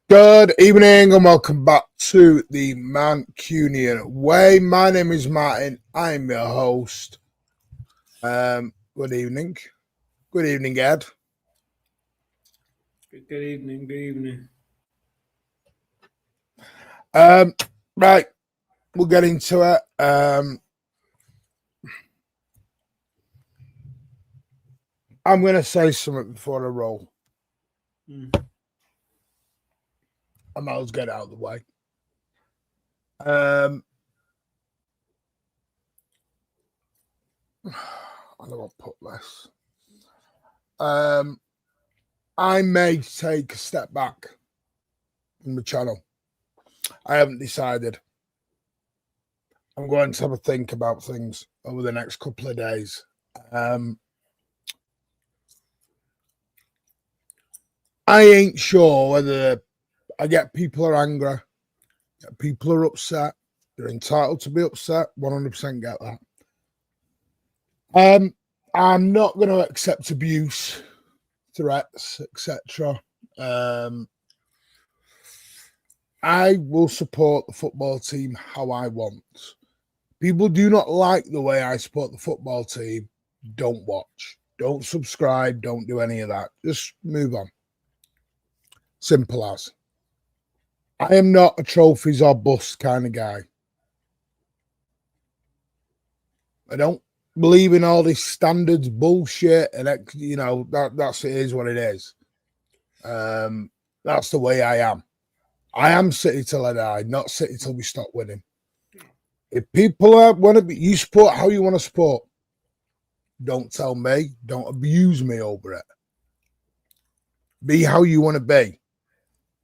Good evening and welcome back to the Mancunian Way. My name is Martin. I'm your host. Good evening. Good evening, Ed. Good evening. Good evening. Right, we'll get into it. I'm going to say something before I roll. I might as well get it out of the way. I don't want to put this. I may take a step back from the channel. I haven't decided. I'm going to have a think about things over the next couple of days. I ain't sure whether I get people are angry, people are upset. They're entitled to be upset. 100% get that. I'm not going to accept abuse, threats, etc. I will support the football team how I want. People do not like the way I support the football team. Don't watch. Don't subscribe. Don't do any of that. Just move on. Simple as. I am not a trophies or bust kind of guy. I don't believe in all this standards bullshit, and you know that's it is what it is. That's the way I am. I am City till I die, not City till we stop winning. If people want to be, you support how you want to support. Don't tell me. Don't abuse me over it. Be how you want to be.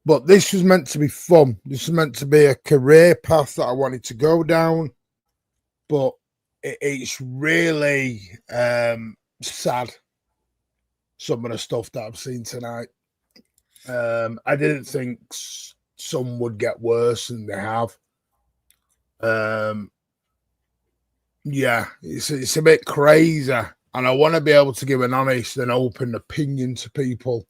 But this was meant to be fun. This was meant to be a career path that I wanted to go down. But it's really sad, some of the stuff that I've seen tonight. I didn't think some would get worse than they have. Yeah, it's a bit crazy. And I want to be able to give an honest and open opinion to people.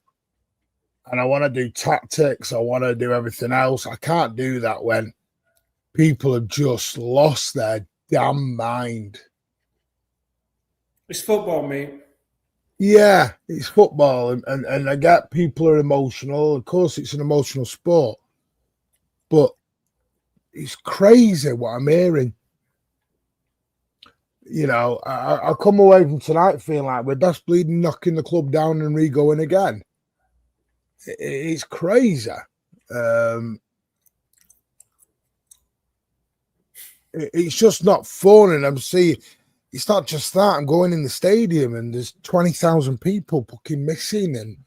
And I want to do tactics. I want to do everything else. I can't do that when people have just lost their damn mind. It's football, mate. Yeah, it's football. And I get people are emotional. Of course, it's an emotional sport. But it's crazy what I'm hearing. You know, I come away from tonight feeling like we're best bleeding knocking the club down and re-going again. It's crazy. It's just not fun. And I'm seeing, it's not just that. I'm going in the stadium and there's 20,000 people fucking missing. And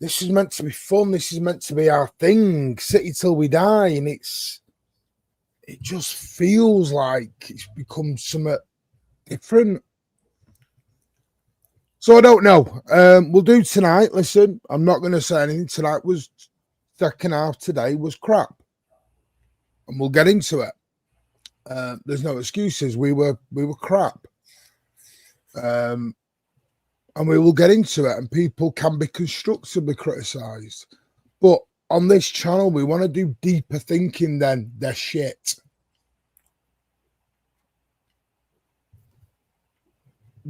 this is meant to be fun. This is meant to be our thing. City till we die. And it just feels like it's become something different. So I don't know. We'll do tonight. Listen, I'm not going to say anything. Tonight was second half. Today was crap, and we'll get into it. There's no excuses. We were crap, and we will get into it. And people can be constructively criticised, but on this channel, we want to do deeper thinking than they're shit.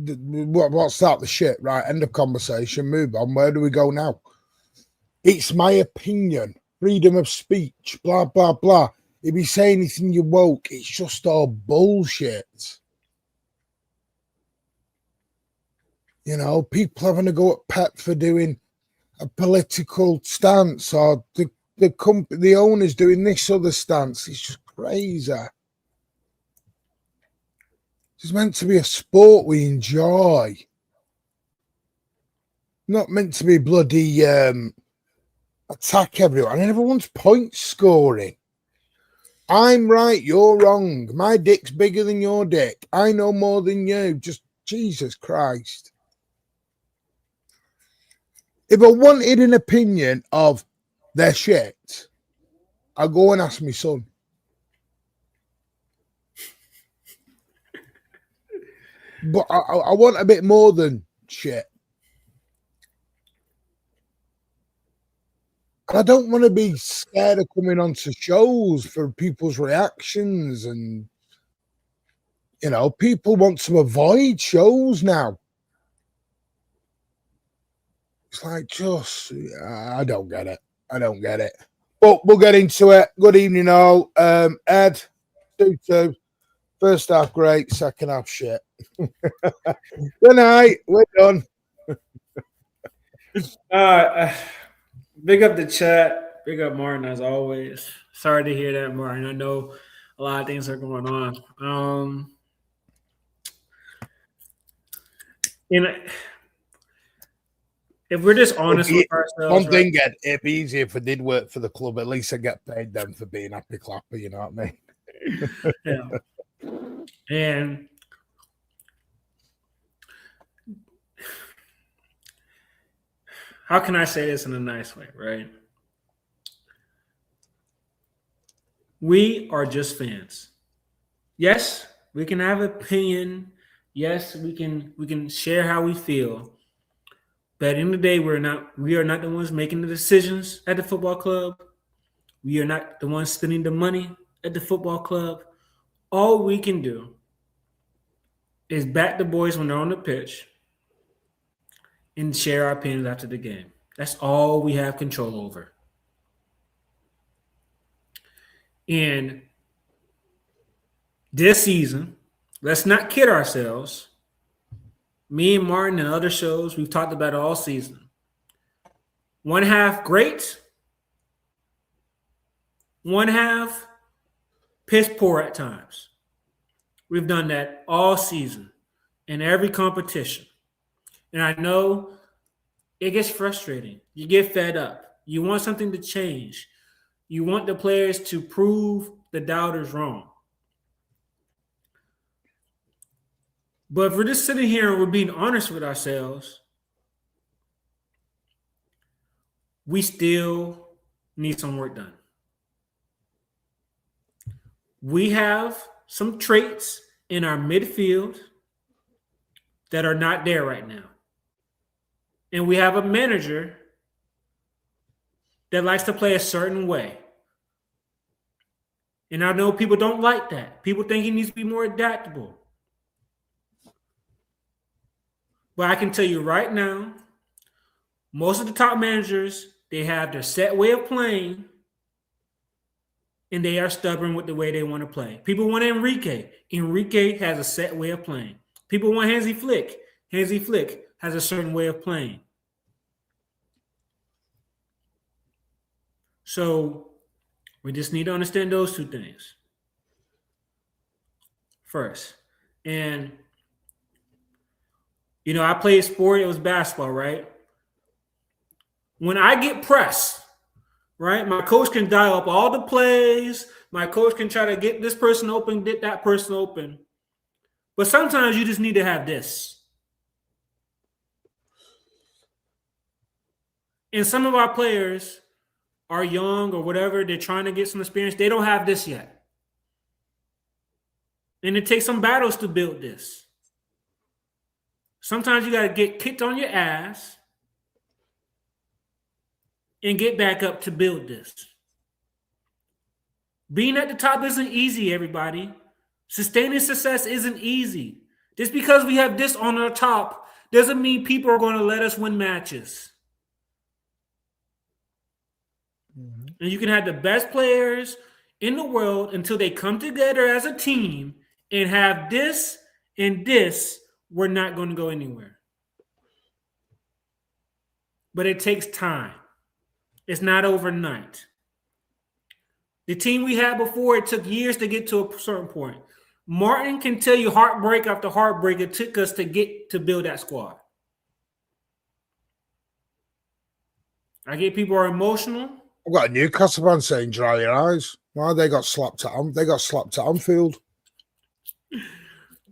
What's that? The shit, right? End of conversation. Move on. Where do we go now? It's my opinion. Freedom of speech. Blah blah blah. If you say anything, you're woke. It's just all bullshit. You know, people having to go at Pep for doing a political stance, or the owners doing this other stance. It's just crazy. It's meant to be a sport we enjoy. Not meant to be bloody attack everyone. And everyone's point scoring. I'm right, you're wrong. My dick's bigger than your dick. I know more than you. Just Jesus Christ. If I wanted an opinion of their shit, I'll go and ask my son. But I want a bit more than shit. And I don't want to be scared of coming onto shows for people's reactions. And, you know, people want to avoid shows now. It's like, just, I don't get it. I don't get it. But we'll get into it. Good evening, all. Ed, 2-2. First half, great. Second half, shit. Good night. We're done. Big up the chat. Big up Martin as always. Sorry to hear that, Martin. I know a lot of things are going on. You know, if we're just honest with ourselves, one thing, Ed, it'd be easier if I did work for the club. At least I get paid them for being happy clapper. You know what I mean? Yeah. And how can I say this in a nice way, right? We are just fans. Yes, we can have opinion. Yes, we can share how we feel. But at the end of the day, we are not the ones making the decisions at the football club. We are not the ones spending the money at the football club. All we can do is back the boys when they're on the pitch and share our opinions after the game. That's all we have control over. And this season, let's not kid ourselves. Me and Martin and other shows, we've talked about it all season. One half great, one half piss poor at times. We've done that all season in every competition. And I know it gets frustrating. You get fed up. You want something to change. You want the players to prove the doubters wrong. But if we're just sitting here and we're being honest with ourselves, we still need some work done. We have some traits in our midfield that are not there right now. And we have a manager that likes to play a certain way. And I know people don't like that. People think he needs to be more adaptable. But I can tell you right now, most of the top managers, they have their set way of playing, and they are stubborn with the way they want to play. People want Enrique. Enrique has a set way of playing. People want Hansi Flick. Hansi Flick has a certain way of playing. So we just need to understand those two things first. And, you know, I played sport. It was basketball, right? When I get pressed, right, my coach can dial up all the plays. My coach can try to get this person open, get that person open. But sometimes you just need to have this. And some of our players are young or whatever. They're trying to get some experience. They don't have this yet. And it takes some battles to build this. Sometimes you got to get kicked on your ass and get back up to build this. Being at the top isn't easy, everybody. Sustaining success isn't easy. Just because we have this on our top doesn't mean people are going to let us win matches. Mm-hmm. And you can have the best players in the world until they come together as a team and have this and this, we're not going to go anywhere. But it takes time. It's not overnight. The team we had before, it took years to get to a certain point. Martin can tell you heartbreak after heartbreak it took us to get to build that squad. I get people are emotional. I've got a Newcastle fan saying dry your eyes. Why they got slapped at They got slapped at Anfield.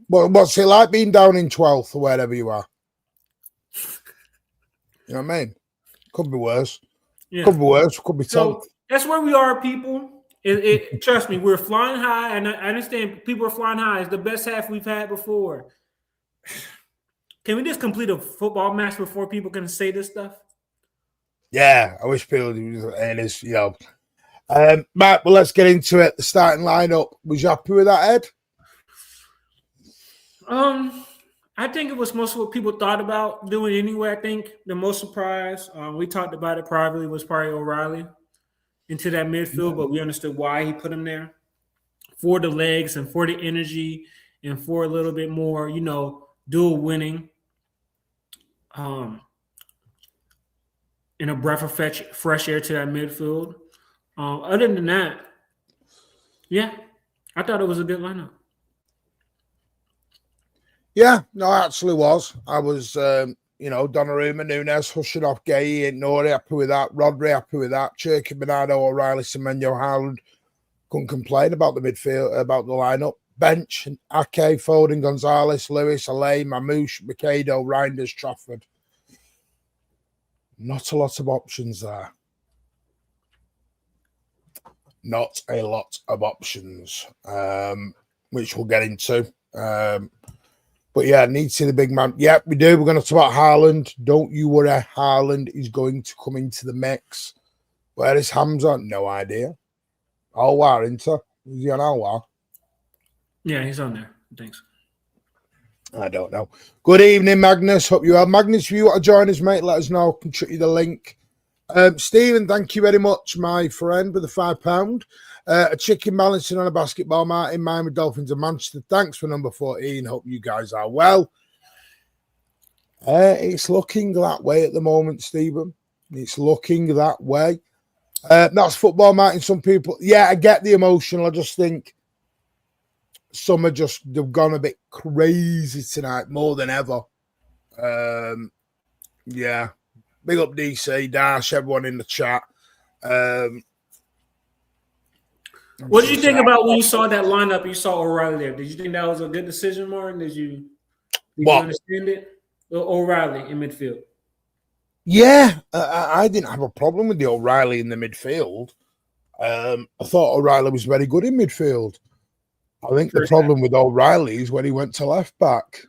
Well, what's it like being down in 12th or wherever you are? You know what I mean? Could be worse. Yeah. Could be worse. Could be 10th. So that's where we are, people. Trust me, we're flying high, and I understand people are flying high. It's the best half we've had before. Can we just complete a football match before people can say this stuff? Yeah, I wish people and it's Matt, well, let's get into it. The starting lineup. Was you happy with that, Ed? I think it was most of what people thought about doing anyway. I think the most surprise, we talked about it privately, was probably O'Reilly into that midfield, but we understood why he put him there for the legs and for the energy and for a little bit more, dual winning. And a breath of fresh air to that midfield. Other than that, yeah, I thought it was a good lineup. Yeah, no, I actually was. I was, Donnarumma, Nunes, hushing off Gay, Nori, happy with that. Rodri, happy with that. Cherky, Bernardo, O'Reilly, Semenyo, Haaland. Couldn't complain about the midfield, about the lineup. Bench, Ake, Foden, Gonzalez, Lewis, Alain, Mamouche, Mikado, Reinders, Trafford. Not a lot of options there. Not a lot of options, which we'll get into. But yeah, need to see the big man. Yeah, we do. We're going to talk about Haaland. Don't you worry. Haaland is going to come into the mix. Where is Hamza? No idea. Alwar, Inter. Is he on Alwar? Yeah, he's on there. Thanks. I don't know. Good evening, Magnus. Hope you well. Magnus, if you want to join us, mate, let us know. I can shoot you the link. Stephen, thank you very much, my friend, with the £5. A chicken balancing on a basketball, Martin. Miami Dolphins of Manchester. Thanks for number 14. Hope you guys are well. It's looking that way at the moment, Stephen. It's looking that way. That's football, Martin. Some people, yeah, I get the emotional. I just think some are they've gone a bit crazy tonight, more than ever. Yeah. Big up DC, Dash, everyone in the chat. What did you think about when you saw that lineup? You saw O'Reilly there. Did you think that was a good decision, Martin? Did you understand it? O'Reilly in midfield. Yeah, I didn't have a problem with the O'Reilly in the midfield. I thought O'Reilly was very good in midfield. I think the problem with O'Reilly is when he went to left back.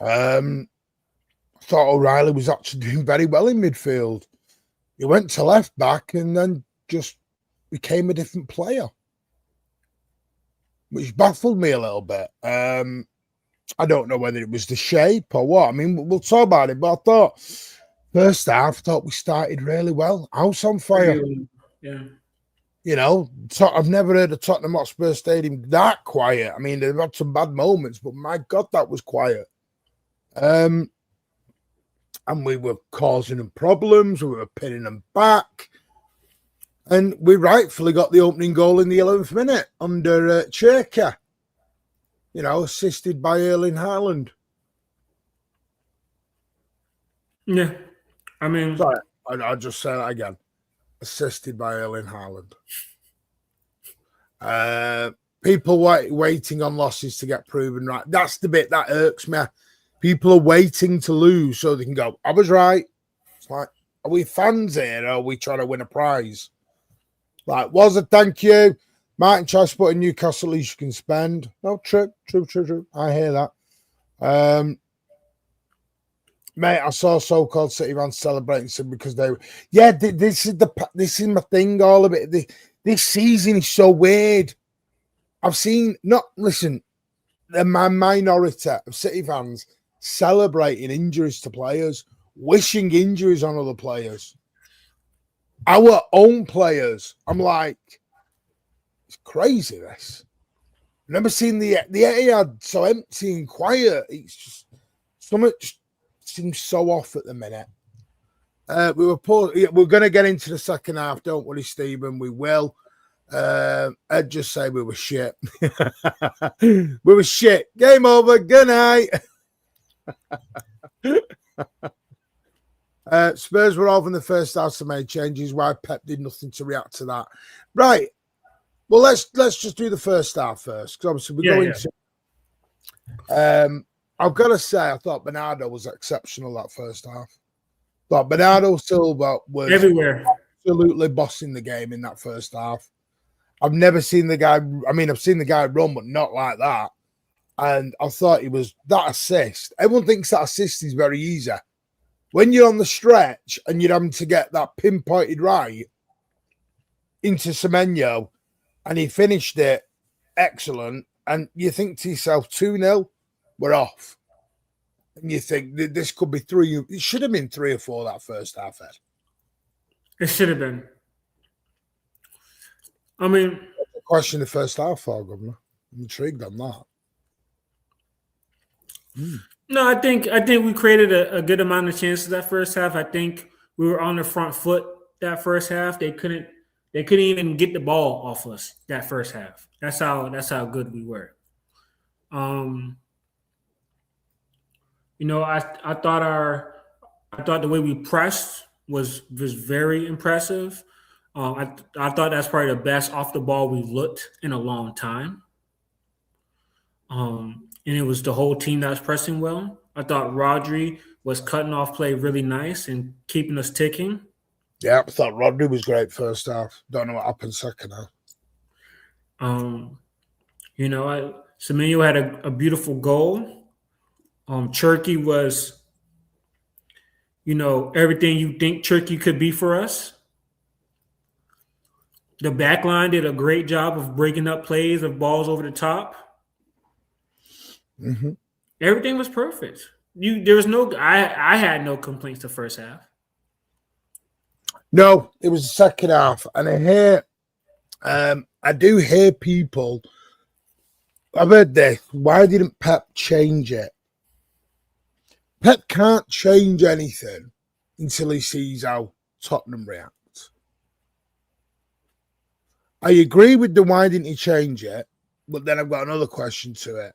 I thought O'Reilly was actually doing very well in midfield. He went to left back and then just became a different player, which baffled me a little bit. I don't know whether it was the shape or what. I mean, we'll talk about it, but I thought first half, we started really well. House on fire. Yeah. You know, I've never heard of Tottenham Hotspur Stadium that quiet. I mean, they've had some bad moments, but my God, that was quiet. And we were causing them problems. We were pinning them back. And we rightfully got the opening goal in the 11th minute under Cherka. You know, assisted by Erling Haaland. Yeah. I mean... Sorry, I'll just say that again. Assisted by Erling Haaland. People waiting on losses to get proven right. That's the bit that irks me. People are waiting to lose so they can go, I was right. It's like, are we fans here or are we trying to win a prize? Like, was it thank you? Martin tries to put in Newcastle, at least you can spend. No, true. I hear that. Mate, I saw so-called City fans celebrating because they were... Yeah, this is my thing, all of it. This season is so weird. I've seen... Listen, my minority of City fans celebrating injuries to players, wishing injuries on other players. Our own players. I'm like, it's crazy, this. I've never seen the Etihad so empty and quiet. It's just... Something seems so off at the minute. We're going to get into the second half. Don't worry, Stephen. We will. I'd just say we were shit. We were shit. Game over. Good night. Spurs were over in the first half, so made changes. Why Pep did nothing to react to that. Right. Well, let's just do the first half first, because obviously we're going to. I've got to say, I thought Bernardo was exceptional that first half. But Bernardo Silva was everywhere, absolutely bossing the game in that first half. I've never seen the guy. I mean, I've seen the guy run, but not like that. And I thought he was that assist. Everyone thinks that assist is very easy. When you're on the stretch and you're having to get that pinpointed right into Semenyo, and he finished it excellent, and you think to yourself, 2-0, we're off. And you think this could be 3. It should have been 3 or 4 that first half, Ed. It should have been. I mean, question the first half for Governor. I'm intrigued on that. No, I think we created a good amount of chances that first half. I think we were on the front foot that first half. They couldn't even get the ball off us that first half. That's how good we were. I thought the way we pressed was very impressive. I thought that's probably the best off the ball we've looked in a long time. And it was the whole team that was pressing well. I thought Rodri was cutting off play really nice and keeping us ticking. Yeah, I thought Rodri was great first half. Don't know what happened second half. Semenyo had a beautiful goal. Turkey was, everything you think Turkey could be for us. The back line did a great job of breaking up plays of balls over the top. Mm-hmm. Everything was perfect. I had no complaints the first half. No, it was the second half, and I do hear people. I've heard this. Why didn't Pep change it? Pep can't change anything until he sees how Tottenham react. I agree with the why didn't he change it, but then I've got another question to it.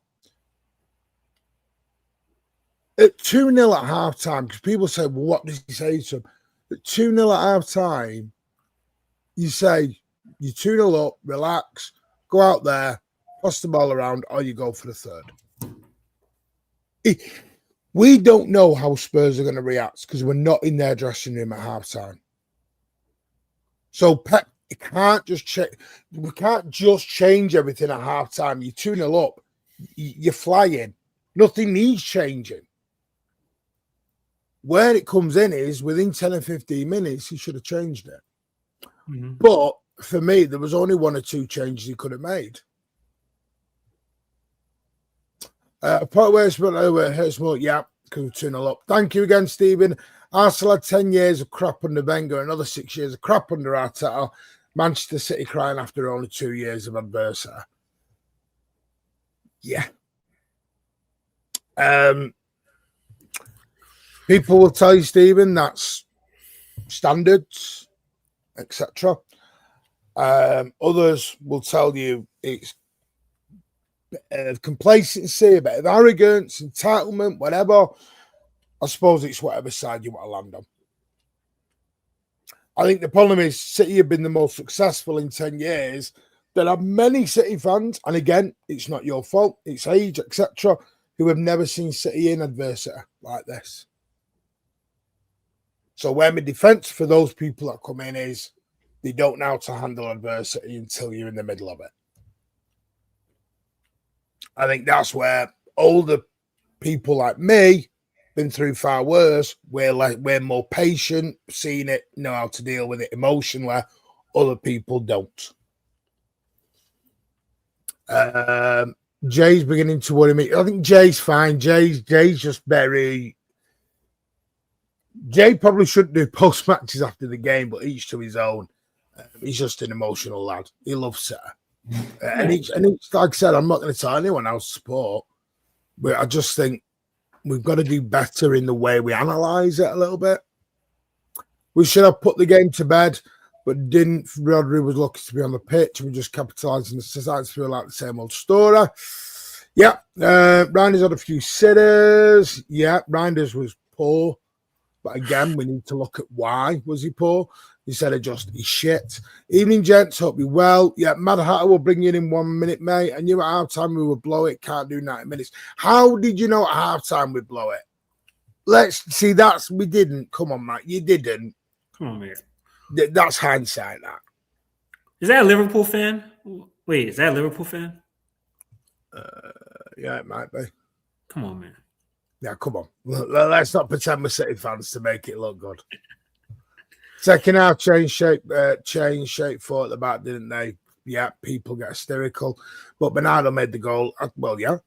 At 2-0 at half-time, because people say, well, what does he say to him? At 2-0 at half-time, you say, you're 2-0 up, relax, go out there, pass the ball around, or you go for the third. We don't know how Spurs are going to react because we're not in their dressing room at half-time. So Pep can't just check. We can't just change everything at half-time. You're 2-0 up. You're flying. Nothing needs changing. Where it comes in is within 10 or 15 minutes, he should have changed it. Mm-hmm. But for me, there was only 1 or 2 changes he could have made. Part where it's hurts more, yeah, because we're 2-0 up. Thank you again, Stephen. Arsenal had 10 years of crap under Wenger, another 6 years of crap under Arteta. Manchester City crying after only 2 years of adversity. Yeah. People will tell you, Stephen, that's standards, etc. Others will tell you it's complacency, a bit of arrogance, entitlement, whatever. I suppose it's whatever side you want to land on. I think the problem is City have been the most successful in 10 years. There are many City fans, and again, it's not your fault, it's age, etc., who have never seen City in adversity like this. So where my defence for those people that come in is they don't know how to handle adversity until you're in the middle of it. I think that's where older people like me, been through far worse, we're more patient, seen it, know how to deal with it emotionally, where other people don't. Jay's beginning to worry me. I think Jay's fine. Jay's just very... Jay probably shouldn't do post matches after the game, but each to his own. He's just an emotional lad. He loves it. And it's like I said, I'm not going to tell anyone else to support, but I just think we've got to do better in the way we analyse it a little bit. We should have put the game to bed, but didn't. Rodri was lucky to be on the pitch. We just capitalising the society to feel like the same old story. Yeah, Reinders had a few sitters. Yeah, Reinders was poor. But again, we need to look at why was he poor instead of just he's shit. Evening, gents. Hope you well. Yeah, Mad Hatter will bring you in 1 minute, mate. And you at halftime we will blow it. Can't do 90 minutes. How did you know at halftime we'd blow it? Let's see. We didn't. Come on, Matt. You didn't. Come on, man. That's hindsight. That is that a Liverpool fan? Wait, is that a Liverpool fan? Yeah, it might be. Come on, man. Yeah, come on. Let's not pretend we're City fans to make it look good. Second half, change shape for at the back, didn't they? Yeah, people get hysterical. But Bernardo made the goal. Well, yeah.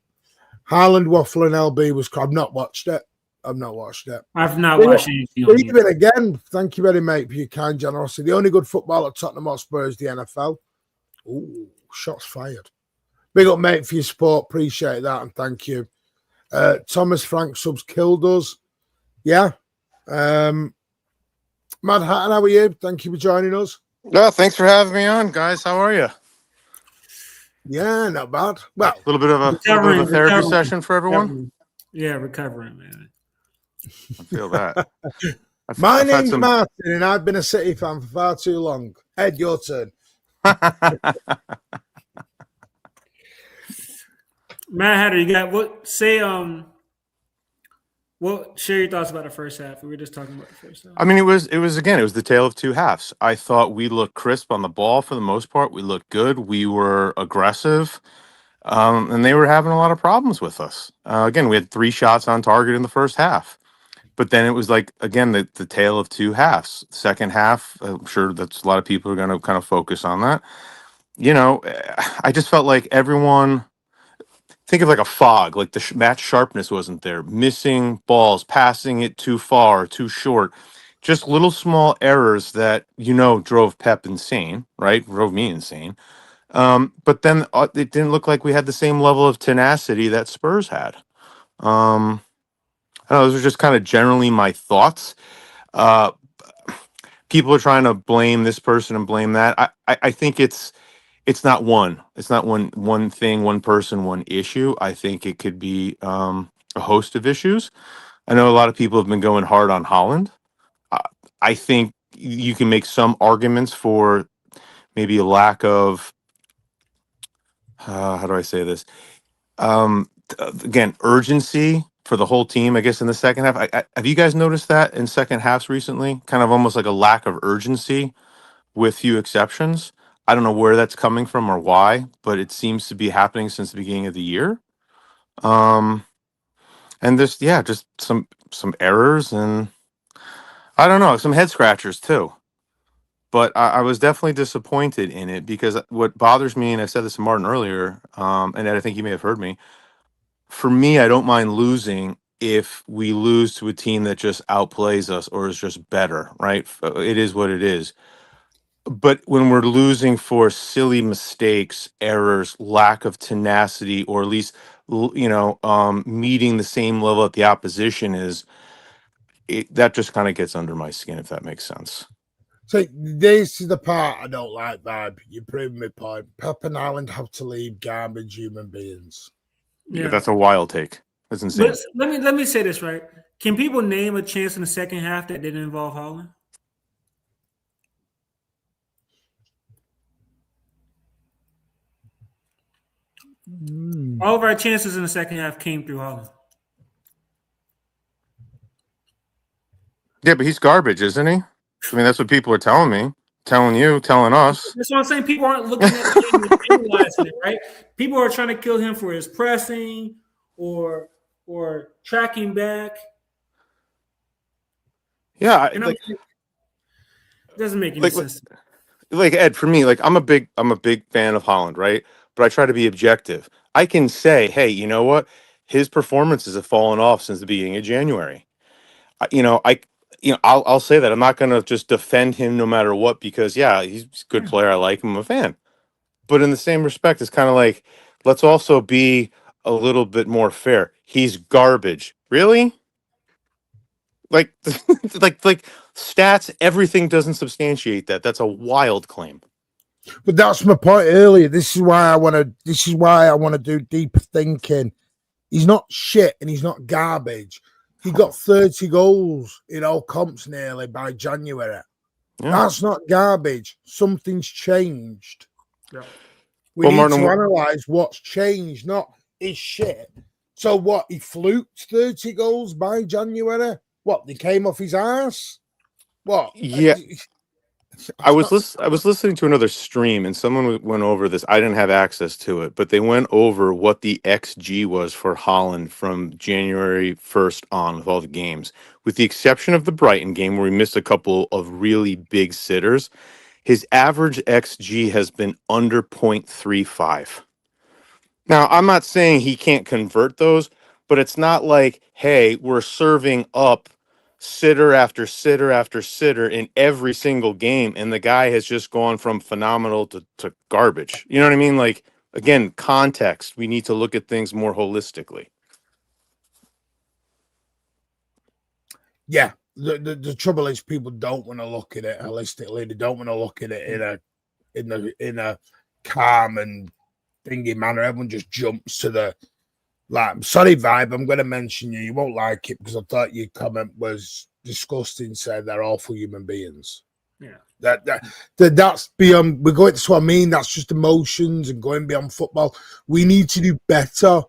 Haaland waffling LB was. I've not watched it. I've not watched anything on it. Even again, thank you very much for your kind generosity. The only good football at Tottenham Hotspur is the NFL. Ooh, shots fired. Big up, mate, for your support. Appreciate that, and thank you. Thomas Frank subs killed us. Yeah. Mad Hatton, how are you? Thank you for joining us. Yeah, thanks for having me on, guys. How are you? Yeah, not bad. Well, a little bit of a therapy session for everyone. Yeah, recovering, man. I feel that. My name's Martin, and I've been a City fan for far too long. Ed, your turn. Matt Hatter, you got what? Say what? Share your thoughts about the first half. We were just talking about the first half. I mean, it was the tale of two halves. I thought we looked crisp on the ball for the most part. We looked good. We were aggressive, and they were having a lot of problems with us. Again, we had 3 shots on target in the first half, but then it was like again the tale of two halves. Second half, I'm sure that's a lot of people are going to kind of focus on that. You know, I just felt like everyone. Think of like a fog, like the match sharpness wasn't there. Missing balls, passing it too far, too short. Just little small errors that, drove Pep insane, right? Drove me insane. But then it didn't look like we had the same level of tenacity that Spurs had. I don't know, those are just kind of generally my thoughts. People are trying to blame this person and blame that. I think it's not one. It's not one thing, one person, one issue. I think it could be a host of issues. I know a lot of people have been going hard on Haaland. I think you can make some arguments for maybe a lack of how do I say this? Again, urgency for the whole team. I guess in the second half, have you guys noticed that in second halves recently? Kind of almost like a lack of urgency, with few exceptions. I don't know where that's coming from or why, but it seems to be happening since the beginning of the year. And there's just some errors and I don't know, some head scratchers too. But I was definitely disappointed in it because what bothers me, and I said this to Martin earlier, and Ed, I think you may have heard me. For me, I don't mind losing if we lose to a team that just outplays us or is just better, right? It is what it is. But when we're losing for silly mistakes, errors, lack of tenacity, or at least meeting the same level that the opposition is, that just kind of gets under my skin, if that makes sense. So this is the part I don't like, Vibe. You prove my point. Pep and Haaland have to leave garbage human beings. Yeah, that's a wild take. That's insane. But let me say this, right? Can people name a chance in the second half that didn't involve Haaland? All of our chances in the second half came through Haaland. Yeah, but he's garbage, isn't he? I mean, that's what people are telling me, telling you, telling us. That's what I'm saying. People aren't looking at the game and analyzing it, right? People are trying to kill him for his pressing or tracking back. Yeah, it doesn't make any sense. Like Ed, for me, like I'm a big fan of Haaland, right? But I try to be objective. I can say, hey, you know what? His performances have fallen off since the beginning of January. I'll say that. I'm not going to just defend him no matter what because he's a good player. I like him. I'm a fan. But in the same respect, it's kind of like let's also be a little bit more fair. He's garbage. Really? Like like stats, everything doesn't substantiate that. That's a wild claim. But that's my point earlier. This is why I want to do deeper thinking. He's not shit and he's not garbage. He got 30 goals in all comps nearly by January. Yeah. That's not garbage. Something's changed. Yeah. We need to analyze what's changed, not his shit. So what? He fluked 30 goals by January? What? They came off his ass? What? Yeah. I was listening to another stream and someone went over this. I didn't have access to it, but they went over what the XG was for Haaland from January 1st on with all the games, with the exception of the Brighton game where he missed a couple of really big sitters. His average XG has been under 0.35. Now, I'm not saying he can't convert those, but it's not like, hey, we're serving up sitter after sitter after sitter in every single game, and the guy has just gone from phenomenal to garbage. You know what I mean? Like, again, context. We need to look at things more holistically. Yeah. The trouble is people don't want to look at it holistically. They don't want to look at it in a calm and thingy manner. Everyone just jumps to the like. Sorry, Vibe. I'm going to mention you. You won't like it because I thought your comment was disgusting. Said they're awful human beings. Yeah, that's beyond. We're going. That's what I mean. That's just emotions and going beyond football. We need to do better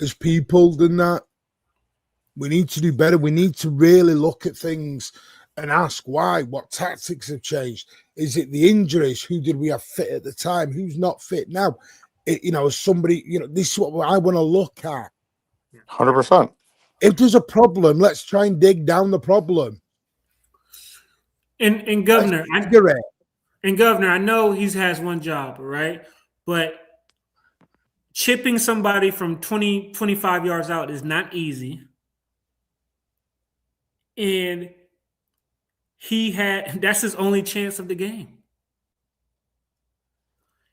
as people than that. We need to do better. We need to really look at things and ask why. What tactics have changed? Is it the injuries? Who did we have fit at the time? Who's not fit now? Somebody, this is what I want to look at. 100%. If there's a problem, let's try and dig down the problem. and Governor, I know he has one job, right? But chipping somebody from 20, 25 yards out is not easy. And that's his only chance of the game.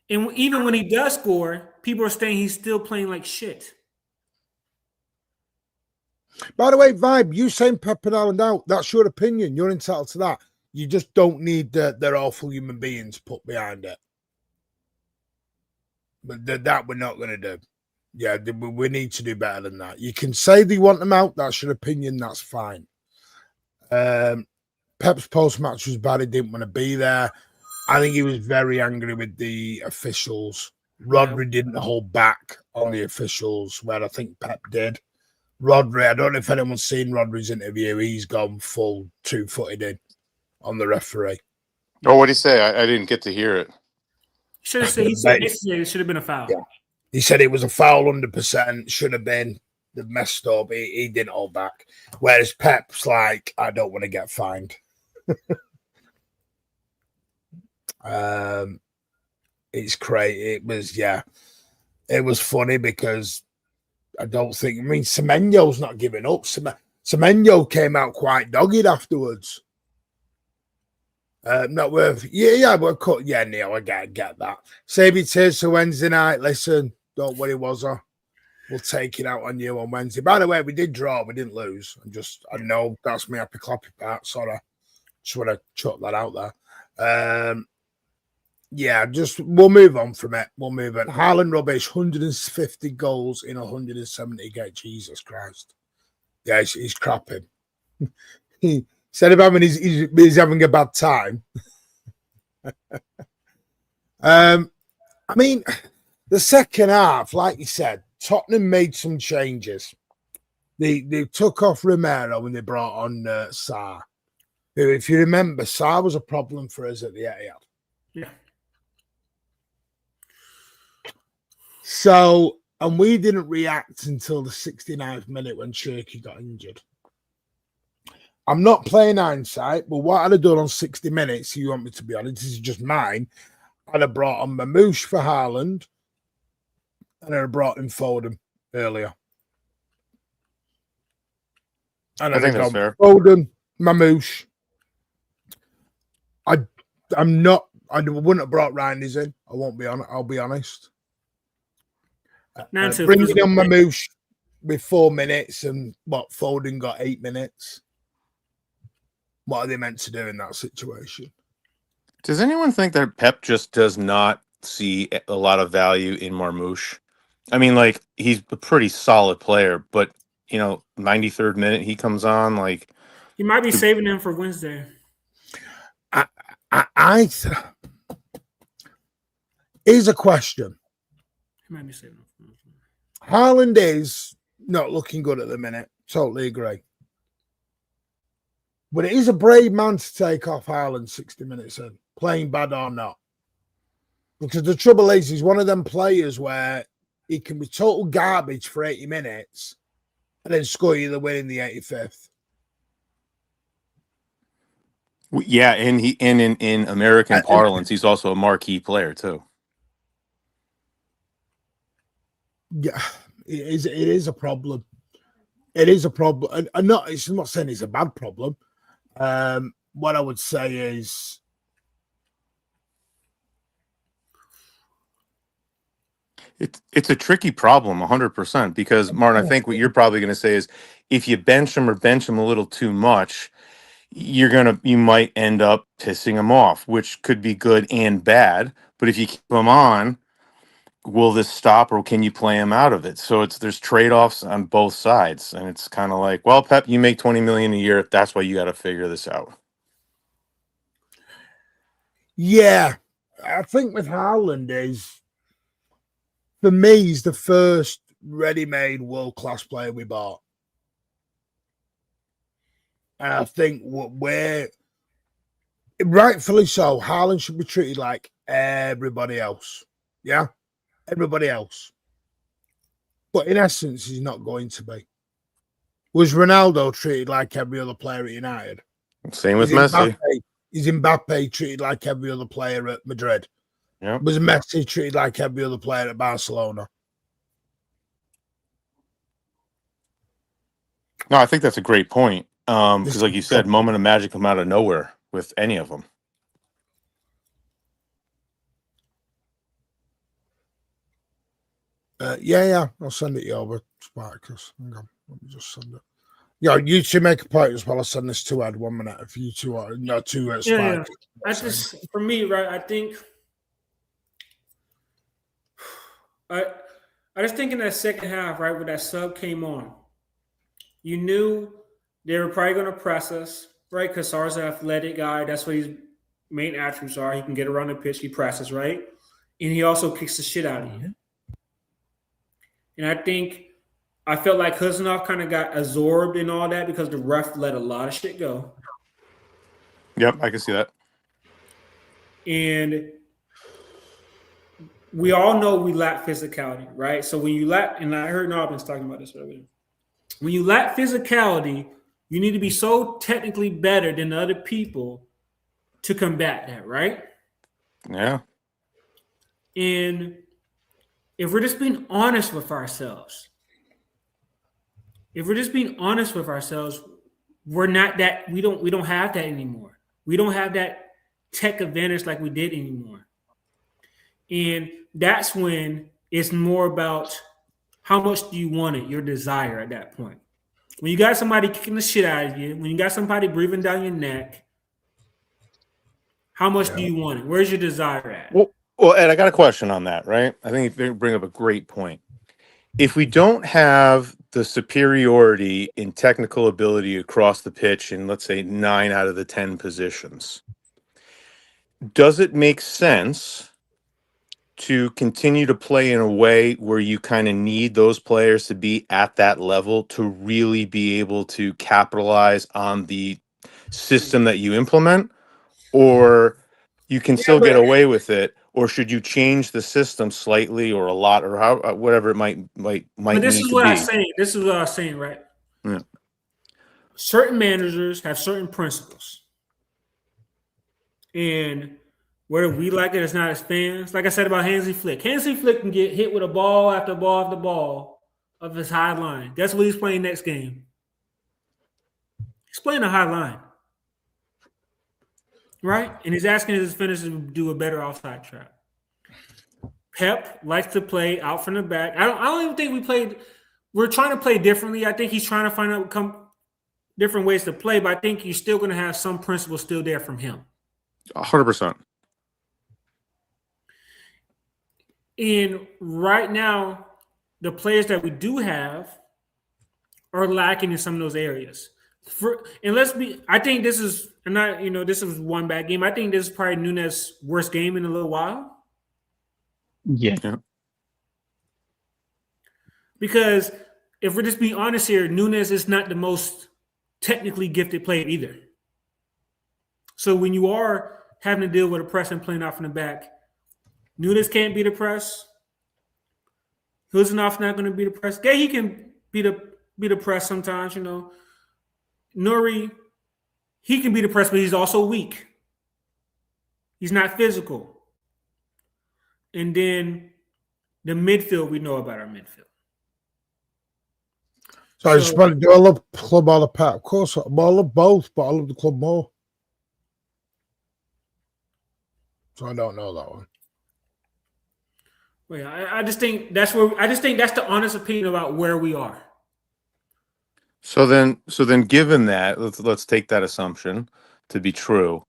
And even when he does score, people are saying he's still playing like shit. By the way, Vibe, you saying Pep and Haaland out, that's your opinion. You're entitled to that. You just don't need they're awful human beings put behind it. But that we're not going to do. Yeah, we need to do better than that. You can say they want them out. That's your opinion. That's fine. Pep's post-match was bad. He didn't want to be there. I think he was very angry with the officials. Rodri didn't hold back on the officials, where I think Pep did. Rodri, I don't know if anyone's seen Rodri's interview. He's gone full two-footed in on the referee. Oh, what did he say? I didn't get to hear it. He said it should have been a foul. Yeah. He said it was a foul 100%, should have been. They've messed up. He didn't hold back. Whereas Pep's like, I don't want to get fined. It's crazy. It was funny because Semenyo's not giving up. Semenyo came out quite dogged afterwards. Not worth. We're cut. Yeah, Neil, I get that. Save your tears for Wednesday night. Listen, don't worry, Wazza. We'll take it out on you on Wednesday. By the way, we did draw. We didn't lose. I know that's me happy clappy part. Sorry. Just want to chuck that out there. We'll move on from it. We'll move on. Haaland rubbish, 150 goals in 170 games. Jesus Christ. Yeah, he's crapping. Instead of having he's having a bad time. I mean, the second half, like you said, Tottenham made some changes. They took off Romero and they brought on Sarr. Who, if you remember, Sarr was a problem for us at the Etihad. Yeah. So, and we didn't react until the 69th minute when Cherky got injured. I'm not playing hindsight, but what I'd have done on 60 minutes, you want me to be honest, this is just mine, I'd have brought on Mamouche for Haaland and I'd have brought in Foden earlier. And I think that's fair. Foden, Mamouche. I wouldn't have brought Reinders in. I'll be honest. Bringing on Mamouche with 4 minutes and Foden got 8 minutes. What are they meant to do in that situation? Does anyone think that Pep just does not see a lot of value in Marmouche? I mean, like, he's a pretty solid player, but 93rd minute he comes on, like he might be saving him for Wednesday. Here's a question. He might be saving him. Haaland is not looking good at the minute. Totally agree. But it is a brave man to take off Haaland 60 minutes in, playing bad or not. Because the trouble is, he's one of them players where he can be total garbage for 80 minutes and then score you the win in the 85th. Yeah, and in American parlance, he's also a marquee player too. Yeah, it is a problem. It is a problem. And it's not saying it's a bad problem. What I would say is it's a tricky problem, 100%. Because Martin, I think what you're probably going to say is if you bench him a little too much, you might end up pissing him off, which could be good and bad. But if you keep him on, will this stop or can you play him out of it? So there's trade-offs on both sides, and it's kind of like, well, Pep, you make 20 million a year. That's why you got to figure this out. yeah, I think with Haaland is, for me, he's the first ready-made world-class player we bought. And I think we're rightfully so. Haaland should be treated like everybody else. Yeah, everybody else. But in essence, he's not going to be. Was Ronaldo treated like every other player at United? Same with Messi. Is Mbappe treated like every other player at Madrid? Yeah. Was Messi treated like every other player at Barcelona? No, I think that's a great point. Because like you said, moment of magic come out of nowhere with any of them. Yeah. I'll send it you over, Spartacus. Hang on. Let me just send it. Yeah, you two make a point as well. I'll send this to Ed 1 minute. If you two are not two Spartacus. Yeah. For me, right, I think I just think in that second half, right, when that sub came on, you knew they were probably going to press us, right? Because Sarr's an athletic guy. That's what his main attributes are. He can get around the pitch. He presses, right? And he also kicks the shit out of you. And I felt like Husnov kind of got absorbed in all that because the ref let a lot of shit go. Yep, I can see that. And we all know we lack physicality, right? So when you lack, and I heard Nobbins talking about this earlier, when you lack physicality, you need to be so technically better than other people to combat that, right? Yeah. And if we're just being honest with ourselves, we're not that, we don't have that anymore. We don't have that tech advantage like we did anymore. And that's when it's more about how much do you want it, your desire at that point. When you got somebody kicking the shit out of you, when you got somebody breathing down your neck, how much do you want it? Where's your desire at? Well, Ed, I got a question on that, right? I think you bring up a great point. If we don't have the superiority in technical ability across the pitch in, let's say, 9 out of the 10 positions, does it make sense to continue to play in a way where you kind of need those players to be at that level to really be able to capitalize on the system that you implement? Or you can still get away with it, or should you change the system slightly or a lot, or how, whatever it might But this need is to what be? I'm saying. This is what I was saying, right? Yeah. Certain managers have certain principles. And whether we like it or not as fans, like I said about Hansi Flick. Hansi Flick can get hit with a ball after ball after ball of his high line. Guess what he's playing next game? He's playing a high line. Right? And he's asking his finishers to do a better offside trap. Pep likes to play out from the back. I don't even think we're trying to play differently. I think he's trying to find out different ways to play, but I think you're still going to have some principles still there from him. 100%. And right now, the players that we do have are lacking in some of those areas. I think this is this is one bad game. I think this is probably Nunes' worst game in a little while. Yeah. Because if we're just being honest here, Nunes is not the most technically gifted player either. So when you are having to deal with a press and playing out from the back, Nunes can't beat the press. Huzinov not going to beat the press. Yeah, he can beat the press sometimes, you know. Nuri, he can beat the press, but he's also weak. He's not physical. And then the midfield, we know about our midfield. So I just want to do I love club or the pack? Of course, I love both, but I love the club more. So I don't know that one. Well, I just think that's the honest opinion about where we are. So then, given that, let's take that assumption to be true.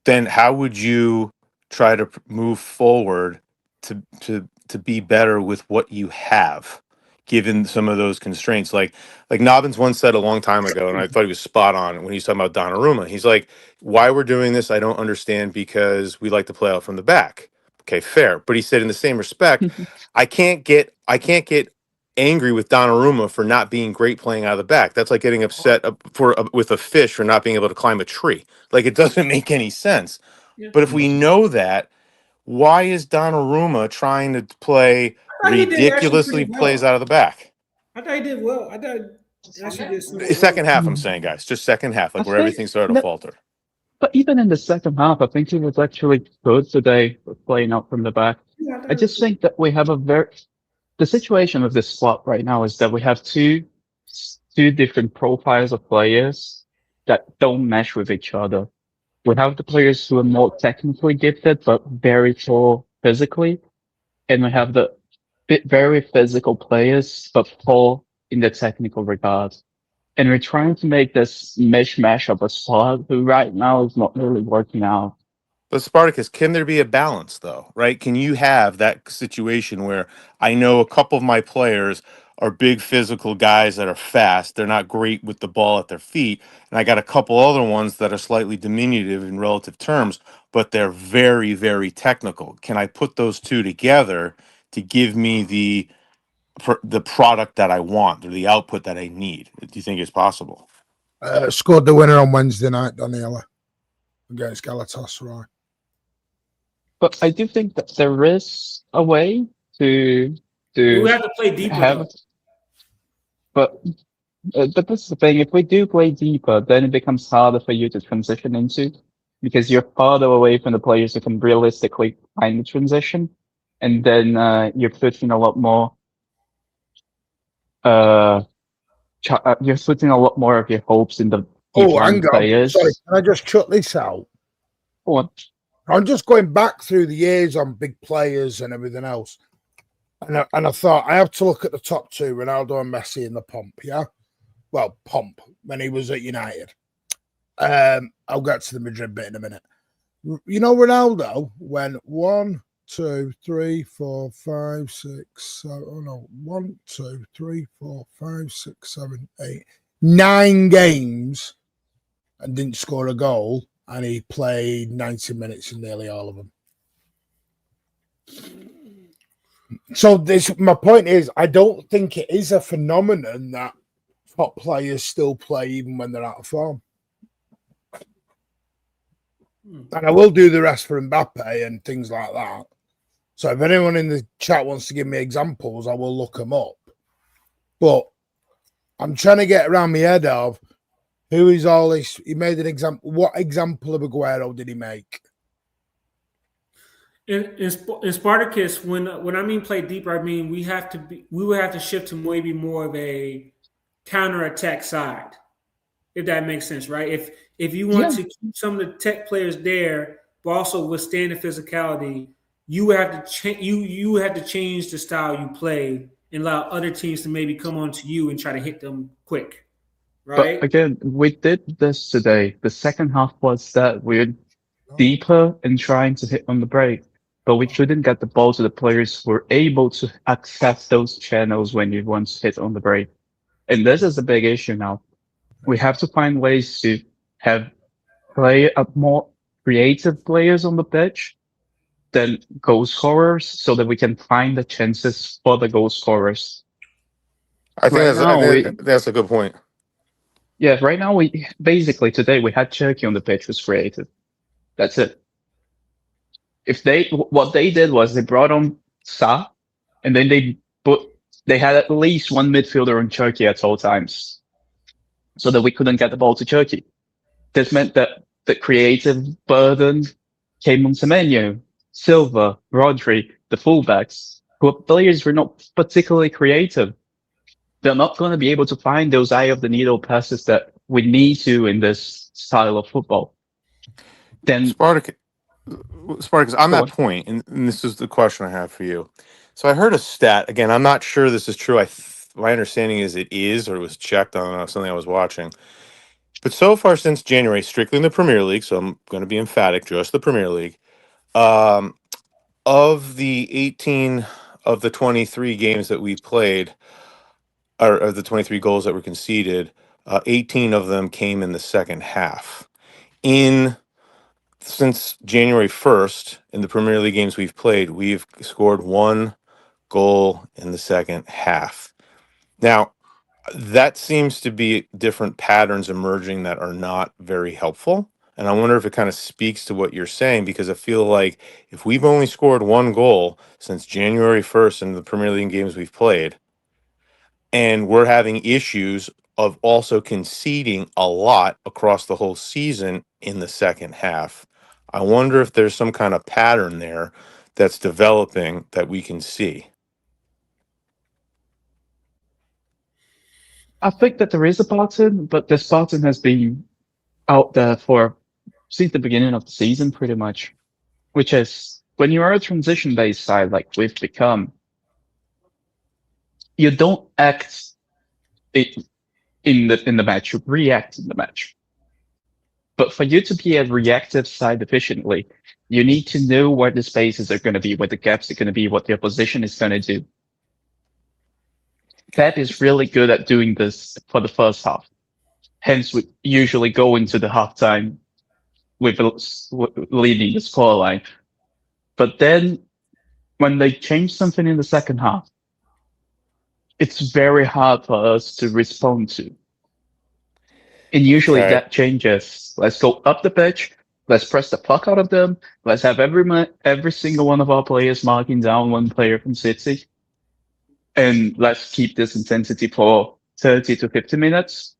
Then, how would you try to move forward to be better with what you have, given some of those constraints? Like Nobbins once said a long time ago, and I thought he was spot on when he's talking about Donnarumma. He's like, "Why we're doing this, I don't understand, because we like to play out from the back." Okay, fair. But he said, in the same respect, I can't get angry with Donnarumma for not being great playing out of the back. That's like getting upset with a fish for not being able to climb a tree. Like, it doesn't make any sense. Yeah. But if we know that, why is Donnarumma trying to play I thought he did actually ridiculously pretty well. plays out of the back? I thought he did well. I thought he actually did somewhat Second well. half, I'm saying, guys, just second half, like where everything started to falter. But even in the second half, I think he was actually good today for playing out from the back. Yeah, I just think that we have the situation of this squad right now is that we have two different profiles of players that don't mesh with each other. We have the players who are more technically gifted but very poor physically, and we have the very physical players but poor in the technical regard. And we're trying to make this mishmash of a squad who right now is not really working out. But Spartacus, can there be a balance, though, right? Can you have that situation where I know a couple of my players are big physical guys that are fast. They're not great with the ball at their feet. And I got a couple other ones that are slightly diminutive in relative terms, but they're very, very technical. Can I put those two together to give me the product that I want or the output that I need? Do you think it's possible? Scored the winner on Wednesday night, Daniela, against Galatasaray. But I do think that there is a way to we have to play deeper. But that's the thing. If we do play deeper, then it becomes harder for you to transition into, because you're farther away from the players who can realistically find the transition, and then you're putting a lot more. You're putting a lot more of your hopes in the players. Sorry, can I just chuck this out? Go on. I'm just going back through the years on big players and everything else. And I thought I have to look at the top two, Ronaldo and Messi in the pomp, yeah? Well, pomp, when he was at United. I'll get to the Madrid bit in a minute. You know, Ronaldo went 1, 2, 3, 4, 5, 6, 7, oh no, 1, 2, 3, 4, 5, 6, 7, 8, 9 games and didn't score a goal, and he played 90 minutes in nearly all of them. So my point is, I don't think it is a phenomenon that top players still play even when they're out of form. And I will do the rest for Mbappe and things like that. So if anyone in the chat wants to give me examples, I will look them up. But I'm trying to get around my head of who is all this. He made an example. What example of Aguero did he make? In Spartacus, when I mean play deeper, I mean we would have to shift to maybe more of a counter-attack side, if that makes sense, right? If you want to keep some of the tech players there, but also withstand the physicality, you would have to you have to change the style you play and allow other teams to maybe come onto you and try to hit them quick, right? But again, we did this today. The second half was that we're deeper and trying to hit on the break, but we couldn't get the ball to the players who were able to access those channels when you want to hit on the break. And this is a big issue now. We have to find ways to have more creative players on the pitch than goal scorers, so that we can find the chances for the goal scorers. I think that's a good point. Yeah, right now basically today we had Turkey on the pitch was creative. That's it. What they did was they brought on Sa, and then they had at least one midfielder on Turkey at all times, so that we couldn't get the ball to Turkey. This meant that the creative burden came on Semenyo, Silva, Rodri, the fullbacks, who players were not particularly creative. They're not going to be able to find those eye of the needle passes that we need to in this style of football. Then Spartacus, on that point, and this is the question I have for you. So I heard a stat. Again, I'm not sure this is true. My understanding is it is, or it was checked on something I was watching. But so far since January, strictly in the Premier League, so I'm going to be emphatic, just the Premier League, of the 18 of the 23 games that we played, or of the 23 goals that were conceded, 18 of them came in the second half. Since January 1st, in the Premier League games we've played, we've scored 1 goal in the second half. Now, that seems to be different patterns emerging that are not very helpful. And I wonder if it kind of speaks to what you're saying, because I feel like if we've only scored 1 goal since January 1st in the Premier League games we've played, and we're having issues of also conceding a lot across the whole season in the second half, I wonder if there's some kind of pattern there that's developing that we can see. I think that there is a pattern, but this pattern has been out there since the beginning of the season, pretty much. Which is, when you are a transition-based side like we've become, you don't act in the match, you react in the match. But for you to be a reactive side efficiently, you need to know where the spaces are going to be, where the gaps are going to be, what the opposition is going to do. Pep is really good at doing this for the first half. Hence, we usually go into the halftime with leading the scoreline. But then, when they change something in the second half, it's very hard for us to respond to. And usually that changes. Let's go up the pitch. Let's press the puck out of them. Let's have every single one of our players marking down one player from City. And let's keep this intensity for 30 to 50 minutes,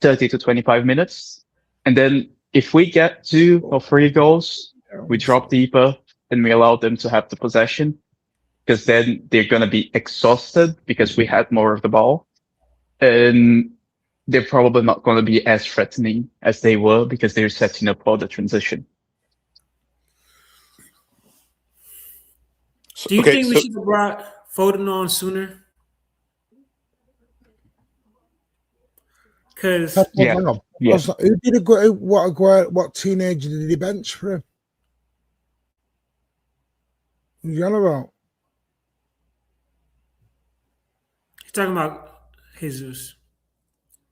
30 to 25 minutes. And then if we get 2 or 3 goals, we drop deeper and we allow them to have the possession, because then they're going to be exhausted because we had more of the ball. And they're probably not going to be as threatening as they were because they're setting up for the transition. Do you think we should have brought Foden on sooner? Because who did what teenager did he bench for him? Who's you on about? He's talking about Jesus.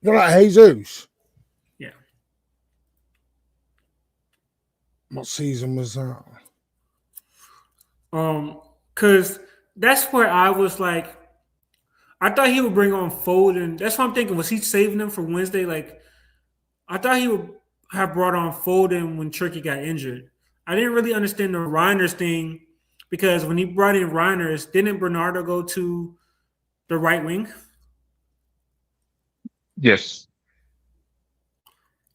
You're like Jesus? Yeah. What season was that? Because that's where I was like, I thought he would bring on Foden. That's what I'm thinking. Was he saving them for Wednesday? Like, I thought he would have brought on Foden when Turkey got injured. I didn't really understand the Reiners thing, because when he brought in Reiners, didn't Bernardo go to the right wing? Yes.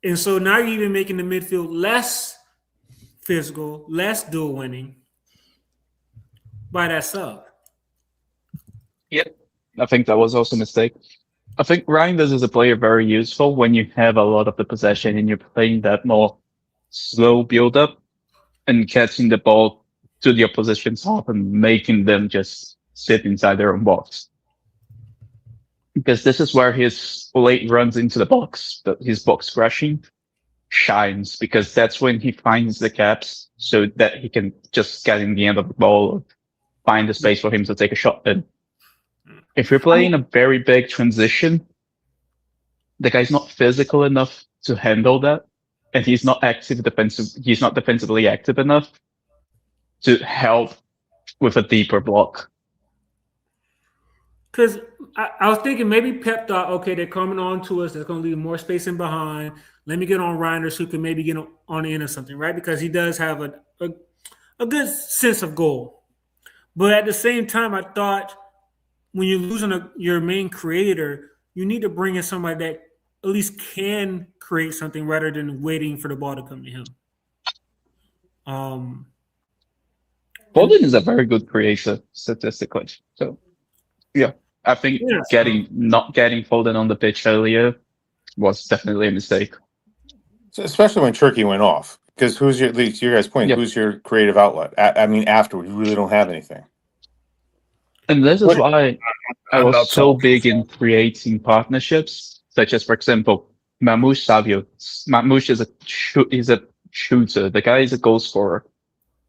And so now you're even making the midfield less physical, less dual winning by that sub. Yep. I think that was also a mistake. I think Reinders is a player very useful when you have a lot of the possession and you're playing that more slow build-up and catching the ball to the opposition's half and making them just sit inside their own box. Because this is where his late runs into the box, his box crashing shines, because that's when he finds the gaps so that he can just get in the end of the ball or find the space for him to take a shot in. If you're playing a very big transition, the guy's not physical enough to handle that, and he's not defensively active enough to help with a deeper block. Because I was thinking maybe Pep thought, okay, they're coming on to us. There's going to leave more space in behind. Let me get on Reinders who can maybe get on the end or something, right? Because he does have a good sense of goal. But at the same time, I thought when you're losing your main creator, you need to bring in somebody that at least can create something rather than waiting for the ball to come to him. Foden is a very good creator statistically. So yeah, I think not getting Foden on the pitch earlier was definitely a mistake. So especially when Turkey went off, because who's your, at least your guys' point, who's your creative outlet? I mean, afterwards, you really don't have anything. And this is why I was so big in creating partnerships, such as, for example, Mamouche Savio. Mamouche is a shooter. The guy is a goal scorer.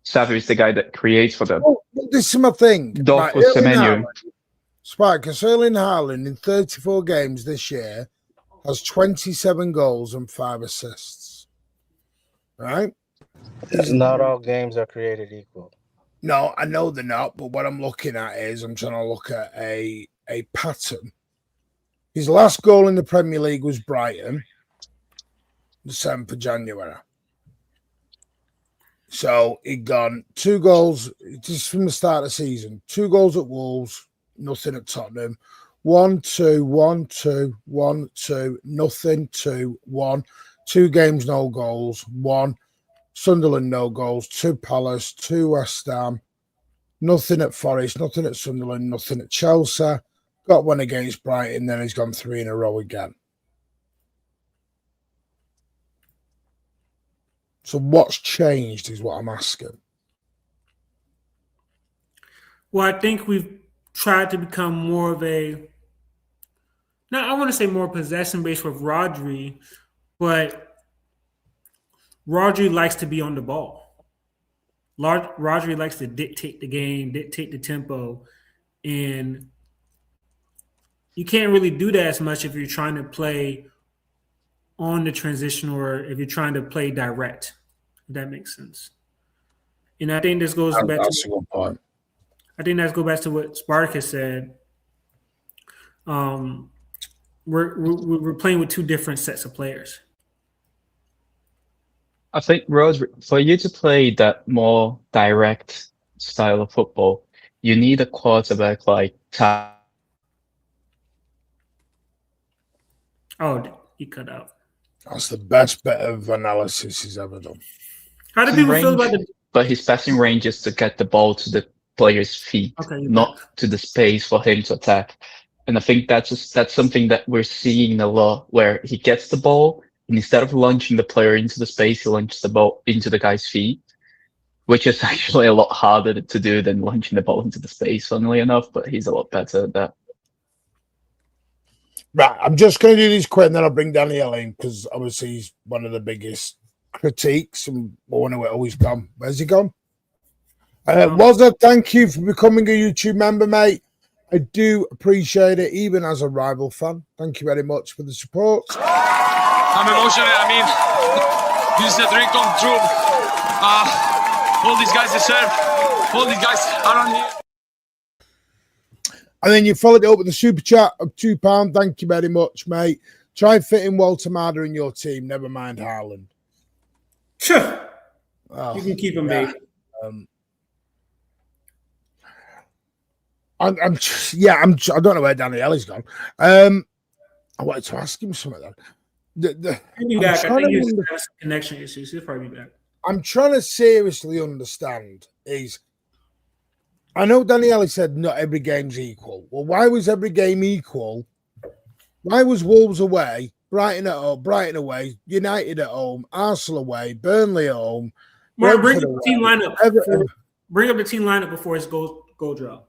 Savio is the guy that creates for them. Oh, this is my thing. Dog with Semenyo. Because Erling Haaland in 34 games this year has 27 goals and 5 assists. Right? Not all games are created equal. No, I know they're not, but what I'm looking at is I'm trying to look at a pattern. His last goal in the Premier League was Brighton, the 7th of January. So he'd gone 2 goals just from the start of the season. 2 goals at Wolves, nothing at Tottenham. 1-2, 1-2, 1-2, nothing, 2, 1. 2 games, no goals, 1. Sunderland, no goals, 2 Palace, 2 West Ham, nothing at Forest, nothing at Sunderland, nothing at Chelsea. Got 1 against Brighton, then he's gone 3 in a row again. So what's changed is what I'm asking. Well, I think we've tried to become more of I want to say more possession-based with Rodri, but Rodri likes to be on the ball. Rodri likes to dictate the game, dictate the tempo, and you can't really do that as much if you're trying to play on the transition or if you're trying to play direct. If that makes sense. And I think this goes back that's a good point. I think that goes back to what Spartacus said. We're playing with 2 different sets of players. I think, Rodri, for you to play that more direct style of football, you need a quarterback like Oh, he cut out. That's the best bit of analysis he's ever done. How do people feel about But his passing range is to get the ball to the player's feet, not to the space for him to attack. And I think that's something that we're seeing a lot, where he gets the ball, and instead of launching the player into the space, he launches the ball into the guy's feet, which is actually a lot harder to do than launching the ball into the space, funnily enough, but he's a lot better at that. Right, I'm just going to do this quick, and then I'll bring Daniel in, because obviously he's one of the biggest critiques, and I wonder where he's gone. Where's he gone? Wazza, thank you for becoming a YouTube member, mate. I do appreciate it, even as a rival fan. Thank you very much for the support. I'm emotional. I mean, this is a dream come true. All these guys deserve. All these guys around here. And then you followed it up with a super chat of £2. Thank you very much, mate. Try fitting Walter Marder in your team. Never mind Haaland. Sure. You can keep him, mate. I don't know where Danielle's gone. I wanted to ask him something though. He'll be back. I think he's got some connection issues. He'll probably be back. I'm trying to seriously understand is, I know Daniele said not every game's equal. Well, why was every game equal? Why was Wolves away, Brighton at home, Brighton away, United at home, Arsenal away, Burnley at home? Bring up the team lineup. Bring up the team lineup before his goal drop.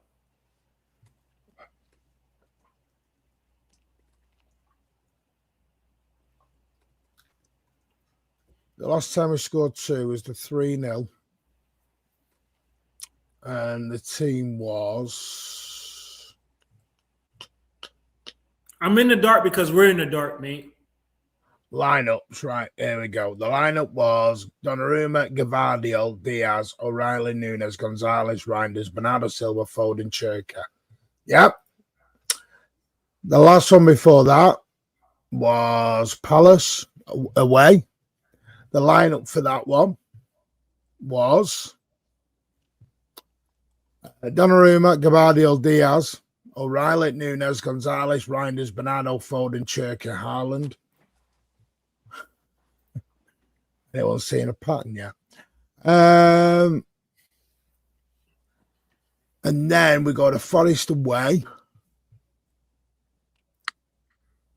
The last time we scored 2 was the 3-0. And the team was... I'm in the dark because we're in the dark, mate. Lineups, right, here we go. The lineup was Donnarumma, Gavardio, Diaz, O'Reilly, Nunes, Gonzalez, Reinders, Bernardo Silva, Foden, Cherka. Yep. The last one before that was Palace away. The lineup for that one was Donnarumma, Gabardiol, Diaz, O'Reilly, Nunes, Gonzalez, Reinders, Bernardo, Foden, Cherka, Haaland. Anyone's seeing a pattern yet? And then we go to Forest away.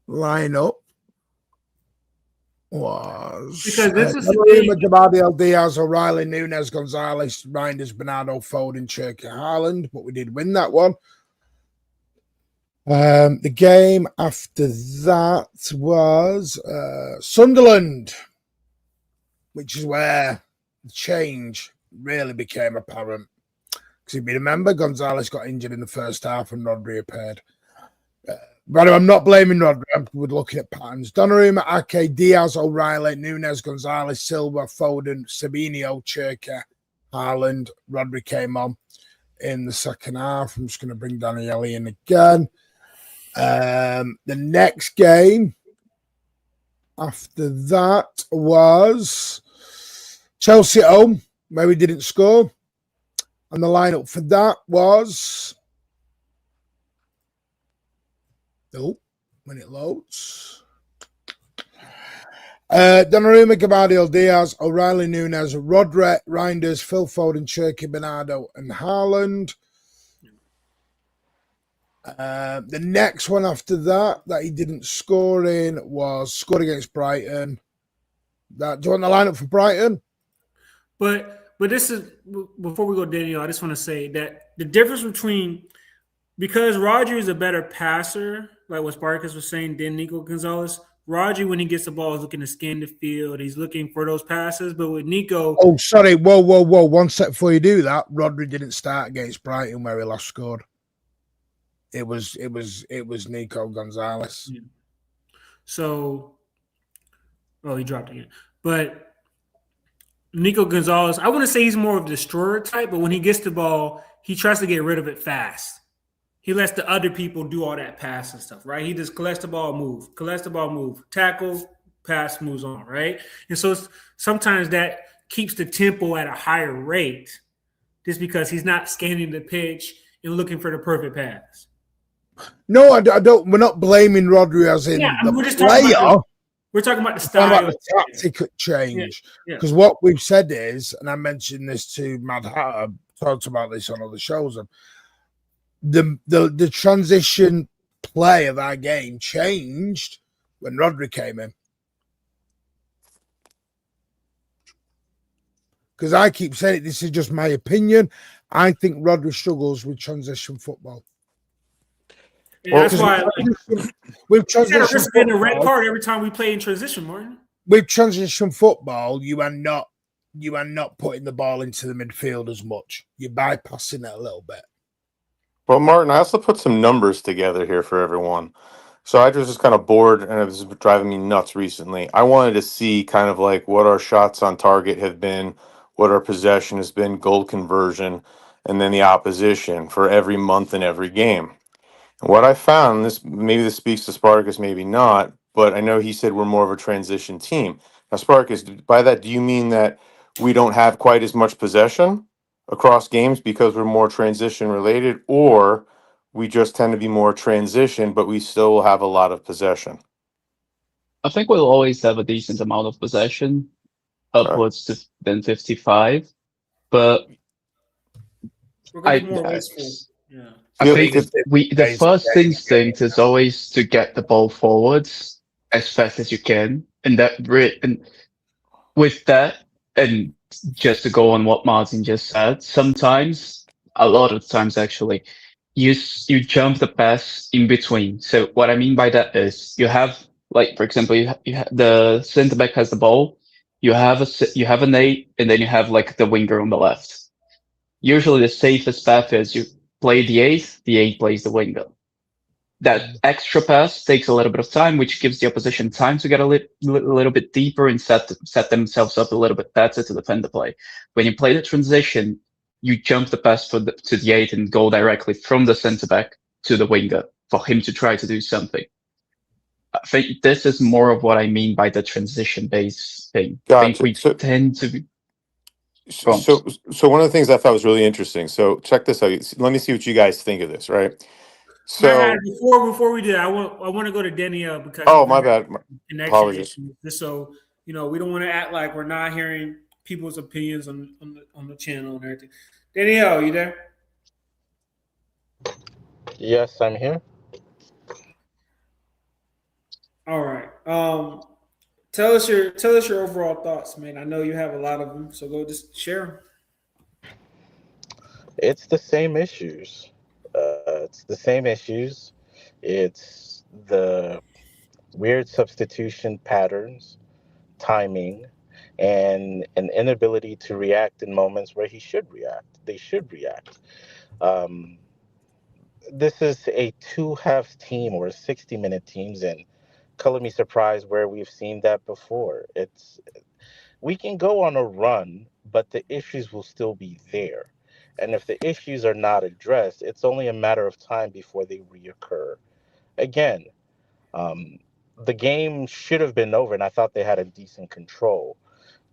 Lineup was Because this is Gabardiol, Diaz, O'Reilly, Nunes, Gonzalez, Reinders, Bernardo, Foden, Cherka, Haaland, but we did win that one. The game after that was Sunderland, which is where the change really became apparent. Because if you remember, Gonzalez got injured in the first half and Rodri appeared. But I'm not blaming Rodri. We're looking at patterns. Donnarumma, Ake, Diaz, O'Reilly, Nunes, Gonzalez, Silva, Foden, Sabinho, Cherka, Haaland. Rodri came on in the second half. I'm just going to bring Daniele in again. The next game after that was Chelsea at home, where we didn't score. And the lineup for that was... Oh, when it loads. Donnarumma, Gabardiol, Diaz, O'Reilly, Nunes, Rodri, Reinders, Phil Foden, Cherky, Bernardo, and Haaland. The next one after that he didn't score in was scored against Brighton. Do you want the lineup for Brighton? But this is, before we go, Daniel, I just want to say that the difference between, because Rodri is a better passer, like what Sparkus was saying, than Nico Gonzalez. Rodri, when he gets the ball, is looking to scan the field. He's looking for those passes. But with Nico... Oh, sorry. Whoa. 1 sec before you do that. Rodri didn't start against Brighton where he last scored. It was Nico Gonzalez. Yeah. So, he dropped again. But Nico Gonzalez, I wouldn't say he's more of a destroyer type, but when he gets the ball, he tries to get rid of it fast. He lets the other people do all that pass and stuff, right? He just collects the ball, move, tackle, pass, moves on, right? And so sometimes that keeps the tempo at a higher rate just because he's not scanning the pitch and looking for the perfect pass. No, I don't. We're not blaming Rodri as in we're just player. We're talking about the style. About the tactical change. Because what we've said is, and I mentioned this to Mad Hatter, talked about this on other shows, the transition play of our game changed when Rodri came in. Because I keep saying it, this is just my opinion. I think Rodri struggles with transition football. Yeah, that's why we've transitioned a red card every time we play in transition, Martin. With transition football, you are not putting the ball into the midfield as much. You're bypassing it a little bit. Well, Martin, I also put some numbers together here for everyone. So I was just kind of bored, and it was driving me nuts recently. I wanted to see kind of like what our shots on target have been, what our possession has been, goal conversion, and then the opposition for every month in every game. And what I found, this speaks to Sparkus, maybe not, but I know he said we're more of a transition team. Now, Sparkus, by that, do you mean that we don't have quite as much possession across games because we're more transition related, or we just tend to be more transition, but we still have a lot of possession? I think we'll always have a decent amount of possession, upwards to than 55, but we're more wasteful. Yeah. I think the first instinct is always to get the ball forwards as fast as you can, and with that, and just to go on what Martin just said, sometimes, a lot of times actually, you jump the pass in between. So what I mean by that is you have, like, for example, the center back has the ball, you have an 8, and then you have like the winger on the left. Usually the safest path is you play the 8, the 8 plays the winger. That extra pass takes a little bit of time, which gives the opposition time to get a little bit deeper and set themselves up a little bit better to defend the play. When you play the transition, you jump the pass to the 8 and go directly from the center back to the winger. for him to try to do something. I think this is more of what I mean by the transition-based thing. I think Gotcha. we tend to be prompt. So one of the things I thought was really interesting. So check this out. Let me see what you guys think of this, right? Matt, So, before we do that, I want to go to Danielle because oh, he's my been bad. having connection Apologies. issues. Just so we don't want to act like we're not hearing people's opinions on the channel and everything. Danielle, you there? Yes, I'm here. All right. Tell us your overall thoughts, man. I know you have a lot of them, so go just share them. It's the same issues. It's the same issues. It's the weird substitution patterns, timing, and an inability to react in moments where he should react. They should react. Um, this is a two-half team or 60-minute teams, and color me surprised where we've seen that before. We can go on a run, but the issues will still be there. And if the issues are not addressed, it's only a matter of time before they reoccur. Again, um, the game should have been over, and I thought they had a decent control.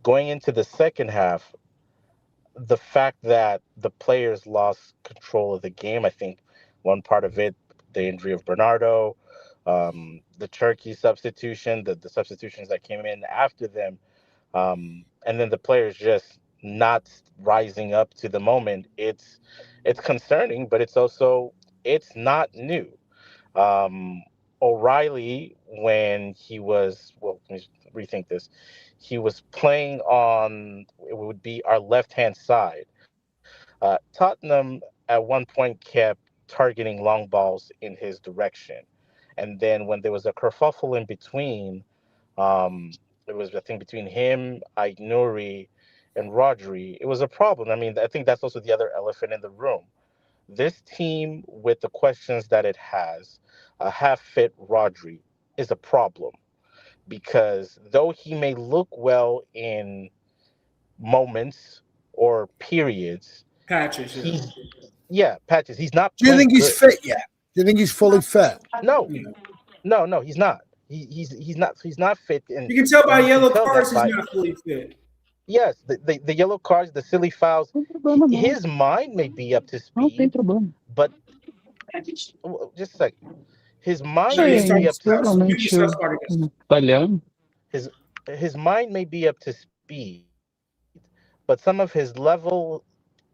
Going into the second half, the fact that the players lost control of the game, I think one part of it, the injury of Bernardo, the Turkey substitution, the substitutions that came in after them, and then the players just not rising up to the moment. It's concerning, but it's not new. Um, O'Reilly, when he was, well, let me rethink this. He was playing on, it would be our left hand side. Tottenham at one point kept targeting long balls in his direction. And then when there was a kerfuffle in between, it was, I think, between him, Aït-Nouri, and Rodri. It was a problem. I mean, I think that's also the other elephant in the room. This team, with the questions that it has, a half-fit Rodri is a problem because though he may look well in moments or periods, Patches, yeah. he's patches. He's not Do you playing think he's good. fit yet? Do you think he's fully fit? No, Yeah. no, he's not. He's not fit, You can tell and by you can yellow tell cards that he's by not fully fit. yes, the yellow cards, the silly fouls. Não tem problema, não. His mind may be up to Não tem speed, problema. but just a second. His mind No, may he's be talking up Sim, to Spurs. speed. Give me provavelmente Spurs part against. italiano. His mind may be up to speed, but some of his level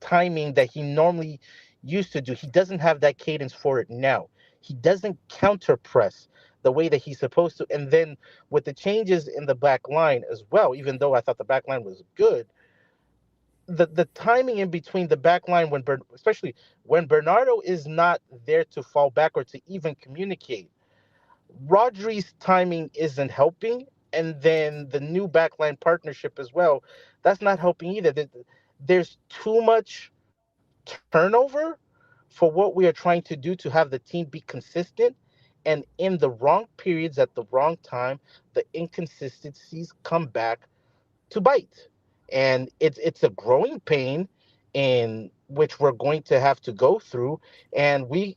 timing that he normally used to do, he doesn't have that cadence for it now. He doesn't counter press the way that he's supposed to. And then with the changes in the back line as well, even though I thought the back line was good, the timing in between the back line especially when Bernardo is not there to fall back or to even communicate, Rodri's timing isn't helping, and then the new backline partnership as well, that's not helping either. There's too much turnover for what we are trying to do to have the team be consistent, and in the wrong periods at the wrong time, the inconsistencies come back to bite. And it's a growing pain in which we're going to have to go through, and we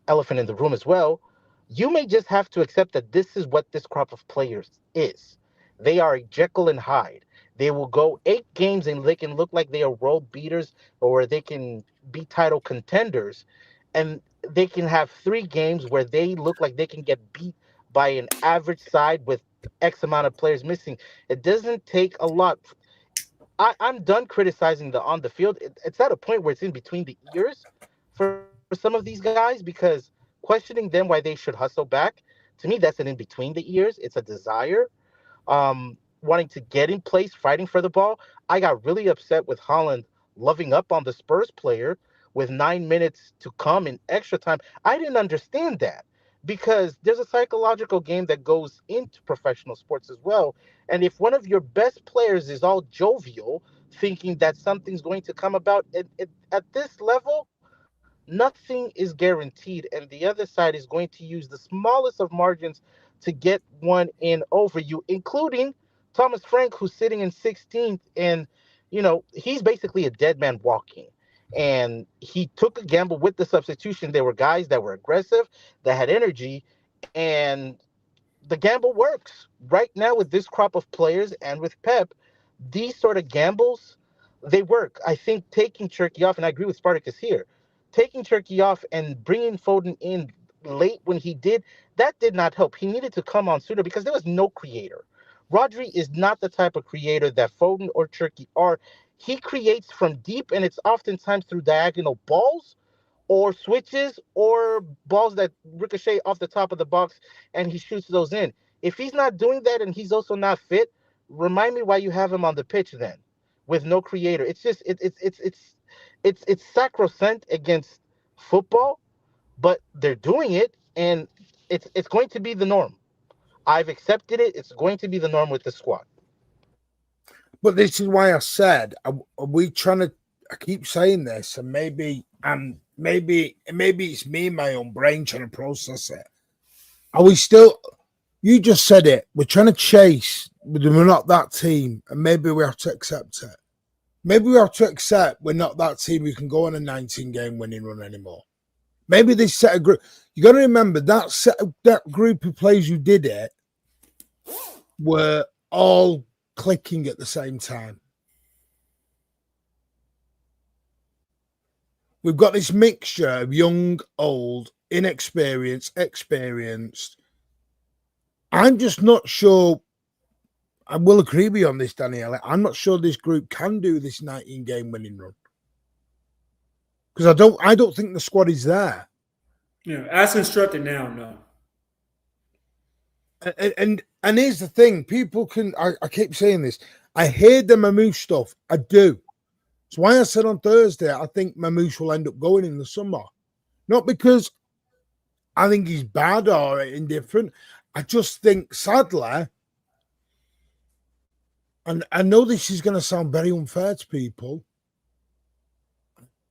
elephant in the room as well, you may just have to accept that this is what this crop of players is. They are Jekyll and Hyde. They will go 8 games and they can look like they are world beaters or they can be title contenders. And they can have 3 games where they look like they can get beat by an average side with X amount of players missing. It doesn't take a lot. I'm done criticizing the on the field. It's at a point where it's in between the ears for some of these guys because questioning them why they should hustle back, to me, that's an in between the ears. It's a desire, wanting to get in place, fighting for the ball. I got really upset with Haaland loving up on the Spurs player with 9 minutes to come in extra time. I didn't understand that because there's a psychological game that goes into professional sports as well. And if one of your best players is all jovial, thinking that something's going to come about at this level, nothing is guaranteed. And the other side is going to use the smallest of margins to get one in over you, including Thomas Frank, who's sitting in 16th. And, he's basically a dead man walking. And he took a gamble with the substitution. They were guys that were aggressive, that had energy, and the gamble works. Right now, with this crop of players and with Pep, these sort of gambles, they work. I think taking Turkey off, and I agree with Spartacus here, taking Turkey off and bringing Foden in late when he did, that did not help. He needed to come on sooner because there was no creator. Rodri is not the type of creator that Foden or Turkey are. He creates from deep, and it's oftentimes through diagonal balls or switches or balls that ricochet off the top of the box, and he shoots those in. If he's not doing that and he's also not fit, remind me why you have him on the pitch then with no creator. It's just it's sacrosanct against football, but they're doing it, and it's going to be the norm. I've accepted it. It's going to be the norm with the squad. But this is why I said, are we trying to? I keep saying this, and maybe it's me in my own brain trying to process it. Are we still? You just said it. We're trying to chase, but we're not that team, and maybe we have to accept it. Maybe we have to accept we're not that team who can go on a 19-game winning run anymore. Maybe this set of group. You got to remember that group of players who did it were all clicking at the same time. We've got this mixture of young, old, inexperienced, experienced. I'm just not sure. I will agree with you on this, Daniele. I'm not sure this group can do this 19-game winning run because I don't think the squad is there. Yeah, as instructed now, no. And here's the thing: people can. I keep saying this. I hear the Mamouche stuff. I do. That's why I said on Thursday I think Mamouche will end up going in the summer, not because I think he's bad or indifferent. I just think, sadly, and I know this is going to sound very unfair to people.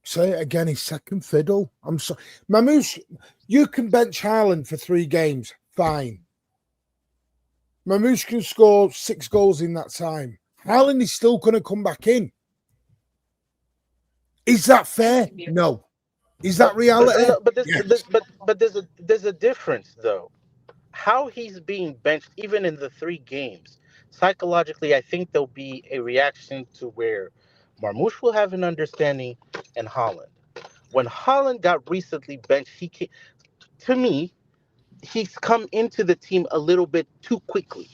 Say it again, he's second fiddle. I'm sorry. Mamouche, you can bench Haaland for 3 games. Fine. Mamouche can score 6 goals in that time. Haaland is still going to come back in. Is that fair? No. Is that reality? But there's a difference though. How he's being benched, even in the 3 games, psychologically, I think there'll be a reaction to where Marmoush will have an understanding and Haaland. When Haaland got recently benched, to me, he's come into the team a little bit too quickly.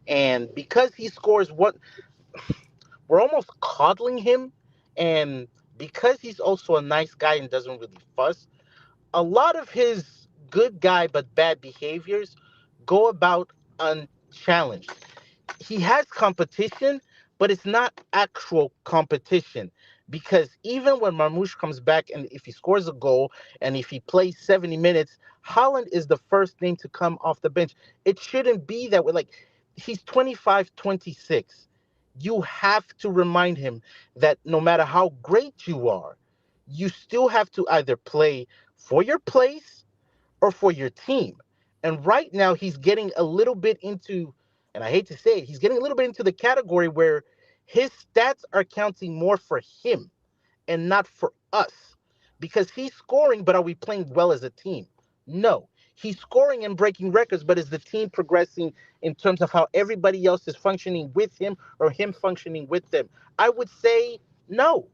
And because he scores what we're almost coddling him, and because he's also a nice guy and doesn't really fuss, a lot of his good guy but bad behaviors go about unchallenged. He has competition, but it's not actual competition. Because even when Marmoush comes back and if he scores a goal and if he plays 70 minutes, Holland is the first name to come off the bench. It shouldn't be that way. Like, he's 25, 26. You have to remind him that no matter how great you are, you still have to either play for your place or for your team. And right now, he's getting a little bit into, and I hate to say it, he's getting a little bit into the category where his stats are counting more for him and not for us. Because he's scoring, but are we playing well as a team? No. He's scoring and breaking records, but is the team progressing in terms of how everybody else is functioning with him or him functioning with them? I would say no.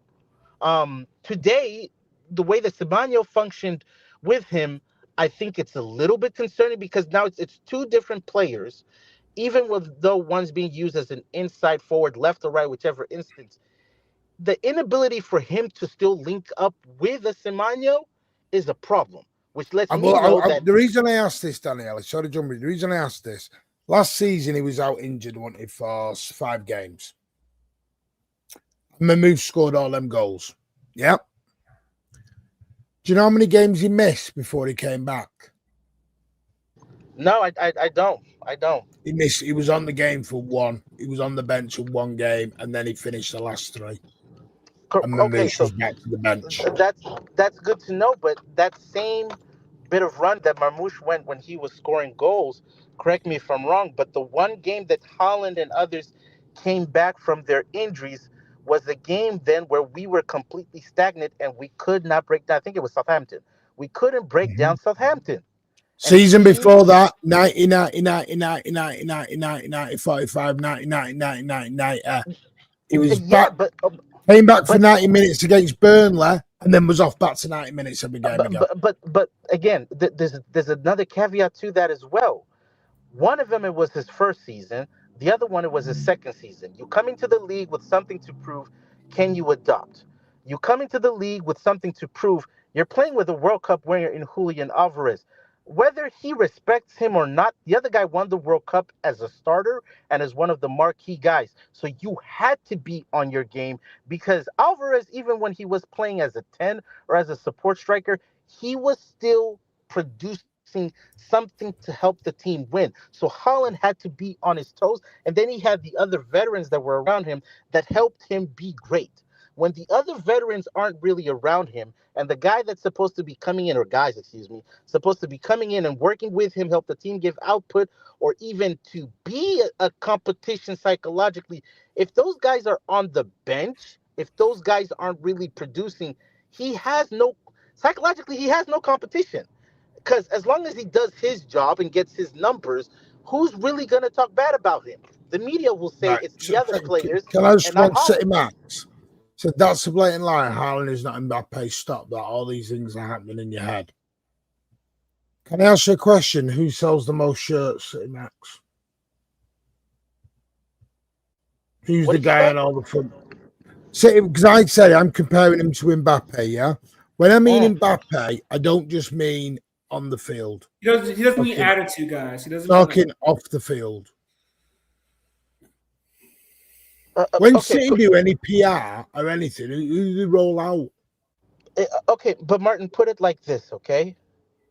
Today, the way that Sabano functioned with him, I think it's a little bit concerning because now it's 2 different players, even with though one's being used as an inside forward, left or right, whichever instance. The inability for him to still link up with a Semano is a problem, which lets me know that the reason I asked this, Danielle, sorry, John, the reason I asked this, last season he was out injured, wanted for 5 games. Mamouche scored all them goals. Yep. Do you know how many games he missed before he came back? no, I don't. I don't. He missed. He was on the game for 1. He was on the bench for 1 game, and then he finished the last 3. And Okay, Mamouche so was back to the bench. that's good to know. But that same bit of run that Marmouche went when he was scoring goals, correct me if I'm wrong, but the one game that Holland and others came back from their injuries was a game then where we were completely stagnant and we could not break down. I think it was Southampton. We couldn't break down Southampton. And the Season team, before that, 90, 90, 90, 90, 90, 90, 90, 90, 45, 90, 90, 90, 90, 90. He was yeah, back, came back for but 90 minutes against Burnley, and then was off back to 90 minutes every game again. but again, there's another caveat to that as well. One of them, it was his first season. The other one, it was his second season. You come into the league with something to prove. Can you adopt? You come into the league with something to prove. You're playing with a World Cup winner in Julian Alvarez. Whether he respects him or not, the other guy won the World Cup as a starter and as one of the marquee guys. So you had to be on your game because Alvarez, even when he was playing as a 10 or as a support striker, he was still producing something to help the team win. So Haaland had to be on his toes. And then he had the other veterans that were around him that helped him be great. When the other veterans aren't really around him, and the guy that's supposed to be coming in, or guys, excuse me, supposed to be coming in and working with him, help the team give output, or even to be a competition psychologically, if those guys are on the bench, if those guys aren't really producing, he has no, psychologically, he has no competition. Because as long as he does his job and gets his numbers, who's really going to talk bad about him? The media will say Right. it's the other players Can I just and not want City Haaland. Max? So that's a blatant lie. Haaland is not Mbappe. Stop that. All these things are happening in your head. Can I ask you a question? Who sells the most shirts, City Max? Who's What the did you guy say? on all the front? City, because I say I'm comparing him to Mbappe, yeah? When I mean Mbappe, I don't just mean on the field. He doesn't mean Okay. attitude, guys. He doesn't mean Talking off the field. Uh, When okay, City do any PR or anything, who do they roll out? okay, but Martin, put it like this, okay?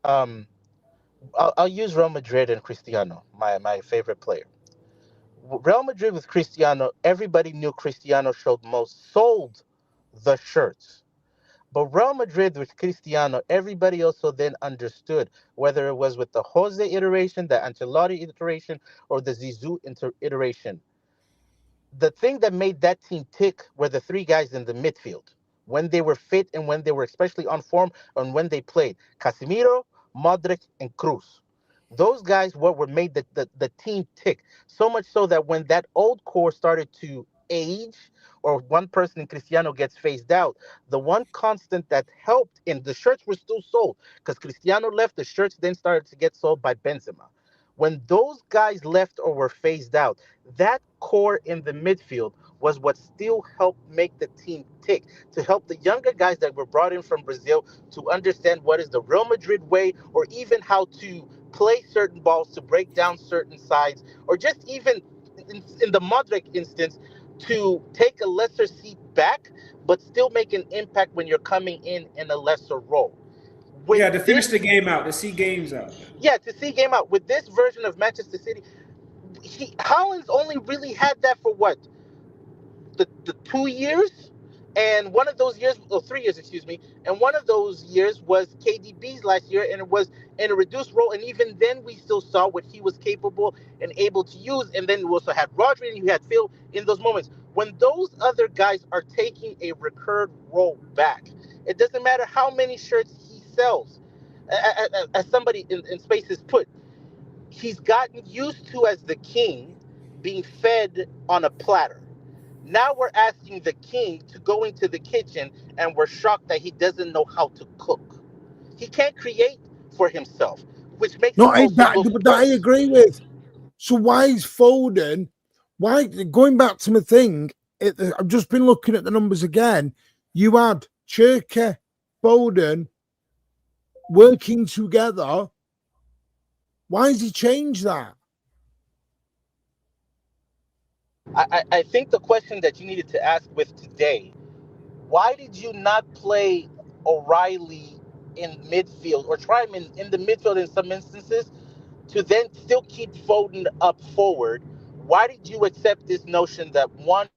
Um, I'll use Real Madrid and Cristiano, my favorite player. Real Madrid with Cristiano, everybody knew Cristiano sold the shirts. But Real Madrid with Cristiano, everybody also then understood, whether it was with the Jose iteration, the Ancelotti iteration, or the Zizou iteration. The thing that made that team tick were the three guys in the midfield. When they were fit and when they were especially on form and when they played. Casemiro, Modric, and Cruz. Those guys were made the team tick. So much so that when that old core started to age or one person in Cristiano gets phased out, the one constant that helped in the shirts were still sold because Cristiano left, the shirts then started to get sold by Benzema. When those guys left or were phased out, that core in the midfield was what still helped make the team tick, to help the younger guys that were brought in from Brazil to understand what is the Real Madrid way, or even how to play certain balls to break down certain sides, or just even in the Modric instance, to take a lesser seat back, but still make an impact when you're coming in a lesser role. With yeah, to finish this, the game out, to see games out. yeah, to see game out with this version of Manchester City, Holland's only really had that for what, the 2 years, and one of those years, or 3 years, excuse me, and one of those years was KDB's last year, and it was in a reduced role, and even then we still saw what he was capable and able to use, and then we also had Rodri and you had Phil in those moments. When those other guys are taking a recurred role back, it doesn't matter how many shirts he sells. As somebody in Spaces put, he's gotten used to, as the king, being fed on a platter. Now we're asking the king to go into the kitchen and we're shocked that he doesn't know how to cook. He can't create for himself, which makes him also look That I worse. agree with. So why is Foden? Why going back to my thing? I've just been looking at the numbers again. You had Cherky, Foden working together. Why has he changed that? I think the question that you needed to ask with today, why did you not play O'Reilly in midfield or try him in the midfield in some instances to then still keep Foden up forward? Why did you accept this notion that one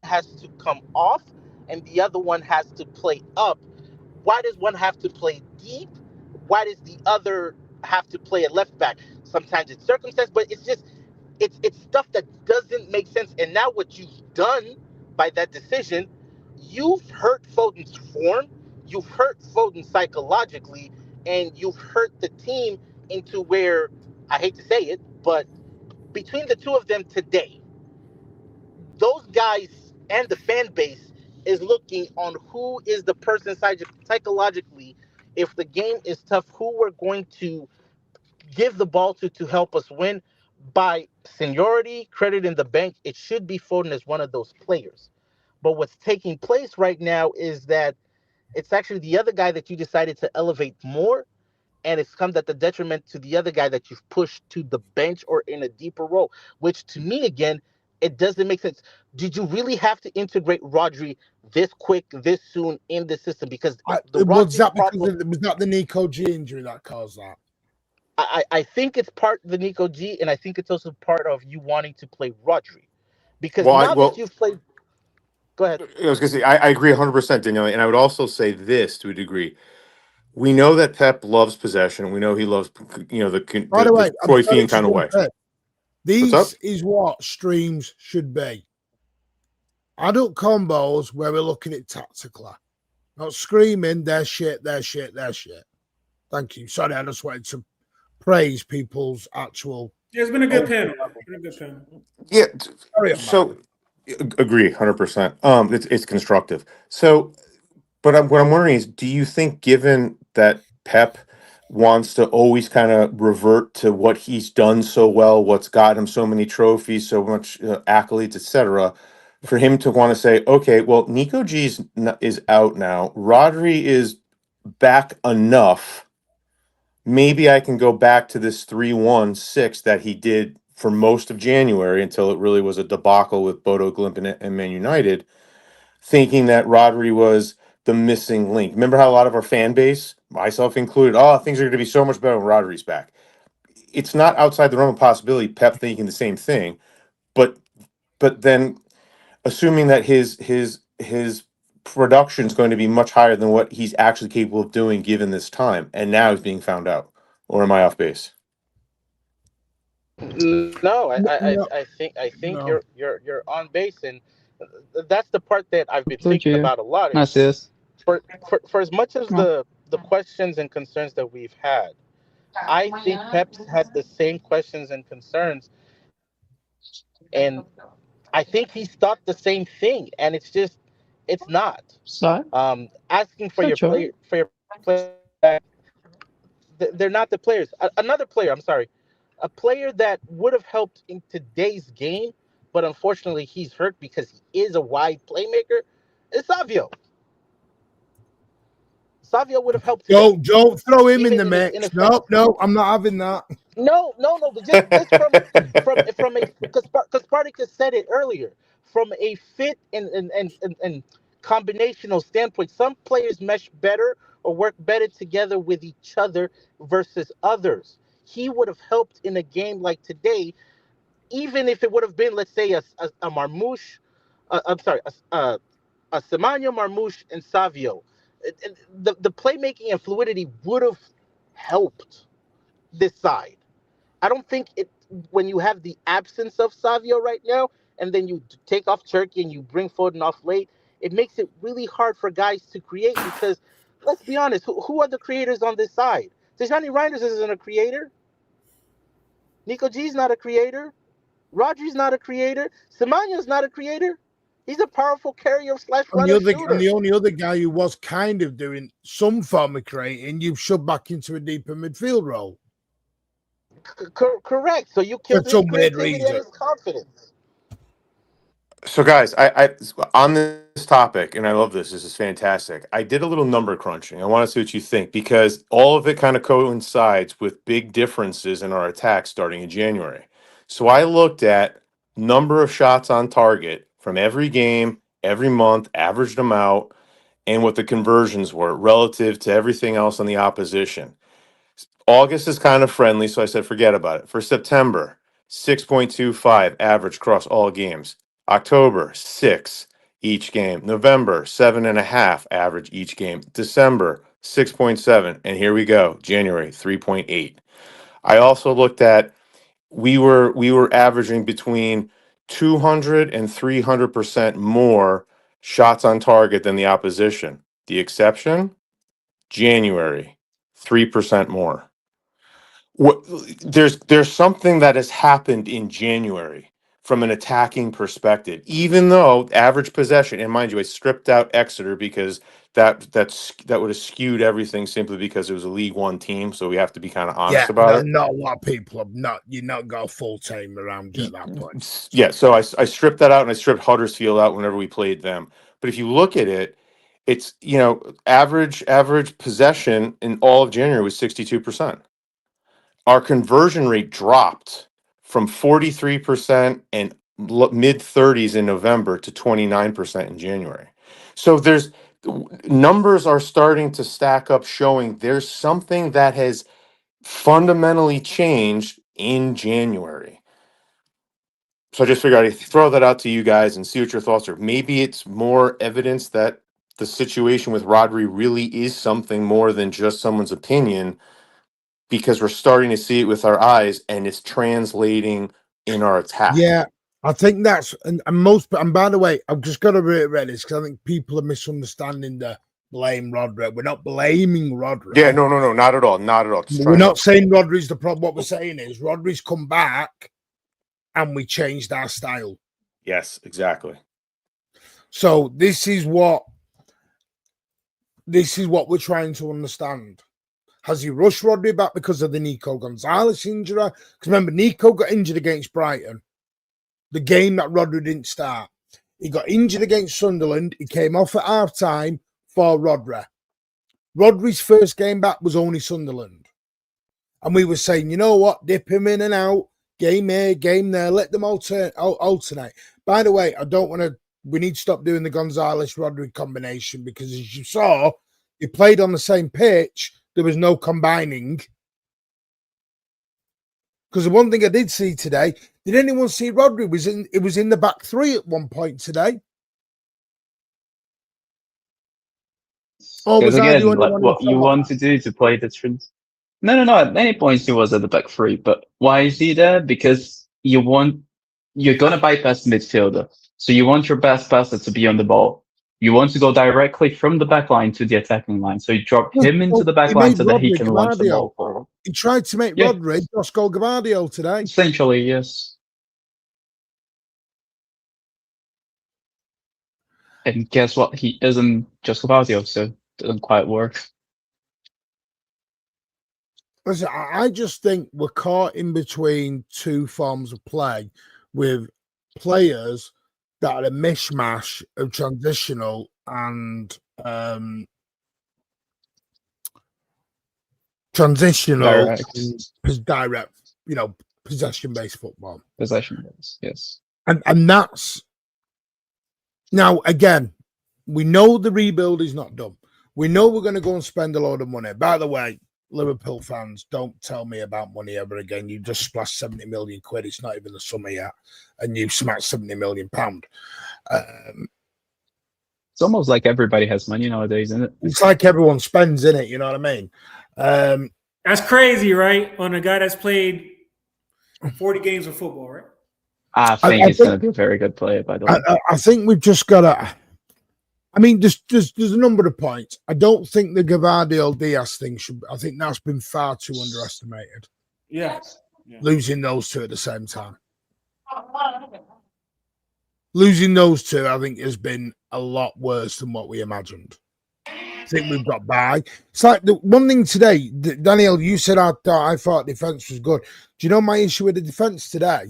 has to come off and the other one has to play up? Why does one have to play deep? Why does the other have to play at left back? Sometimes it's circumstance, but it's just it's stuff that doesn't make sense. And now what you've done by that decision, you've hurt Foden's form, you've hurt Foden psychologically, and you've hurt the team into where, I hate to say it, but between the two of them today, those guys and the fan base is looking on who is the person psychologically, if the game is tough, who we're going to give the ball to help us win. By seniority, credit in the bank, it should be Foden as one of those players. But what's taking place right now is that it's actually the other guy that you decided to elevate more, and it's come at the detriment to the other guy that you've pushed to the bench or in a deeper role, which to me, again, it doesn't make sense. Did you really have to integrate Rodri this quick, this soon in the system? Because the Was Rodri that because problem, was that the Nico G injury that caused that? I think it's part of the Nico G, and I think it's also part of you wanting to play Rodri. Because Well, now that you've played, go ahead. I was going to say, I agree 100%, Danielle. And I would also say this to a degree. We know that Pep loves possession. We know he loves, By the way, the I'm sorry Cruyffian to kind of jump way. in. What's up? This is what streams should be. Adult combos where we're looking at tactically. Not screaming, they're shit, they're shit, they're shit. Thank you. Sorry, I just wanted to praise people's actual. Yeah, it's been a good panel. It's been a good panel. Yeah. Sorry, So, agree 100%. It's constructive. So, but what I'm wondering is, do you think, given that Pep wants to always kind of revert to what he's done so well, what's got him so many trophies, so much accolades, etc., for him to want to say, okay, well, Nico G is out now, Rodri is back enough, maybe I can go back to this 3-1-6 that he did for most of January until it really was a debacle with Bodo Glimt and Man United, thinking that Rodri was the missing link. Remember how a lot of our fan base, myself included, oh, things are going to be so much better when Rodri's back. It's not outside the realm of possibility, Pep thinking the same thing, but then assuming that his production is going to be much higher than what he's actually capable of doing given this time, and now he's being found out. Or am I off base? No, No, I think no. you're on base, and that's the part that I've been Told thinking you. about a lot. Is Nice, yes. for as much as No. the questions and concerns that we've had, I think Pep's had the same questions and concerns, and I think he's thought the same thing, and it's not. So, Asking for so your true. player, they're not the players. Another player, I'm sorry, a player that would have helped in today's game, but unfortunately he's hurt because he is a wide playmaker, is Savio. Savio would have helped today, Don't throw him in even the in his mix. ineffective. No, I'm not having that. No, but just from a, because Spartacus said it earlier, from a fit and combinational standpoint, some players mesh better or work better together with each other versus others. He would have helped in a game like today, even if it would have been, let's say, a Marmouche, I'm sorry, a Semenya, Marmouche, and Savio. The playmaking and fluidity would have helped this side. I don't think it, when you have the absence of Savio right now, and then you take off Turkey and you bring Foden off late, it makes it really hard for guys to create because, let's be honest, who are the creators on this side? Tijani Reinders isn't a creator. Nico G's not a creator. Rodri's not a creator. Semenya's not a creator. He's a powerful carrier slash And the runner other, and shooter. the only other guy who was kind of doing some form of creating, you've shoved back into a deeper midfield role. Correct. So you For killed his some weird creativity and reason. his confidence. So, guys, I on this topic, and I love this. This is fantastic. I did a little number crunching. I want to see what you think because all of it kind of coincides with big differences in our attack starting in January. So, I looked at number of shots on target from every game, every month, averaged them out, and what the conversions were relative to everything else on the opposition. August is kind of friendly, so I said forget about it. For September, 6.25 average across all games. October, 6 each game. November, 7.5 average each game. December, 6.7. And here we go. January, 3.8. I also looked at we were averaging between 200 and 300% more shots on target than the opposition. The exception, January, 3% more. What, there's something that has happened in January from an attacking perspective, even though average possession, and mind you, I stripped out Exeter because that would have skewed everything simply because it was a League One team, so we have to be kind of honest Yeah, about it. not a lot of people have you're not got a full team around you at that point. Yeah, so I stripped that out, and I stripped Huddersfield out whenever we played them. But if you look at it, it's, you know, average possession in all of January was 62%. Our conversion rate dropped from 43% and mid 30s in November to 29% in January. So there's numbers are starting to stack up, showing there's something that has fundamentally changed in January. So I just figured I'd throw that out to you guys and see what your thoughts are. Maybe it's more evidence that the situation with Rodri really is something more than just someone's opinion, because we're starting to see it with our eyes and it's translating in our attack. Yeah, I think that's and most. And by the way, I've just got to reiterate this because I think people are misunderstanding the blame Rodri. We're not blaming Rodri. Yeah, no, not at all. Not at all. Just We're trying not to- saying Rodri's the problem. What we're saying is Rodri's come back and we changed our style. Yes, exactly. So this is what we're trying to understand. Has he rushed Rodri back because of the Nico Gonzalez injury? Because remember, Nico got injured against Brighton, the game that Rodri didn't start. He got injured against Sunderland. He came off at half time for Rodri. Rodri's first game back was only Sunderland. And we were saying, you know what? Dip him in and out. Game here, game there. Let them alternate. By the way, we need to stop doing the Gonzalez-Rodri combination because as you saw, he played on the same pitch. There was no combining. Because the one thing I did see today, did anyone see Rodri? It was in the back three at one point today. Because again, what you want to do to play the trend. No. At many points he was at the back three, but why is he there? Because you're gonna bypass the midfielder, so you want your best passer to be on the ball. You want to go directly from the back line to the attacking line, so you drop him into the back line so that he can launch the ball forward. He tried to make Rodri Josko Gvardiol today. Essentially, yes. And guess what? He isn't Josko Gvardiol, so it doesn't quite work. Listen, I just think we're caught in between two forms of play with players that are a mishmash of transitional and direct, possession-based football. Possession-based, yes. And that's now again, we know the rebuild is not done. We know we're going to go and spend a load of money. By the way, Liverpool fans, don't tell me about money ever again. You just splashed 70 million quid. It's not even the summer yet. And you smacked 70 million pound. It's almost like everybody has money nowadays, isn't it? It's like everyone spends in it. You know what I mean? That's crazy, right? On a guy that's played 40 games of football, right? I think he's going to be a very good player, by the way. I think we've just got to... I mean, there's a number of points. I don't think the Gvardiol Diaz thing should... I think that's been far too underestimated. Yeah. Losing those two at the same time. Losing those two, I think, has been a lot worse than what we imagined. I think we've got by. It's like the one thing today, Daniel, you said I thought defense was good. Do you know my issue with the defense today?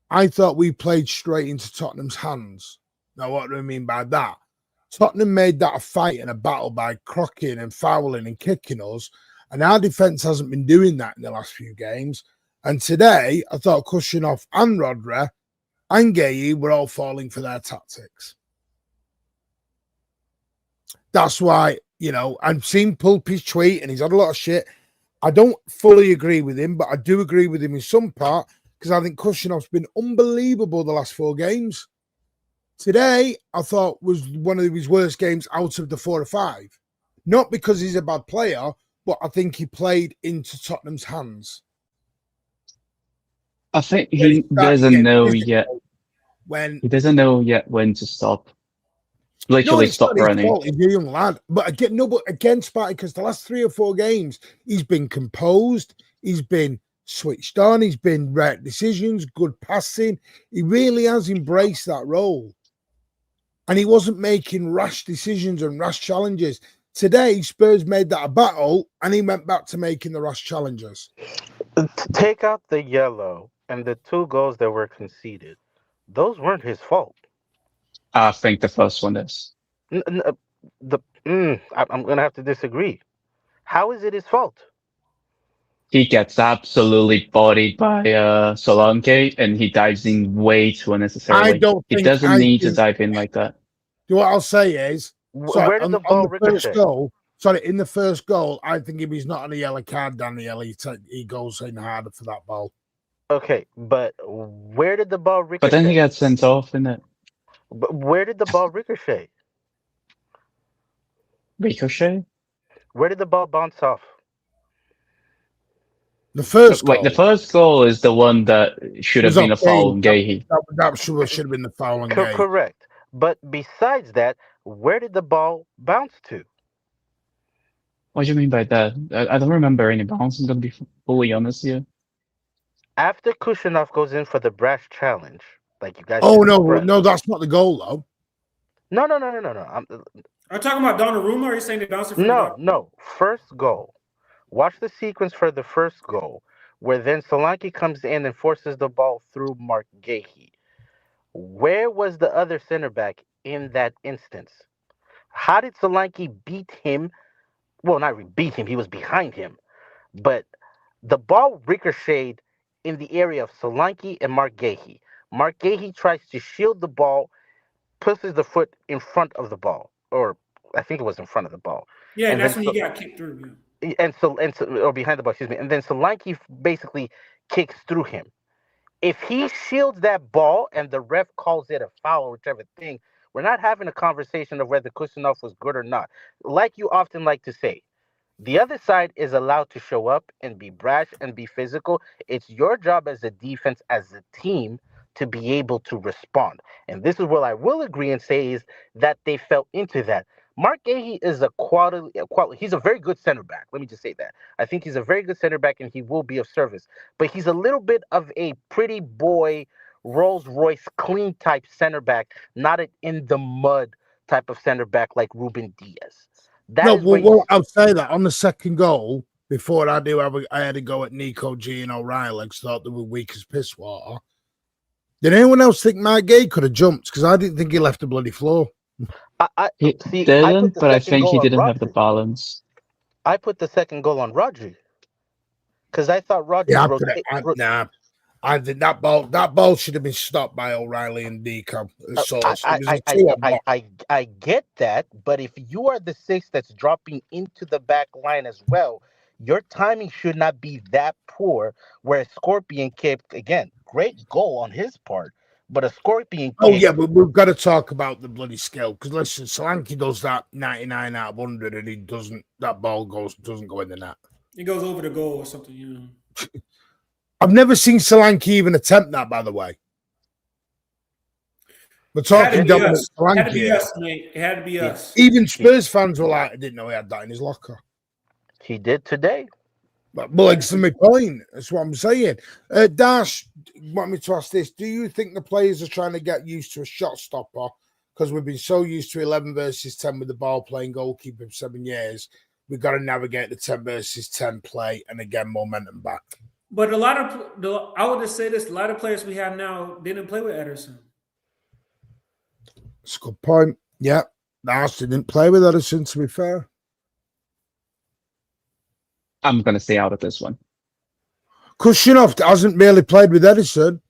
I thought we played straight into Tottenham's hands. Now, what do I mean by that? Tottenham made that a fight and a battle by crocking and fouling and kicking us, and our defense hasn't been doing that in the last few games. And today, I thought Kushinov and Rodri and Gueye were all falling for their tactics. That's why, I've seen Pulpy's tweet and he's had a lot of shit. I don't fully agree with him, but I do agree with him in some part because I think Kushinov's been unbelievable the last 4 games. Today, I thought was one of his worst games out of the 4 or 5. Not because he's a bad player, but I think he played into Tottenham's hands. I think when he it started doesn't getting know yet. physical, when He doesn't know yet when to stop. no, Literally it's not stop his running. fault. He's a young lad. But again, no, but again, Spartacus, the last 3 or 4 games, he's been composed. He's been switched on. He's been right decisions, good passing. He really has embraced that role. And he wasn't making rash decisions and rash challenges. Today, Spurs made that a battle, and he went back to making the rash challenges. Take out the yellow and the 2 goals that were conceded. Those weren't his fault. I think the first one is. I'm gonna have to disagree. How is it his fault? He gets absolutely bodied by Solanke, and he dives in way too unnecessarily. He doesn't need to dive in like that. What I'll say is, Where did the ball ricochet? In the first goal, I think if he's not on a yellow card, Daniel, he goes in harder for that ball. Okay, but where did the ball ricochet? But then he got sent off, innit? But where did the ball ricochet? Ricochet? Where did the ball bounce off? The first Wait, goal. the first goal is the one that should have been a foul on Gahey. That should have been the foul on Gahey. Correct. But besides that, where did the ball bounce to? What do you mean by that? I don't remember any bounce. I'm gonna be fully honest here. After Kushinov goes in for the brash challenge, like you guys. Oh no, that's not the goal though. No. Are you talking about Donnarumma, or are you saying they bounced it from No. First goal. Watch the sequence for the first goal, where then Solanke comes in and forces the ball through Mark Gahey. Where was the other center back in that instance? How did Solanke beat him? Well, not beat him, he was behind him. But the ball ricocheted in the area of Solanke and Mark Gahey. Mark Gahey tries to shield the ball, pushes the foot in front of the ball, or I think it was in front of the ball. Yeah, and that's when he got kicked through. Yeah. Or behind the ball, excuse me. And then Solanke basically kicks through him. If he shields that ball and the ref calls it a foul or whichever thing, we're not having a conversation of whether Kushinov was good or not. Like you often like to say, the other side is allowed to show up and be brash and be physical. It's your job as a defense, as a team, to be able to respond. And this is what I will agree and say is that they fell into that. Mark Gahey is a quality. He's a very good center back. Let me just say that. I think he's a very good center back and he will be of service. But he's a little bit of a pretty boy, Rolls Royce clean type center back, not an in the mud type of center back like Ruben Diaz. I'll say that on the second goal, before I had to go at Nico G and O'Reilly because I thought they were weak as piss water. Did anyone else think Mark Gahey could have jumped? Because I didn't think he left the bloody floor. He didn't, but I think he didn't have the balance. I put the second goal on Rodri because I thought Rodri. I think that ball should have been stopped by O'Reilly and Deco. I get that, but if you are the 6 that's dropping into the back line as well, your timing should not be that poor. Where Scorpion kicked again, great goal on his part. But a Scorpion kick... Oh, yeah, but we've got to talk about the bloody skill. Because, listen, Solanke does that 99 out of 100 and he doesn't... That ball doesn't go in the net. It goes over the goal or something, you know. I've never seen Solanke even attempt that, by the way. We're talking Dominic Solanke. It had to be us, mate. It had to be us. Even Spurs fans were like, I didn't know he had that in his locker. He did today. Well, it's my point. That's what I'm saying. Dash, want me to ask this? Do you think the players are trying to get used to a shot stopper? Because we've been so used to 11 versus 10 with the ball playing goalkeeper for 7 years. We've got to navigate the 10 versus 10 play and again, momentum back. But I would just say this, a lot of players we have now didn't play with Ederson. That's a good point. Yeah. Dash didn't play with Ederson, to be fair. I'm going to stay out of this one. Kushinov hasn't really played with Ederson.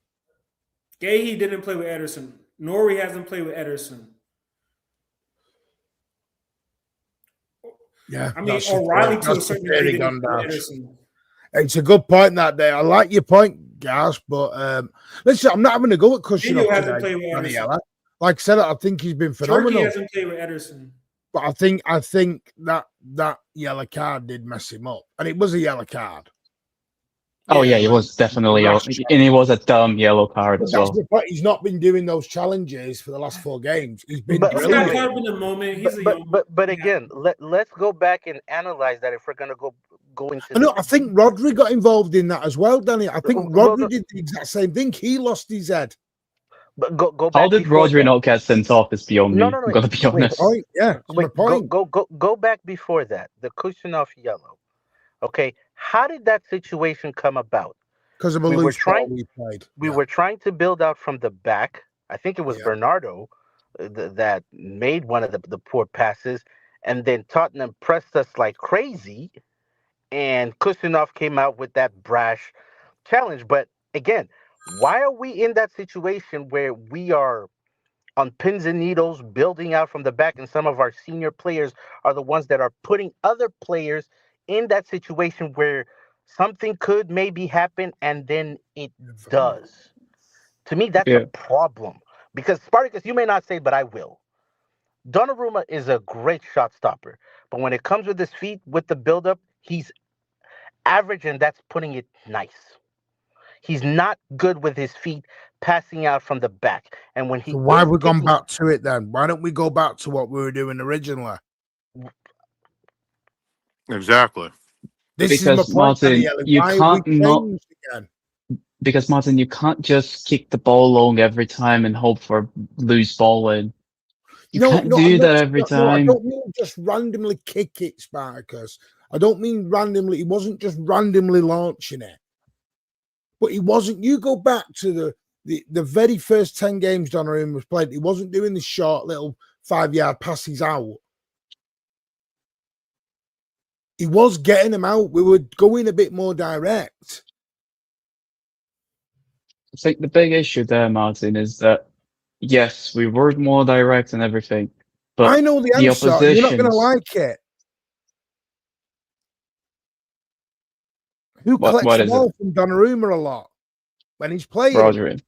Gahey didn't play with Ederson. Norrie hasn't played with Ederson. Yeah. I mean, O'Reilly to a certain degree didn't play with Ederson. It's a good point that day. I like your point, Gas, but listen, I'm not having to go at Kushinov hasn't played with Ederson. Like I said, I think he's been phenomenal. Turkey hasn't played with Ederson. But I think that yellow card did mess him up. And it was a yellow card. Oh yeah, it but was definitely, Rash and it was a dumb yellow card But as that's well. the point. He's not been doing those challenges for the last 4 games. He's been But he's got brilliant. caught up in the moment. He's a young. but Yeah. again, let's go back and analyze that if we're gonna go into I know. this. I think Rodri got involved in that as well, Danny. I think Well, Rodri did the exact same thing. He lost his head. but go How back did before Rodri that. not get sent off is beyond No, me. no, no. I'm gonna be That's my Wait, honest. point. Yeah, that's my wait. Go point. go back before that. The cushion off yellow. Okay, how did that situation come about? Because of a We were loose ball trying we played. we Yeah, were trying to build out from the back. I think it was yeah. Bernardo that made one of the poor passes, and then Tottenham pressed us like crazy, and Kusinov came out with that brash challenge. But again, why are we in that situation where we are on pins and needles building out from the back, and some of our senior players are the ones that are putting other players in that situation where something could maybe happen and then it does? To me, that's a Yeah. problem. Because Spartacus, you may not say, but I will. Donnarumma is a great shot stopper, but when it comes with his feet, with the buildup, he's average, and that's putting it nice. He's not good with his feet passing out from the back. And when So he why is have we gone kicking, back to it then? Why don't we go back to what we were doing originally? Exactly. This is my Because point, Martin, Daniele. you Why have we can't not changed again? because Martin, you can't just kick the ball long every time and hope for loose ball in. You No, can't no, I'm do not. that every No, I time. don't mean just randomly kick it, Spartacus. I don't mean randomly. He wasn't just randomly launching it, but he wasn't. You go back to the very first 10 games Donnarumma was played. He wasn't doing the short little 5-yard passes out. He was getting them out. We were going a bit more direct. I think the big issue there, Martin, is that yes, we were more direct and everything, I but know the the answer. You're not going to oppositions. like it. Who What collects the is it, ball from Donnarumma a lot when he's playing? Rodri?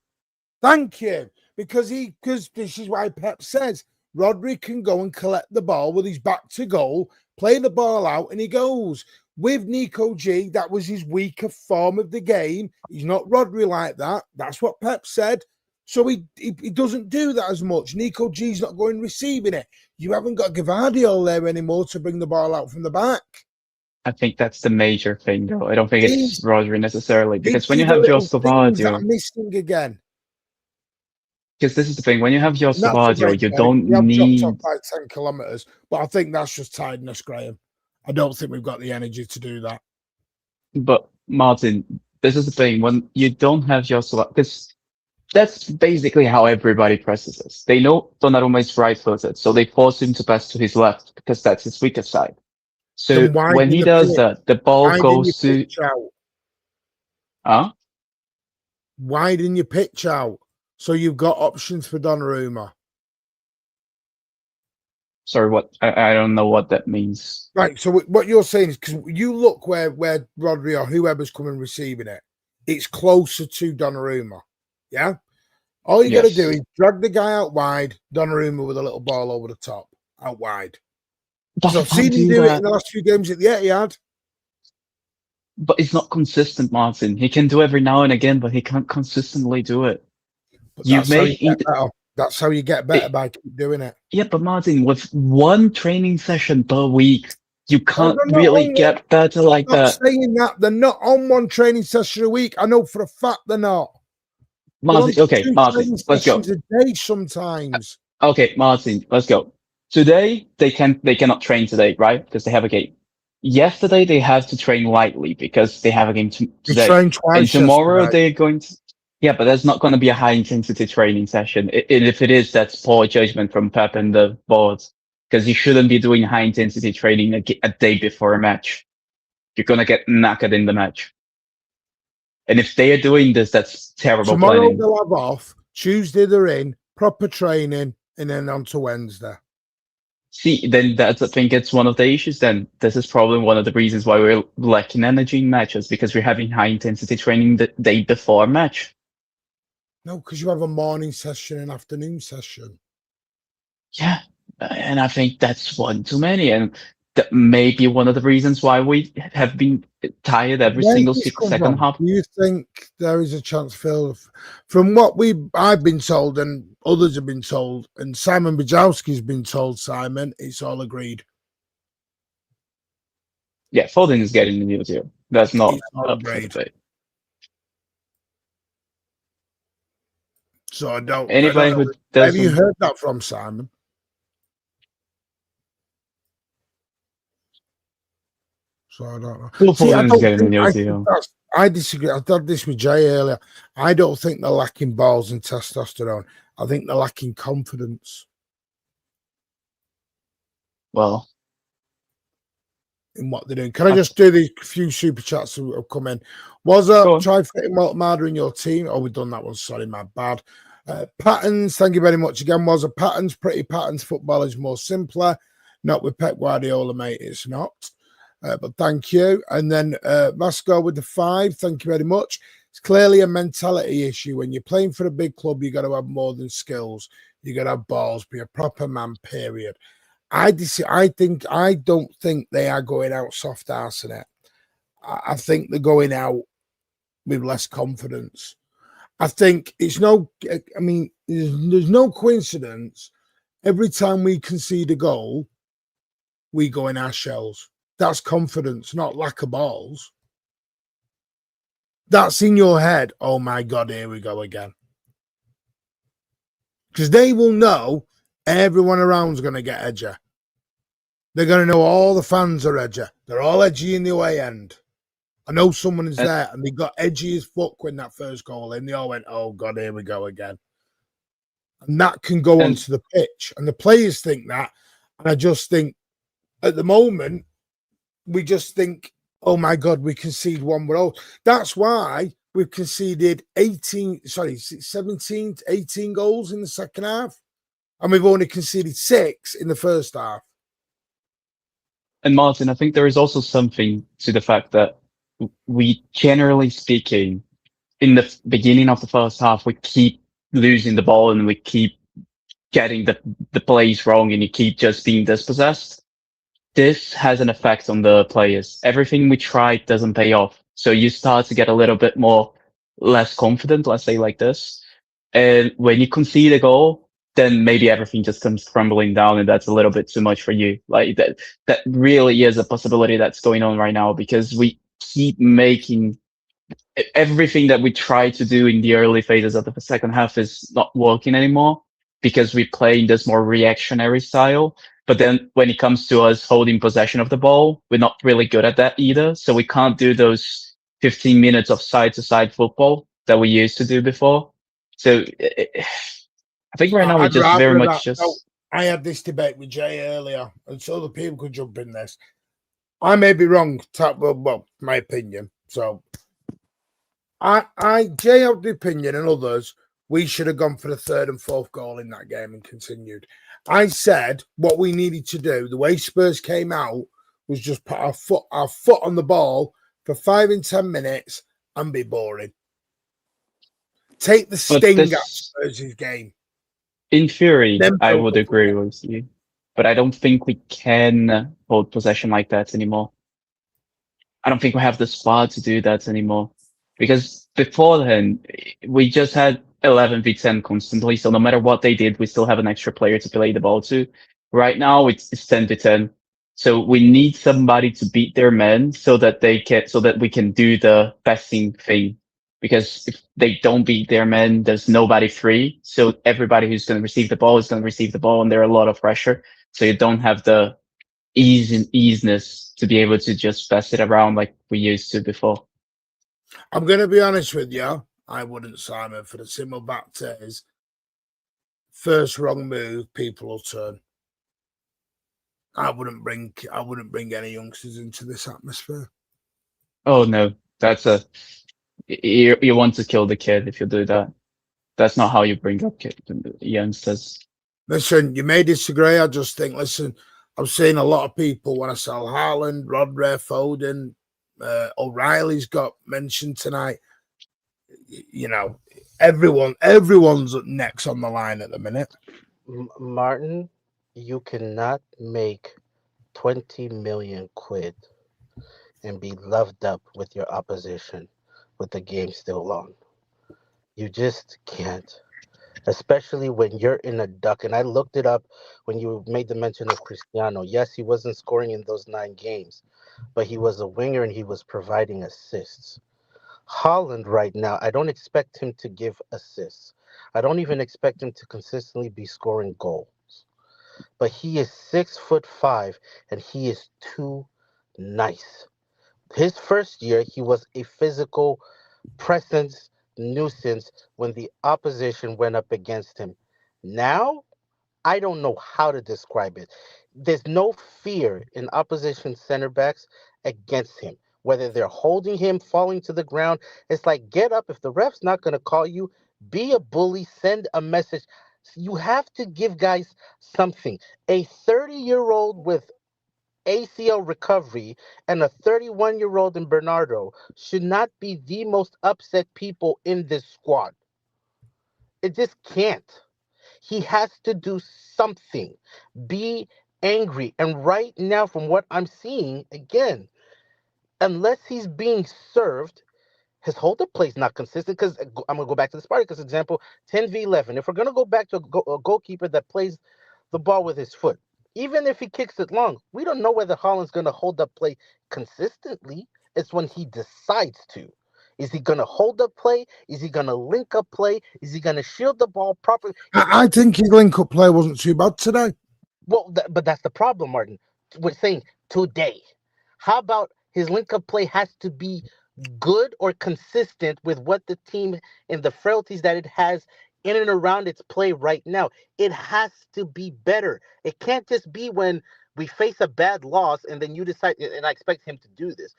Thank you. Because this is why Pep says Rodri can go and collect the ball with his back to goal, play the ball out, and he goes. With Nico G, that was his weaker form of the game. He's not Rodri like that. That's what Pep said. So he doesn't do that as much. Nico G's not going receiving it. You haven't got Gvardiol there anymore to bring the ball out from the back. I think that's the major thing, though. I don't think it's Rodri necessarily, because when These you are have little things that are Joe, missing again. because this is the thing, when you have Joe And that's a great you point. don't We have dropped off need. by 10 kilometres, but I think that's just tiredness, Graham. I don't think we've got the energy to do that. But Martin, this is the thing, when you don't have Joe because that's basically how everybody presses us. They know Donnarumma is right-footed, so they force him to pass to his left because that's his weaker side. So Then when widen he the does pitch. that, the ball Widen your goes to. pitch out. Huh? Widen your pitch out. So you've got options for Donnarumma. Sorry, what? I don't know what that means. Right. So what you're saying is because you look where Rodri or whoever's coming receiving it, it's closer to Donnarumma. Yeah. All you got to do Yes. is drag the guy out wide, Donnarumma with a little ball over the top, out wide. But So he I've seen can't him do do it that. in the last few games at the Etihad. But it's not consistent, Martin. He can do every now and again, but he can't consistently do it. But You that's how you make get it. better. That's how you get better by keep doing it. Yeah, but Martin, with one training session per week, you No, can't they're not really on get better like one. Not that. saying that they're not on one training session a week. I know for a fact they're not. They're on Martin, okay, 2 Martin, training let's go. sessions a day sometimes. Okay, Martin, let's go. Today they cannot train today, right? Because they have a game. Yesterday they have to train lightly because they have a game They today. trained And twice tomorrow yesterday. they're going to. Yeah, but that's not going to be a high intensity training session. And if it is, that's poor judgment from Pep and the board. Because you shouldn't be doing high intensity training a day before a match. You're going to get knackered in the match. And if they are doing this, that's terrible Tomorrow planning. they'll have off. Tuesday they're in, proper training, and then on to Wednesday. See, then that's, I think it's one of the issues then. This is probably one of the reasons why we're lacking energy in matches, because we're having high intensity training the day before a match. No, because you have a morning session and afternoon session. Yeah. And I think that's one too many. And that may be one of the reasons why we have been tired every Where single does this come second from? half. Do you think there is a chance, Phil? From what I've been told and others have been told, and Simon Bajowski's been told, Simon, it's all agreed. Yeah, Foden is getting the new deal. That's not It's all up for agreed. debate. So I don't Anybody know. who Where have you doesn't, heard that from, Simon? So I don't know. Phil See, I Foden is don't getting a think new deal. I disagree. I did this with Jay earlier. I don't think they're lacking balls and testosterone. I think they're lacking confidence Well, in what they're doing. Can I just do these few super chats that have come in? Was a try fitting Marder in your team? Oh, we've done that one. Sorry, my bad. Patterns, thank you very much again. Was a Patterns, pretty Patterns football is more simpler. Not with Pep Guardiola, mate. It's not. But thank you. And then Vasco with the 5. Thank you very much. It's clearly a mentality issue. When you're playing for a big club, you got to have more than skills. You got to have balls. Be a proper man. Period. I don't think they are going out soft arsing it. I think they're going out with less confidence. I think it's no. I mean, there's no coincidence. Every time we concede a goal, we go in our shells. That's confidence, not lack of balls. That's in your head. Oh my God, here we go again. Because they will know everyone around's going to get edger. They're going to know all the fans are edger. They're all edgy in the away end. I know someone is there and they got edgy as fuck when that first goal in. They all went, oh God, here we go again. And that can go onto the pitch. And the players think that. And I just think at the moment, we just think, oh my God, we concede one. That's why we've conceded 17 to 18 goals in the second half. And we've only conceded 6 in the first half. And Martin, I think there is also something to the fact that we, generally speaking, in the beginning of the first half, we keep losing the ball and we keep getting the plays wrong and you keep just being dispossessed. This has an effect on the players. Everything we try doesn't pay off. So you start to get a little bit less confident, let's say like this. And when you concede a goal, then maybe everything just comes crumbling down and that's a little bit too much for you. Like that really is a possibility that's going on right now because we keep making everything that we try to do in the early phases of the second half is not working anymore because we play in this more reactionary style. But then when it comes to us holding possession of the ball, we're not really good at that either. So we can't do those 15 minutes of side-to-side football that we used to do before. So I think right now we're just very much just... I had this debate with Jay earlier, and so the people could jump in this. I may be wrong, well, my opinion. So Jay had the opinion and others, we should have gone for the 3rd and 4th goal in that game and continued. I said what we needed to do, the way Spurs came out, was just put our foot on the ball for 5 and 10 minutes and be boring. Take the sting out of Spurs' game. In theory, I would agree with you, but I don't think we can hold possession like that anymore. I don't think we have the squad to do that anymore. Because beforehand, we just had 11v10 constantly, so no matter what they did, we still have an extra player to play the ball to. Right now, it's 10v10. So we need somebody to beat their men so that we can do the passing thing. Because if they don't beat their men, there's nobody free. So everybody who's going to receive the ball is going to receive the ball, and there's a lot of pressure. So you don't have the easiness to be able to just pass it around like we used to before. I'm going to be honest with you. I wouldn't, Simon, for the simple fact is, first wrong move, people will turn. I wouldn't bring any youngsters into this atmosphere. Oh no, you want to kill the kid if you do that. That's not how you bring up youngsters. Listen, you may disagree. I just think, listen, I've seen a lot of people want to sell Haaland, Rodri, Foden. O'Reilly's got mentioned tonight. You know, everyone's next on the line at the minute. Martin, you cannot make 20 million quid and be loved up with your opposition with the game still on. You just can't. Especially when you're in a duck. And I looked it up when you made the mention of Cristiano. Yes, he wasn't scoring in those 9 games, but he was a winger and he was providing assists. Haaland right now, I don't expect him to give assists. I don't even expect him to consistently be scoring goals. But he is 6'5" and he is too nice. His first year, he was a physical presence nuisance when the opposition went up against him. Now, I don't know how to describe it. There's no fear in opposition center backs against him. Whether they're holding him, falling to the ground, it's like get up. If the ref's not going to call you, be a bully, send a message. You have to give guys something. A 30-year-old with ACL recovery and a 31-year-old in Bernardo should not be the most upset people in this squad. It just can't. He has to do something. Be angry. And right now, from what I'm seeing, again, unless he's being served, his hold-up play is not consistent. Because I'm going to go back to the Spartacus example, 10v11. If we're going to go back to a goalkeeper that plays the ball with his foot, even if he kicks it long, we don't know whether Haaland's going to hold up play consistently. It's when he decides to. Is he going to hold up play? Is he going to link up play? Is he going to shield the ball properly? I think his link-up play wasn't too bad today. Well, but that's the problem, Martin. We're saying today. How about his link-up play has to be good or consistent with what the team and the frailties that it has in and around its play right now. It has to be better. It can't just be when we face a bad loss and then you decide, and I expect him to do this,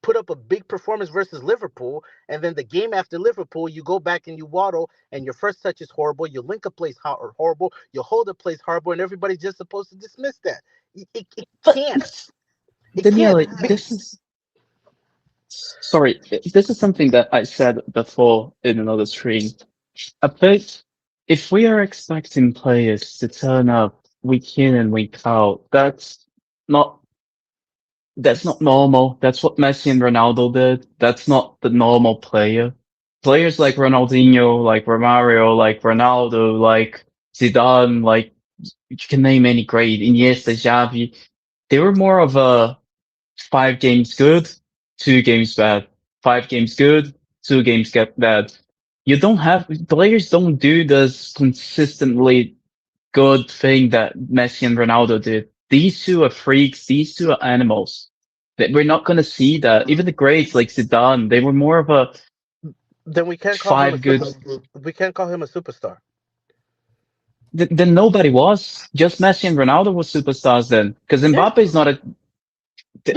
put up a big performance versus Liverpool, and then the game after Liverpool, you go back and you waddle, and your first touch is horrible, your link-up play is horrible, your hold-up play is horrible, and everybody's just supposed to dismiss that. It can't. It Daniele, can't. this is sorry. This is something that I said before in another stream. I think if we are expecting players to turn up week in and week out, not that's not normal. That's what Messi and Ronaldo did. That's not the normal player. Players like Ronaldinho, like Romario, like Ronaldo, like Zidane, like you can name any great, Iniesta, Xavi. They were more of a 5 games good, 2 games bad. 5 games good, 2 games get bad. You don't have players don't do this consistently good thing that Messi and Ronaldo did. These two are freaks. These two are animals. That we're not going to see that. Even the greats like Zidane, they were more of a Then we can't call him a 5 good. we can't call him a superstar. Then nobody was. Just Messi and Ronaldo were superstars then. Because Yeah. Mbappe is not a. Yeah.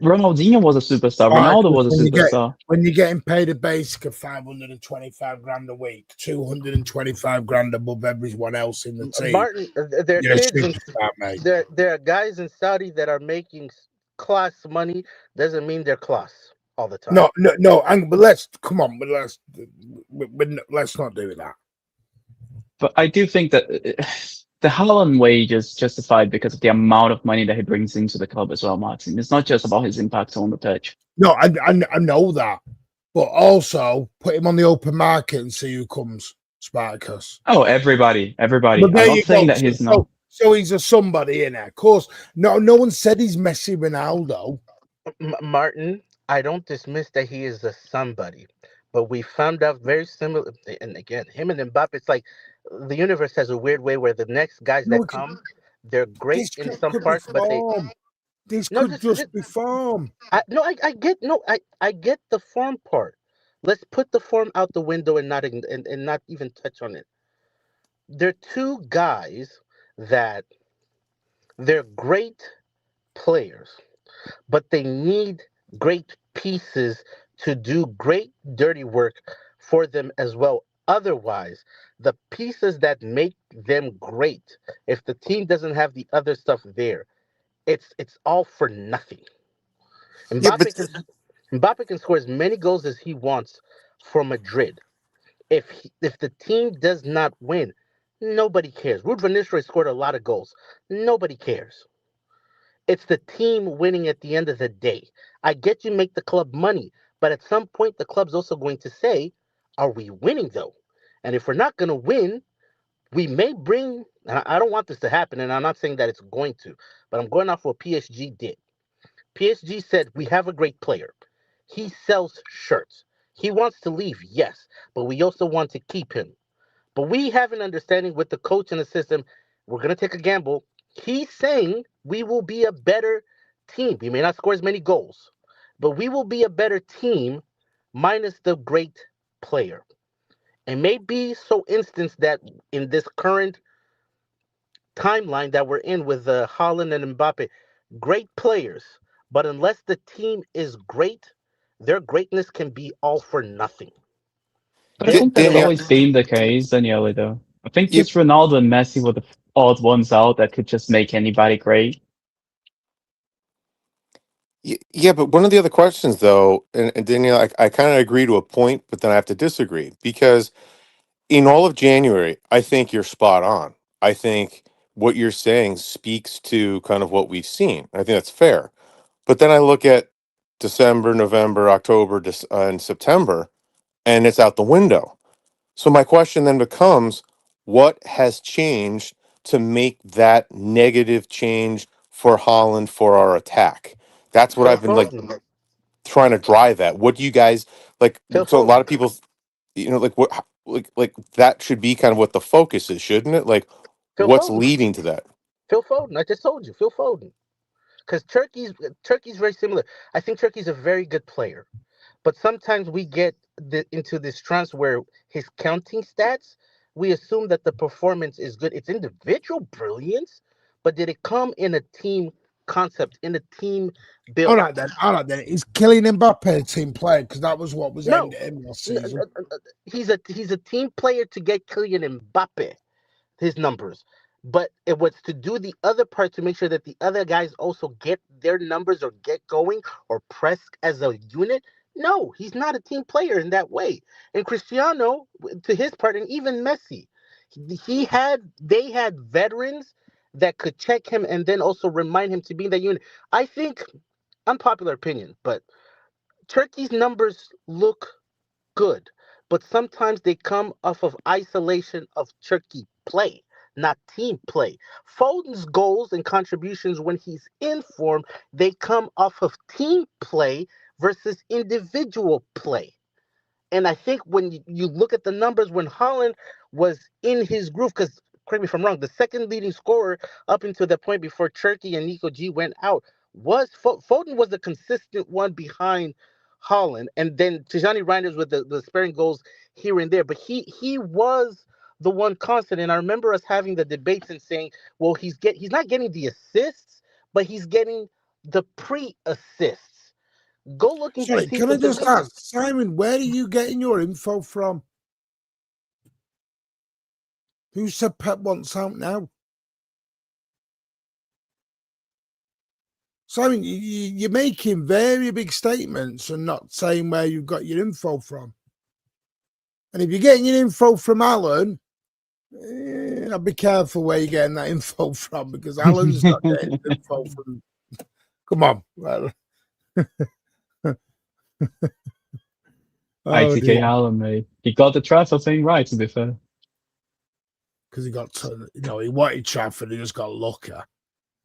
Ronaldinho was a superstar. Right, Ronaldo was a superstar. When you're getting paid a basic of 525 grand a week, 225 grand above everyone else in the team, Martin, there are you're a kids and superstar, mate. there are guys in Saudi that are making class money. Doesn't mean they're class all the time. No. But let's come on. But let's not do that. But I do think that the Haaland wage is justified because of the amount of money that he brings into the club as well, Martin. It's not just about his impact on the pitch. No, I know that, but also put him on the open market and see who comes. Spartacus. Oh, everybody. But I'm there not you saying go. that he's not. So he's a somebody in there. Of course, no one said he's Messi Ronaldo. Martin, I don't dismiss that he is a somebody, but we found out very similar. And again, him and Mbappe, it's like the universe has a weird way where the next guys that come, they're great This in some parts, but they This no, could just be form. I get the form part. Let's put the form out the window and not even touch on it. They're two guys that they're great players, but they need great pieces to do great dirty work for them as well. Otherwise, the pieces that make them great, if the team doesn't have the other stuff there, it's all for nothing. Yeah, but Mbappe can score as many goals as he wants for Madrid. If the team does not win, nobody cares. Ruud van Nistelrooy scored a lot of goals. Nobody cares. It's the team winning at the end of the day. I get you make the club money, but at some point the club's also going to say, are we winning though? And if we're not going to win, we may bring, and I don't want this to happen, and I'm not saying that it's going to, but I'm going off what PSG did. PSG said, we have a great player. He sells shirts. He wants to leave, yes, but we also want to keep him. But we have an understanding with the coach and the system. We're going to take a gamble. He's saying we will be a better team. We may not score as many goals, but we will be a better team minus the great player. And maybe so instance that in this current timeline that we're in with Haaland and Mbappe, great players, but unless the team is great, their greatness can be all for nothing. But I They'll think that's Danielle, fail. always been the case, Daniele, though. I think you, just Ronaldo and Messi were the odd ones out that could just make anybody great. yeah, but one of the other questions, though, and Danielle, I kind of agree to a point, but then I have to disagree because in all of January, I think you're spot on. I think what you're saying speaks to kind of what we've seen. I think that's fair. But then I look at December, November, October, and September, and it's out the window. So my question then becomes, what has changed to make that negative change for Holland for our attack? That's what Phil I've been like Foden. trying to drive at. What do you guys like? Phil So a lot of Foden. people, like what, like that should be kind of what the focus is, shouldn't it? Like, Phil what's Foden. leading to that? Phil Foden. I just told you, Phil Foden. Because Turkey's very similar. I think Turkey's a very good player, but sometimes we get into this trance where his counting stats, we assume that the performance is good. It's individual brilliance, but did it come in a team concept, in a team All build? right then. All right then. Is Kylian Mbappe a team player? Because that was what was aimed No. at him last N- season. he's a team player to get Kylian Mbappe his numbers. But it was to do the other part to make sure that the other guys also get their numbers or get going or press as a unit. No, he's not a team player in that way. And Cristiano, to his part, and even Messi, they had veterans that could check him and then also remind him to be in that unit. I think, unpopular opinion, but Turkey's numbers look good, but sometimes they come off of isolation of Turkey play, not team play. Foden's goals and contributions when he's in form, they come off of team play versus individual play. And I think when you look at the numbers when Holland was in his groove, because correct me if I'm wrong, the second leading scorer up until that point before Turkey and Nico G went out was Foden was the consistent one behind Holland, and then Tijani Reinders with the sparing goals here and there. But he was the one constant, and I remember us having the debates and saying, well, he's not getting the assists, but he's getting the pre-assists. Go looking to Sorry, see can I because just ask, Simon, where are you getting your info from? Who said Pep wants out now? Simon, you're making very big statements and not saying where you've got your info from. And if you're getting your info from Alan, I'll be careful where you're getting that info from, because Alan's not getting info from. Come on. Well, oh, ITK dear. Allen, mate. He got the transfer thing right, to be fair. Because he got, he wanted Trafford, he just got lucky.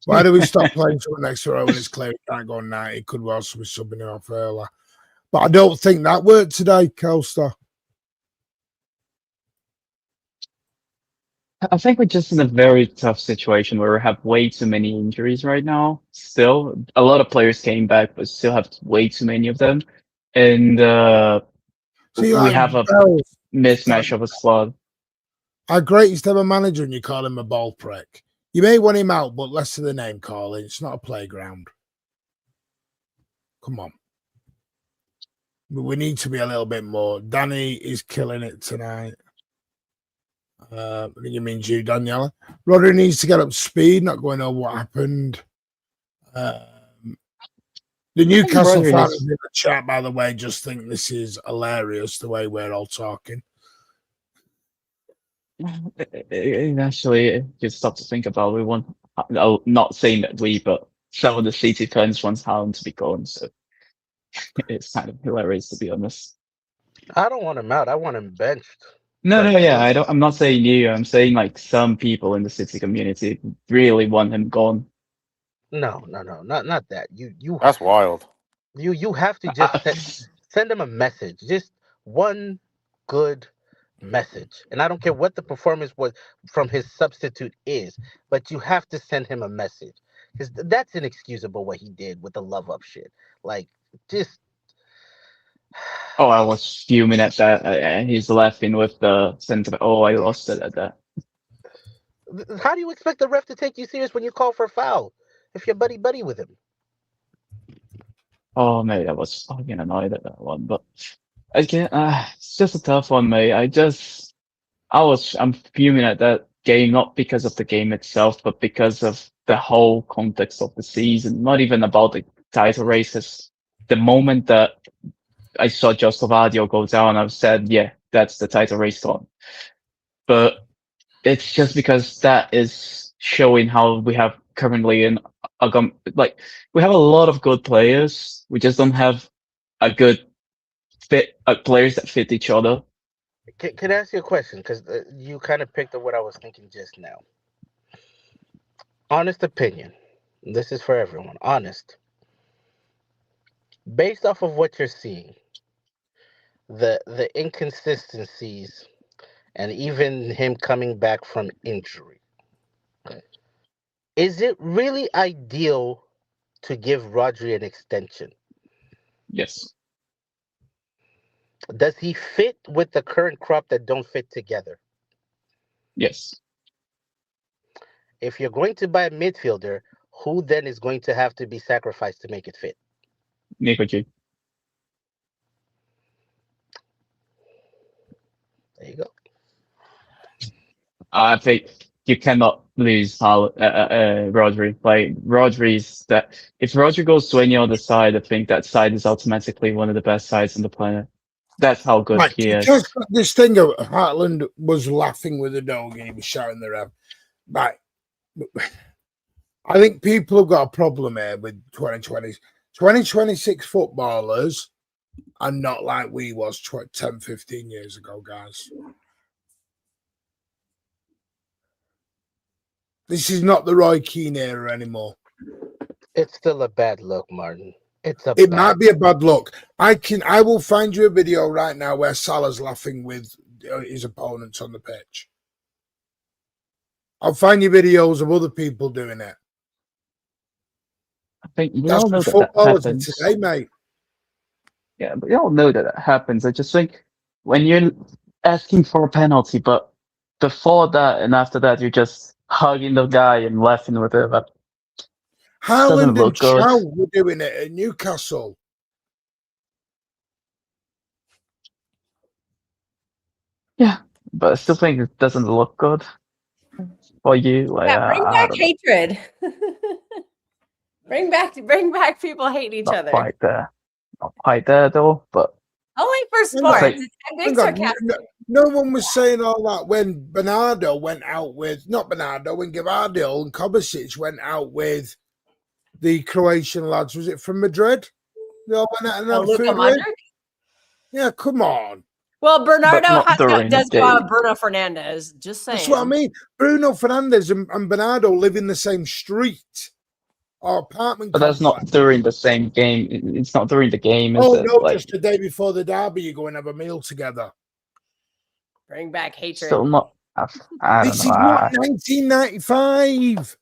Why do we stop playing someone next to her when it's clear he can't go 90? Could well be subbing him off earlier. But I don't think that worked today, Kelster. I think we're just in a very tough situation where we have way too many injuries right now. Still, a lot of players came back, but still have way too many of them. And See, we like have a Bell, mismatch of a squad. our greatest ever manager, and you call him a ball prick. You may want him out, but less to the name calling. It's not a playground. Come on. But we need to be a little bit more. Danny is killing it tonight. I think you mean Jude Daniela. Rodri needs to get up to speed, not going over what happened. The Newcastle Rodri fans needs- in the chat, by the way, just think this is hilarious the way we're all talking. Actually, just stop to think about. We want, not saying that we, but some of the City fans want Haaland to be gone. So it's kind of hilarious, to be honest. I don't want him out. I want him benched. No, But yeah, I'm not saying you. I'm saying like some people in the City community really want him gone. no, not that. That's wild. You have to just send him a message. Just one good message. And I don't care what the performance was from his substitute is, but you have to send him a message. Because that's inexcusable what he did with the love up shit. Like, just Oh, I was fuming at that. And he's laughing with the sentiment. Oh, I lost it at that. how do you expect the ref to take you serious when you call for a foul if you're buddy with him? Oh, mate, I was fucking annoyed at that one. But again, it's just a tough one, mate. I'm fuming at that game, not because of the game itself, but because of the whole context of the season. Not even about the title races. The moment that I saw Joskovadio go down, I said, yeah, that's the title race on. But it's just because that is showing how we have currently we have a lot of good players. We just don't have a good fit players that fit each other. Can I ask you a question? Because you kind of picked up what I was thinking just now. Honest opinion. This is for everyone. Honest. Based off of what you're seeing, the inconsistencies, and even him coming back from injury, is it really ideal to give Rodri an extension? Yes. Does he fit with the current crop that don't fit together? Yes. If you're going to buy a midfielder, who then is going to have to be sacrificed to make it fit? Nico G. There you go. I think you cannot lose Rodri. Like Rodri's that if Rodri goes to any other side, I think that side is automatically one of the best sides on the planet. That's how good Right, he is. just this thing of Haaland was laughing with the dog and he was shouting the ref. Right. I think people have got a problem here with 2020s. 2026 footballers are not like we was 10, 15 years ago, guys. This is not the Roy Keane era anymore. It's still a bad look, Martin. It might be a bad look. I will find you a video right now where Salah's laughing with his opponents on the pitch. I'll find you videos of other people doing it. I think we That's all know what that footballers happens. today, mate. Yeah, but we all know that happens. I just think when you're asking for a penalty, but before that and after that, you're just hugging the guy and laughing with it. But doesn't Haaland look and good. Chow were doing it at Newcastle. Yeah, but I still think it doesn't look good for you. Like, Yeah, bring I back don't know. hatred. bring back people hating each Not other. quite there. Not quite there though, but Only for Hang on. sports. I'm being sarcastic. No one was saying all that when Bernardo went out with, not Bernardo, when Gvardiol and Kovacic went out with the Croatian lads. Was it from Madrid? They all went out and had Luka food with? Modric? Yeah, come on. Well, Bernardo not during does the go out game. Bruno Fernandez. Just saying. That's what I mean. Bruno Fernandes and Bernardo live in the same street or apartment But that's not complex. during the same game. It's not during the game, is Oh, it? no, Like, just the day before the derby, you go and have a meal together. Bring back hatred. still not. I don't This know. is not 1995.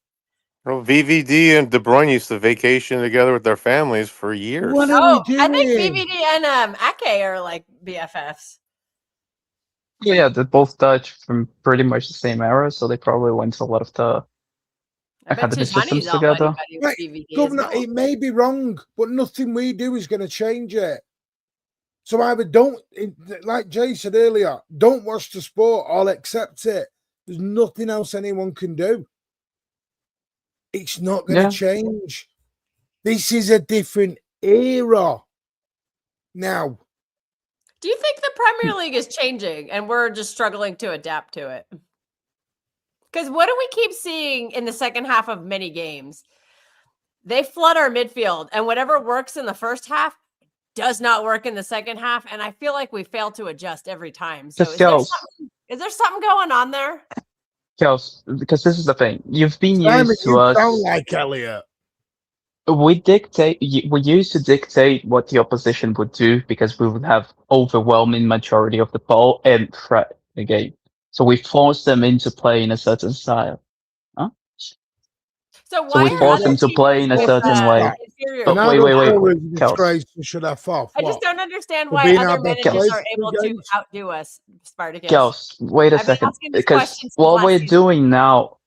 Well, VVD and De Bruyne used to vacation together with their families for years. What are we I think doing? VVD and Ake are like BFFs. Yeah, they're both Dutch from pretty much the same era, so they probably went to a lot of the I bet academy Tijani's systems all together. buddy with Right, VVD as Governor, well. it may be wrong, but nothing we do is going to change it. So either don't, like Jay said earlier, don't watch the sport or accept it. There's nothing else anyone can do. It's not going to change. This is a different era now. Do you think the Premier League is changing and we're just struggling to adapt to it? Because what do we keep seeing in the second half of many games? they flood our midfield, and whatever works in the first half does not work in the second half. And I feel like we fail to adjust every time. So Just Kels, is there something going on there? Kels, because this is the thing. You've been Simon, used to you sound us. like Elliot. We used to dictate what the opposition would do because we would have overwhelming majority of the ball and threat the game. So we forced them into playing a certain style. Huh? So So why we are forced other them to teams play in a with, certain way. inferior But Now wait, the wait, floor is Kels. disgraced and should have off. I just What? don't understand For why being other our best managers players are for able the to games? outdo us, Spartacus. Kels, wait a I've been second. asking this Because question since what last we're season. doing now,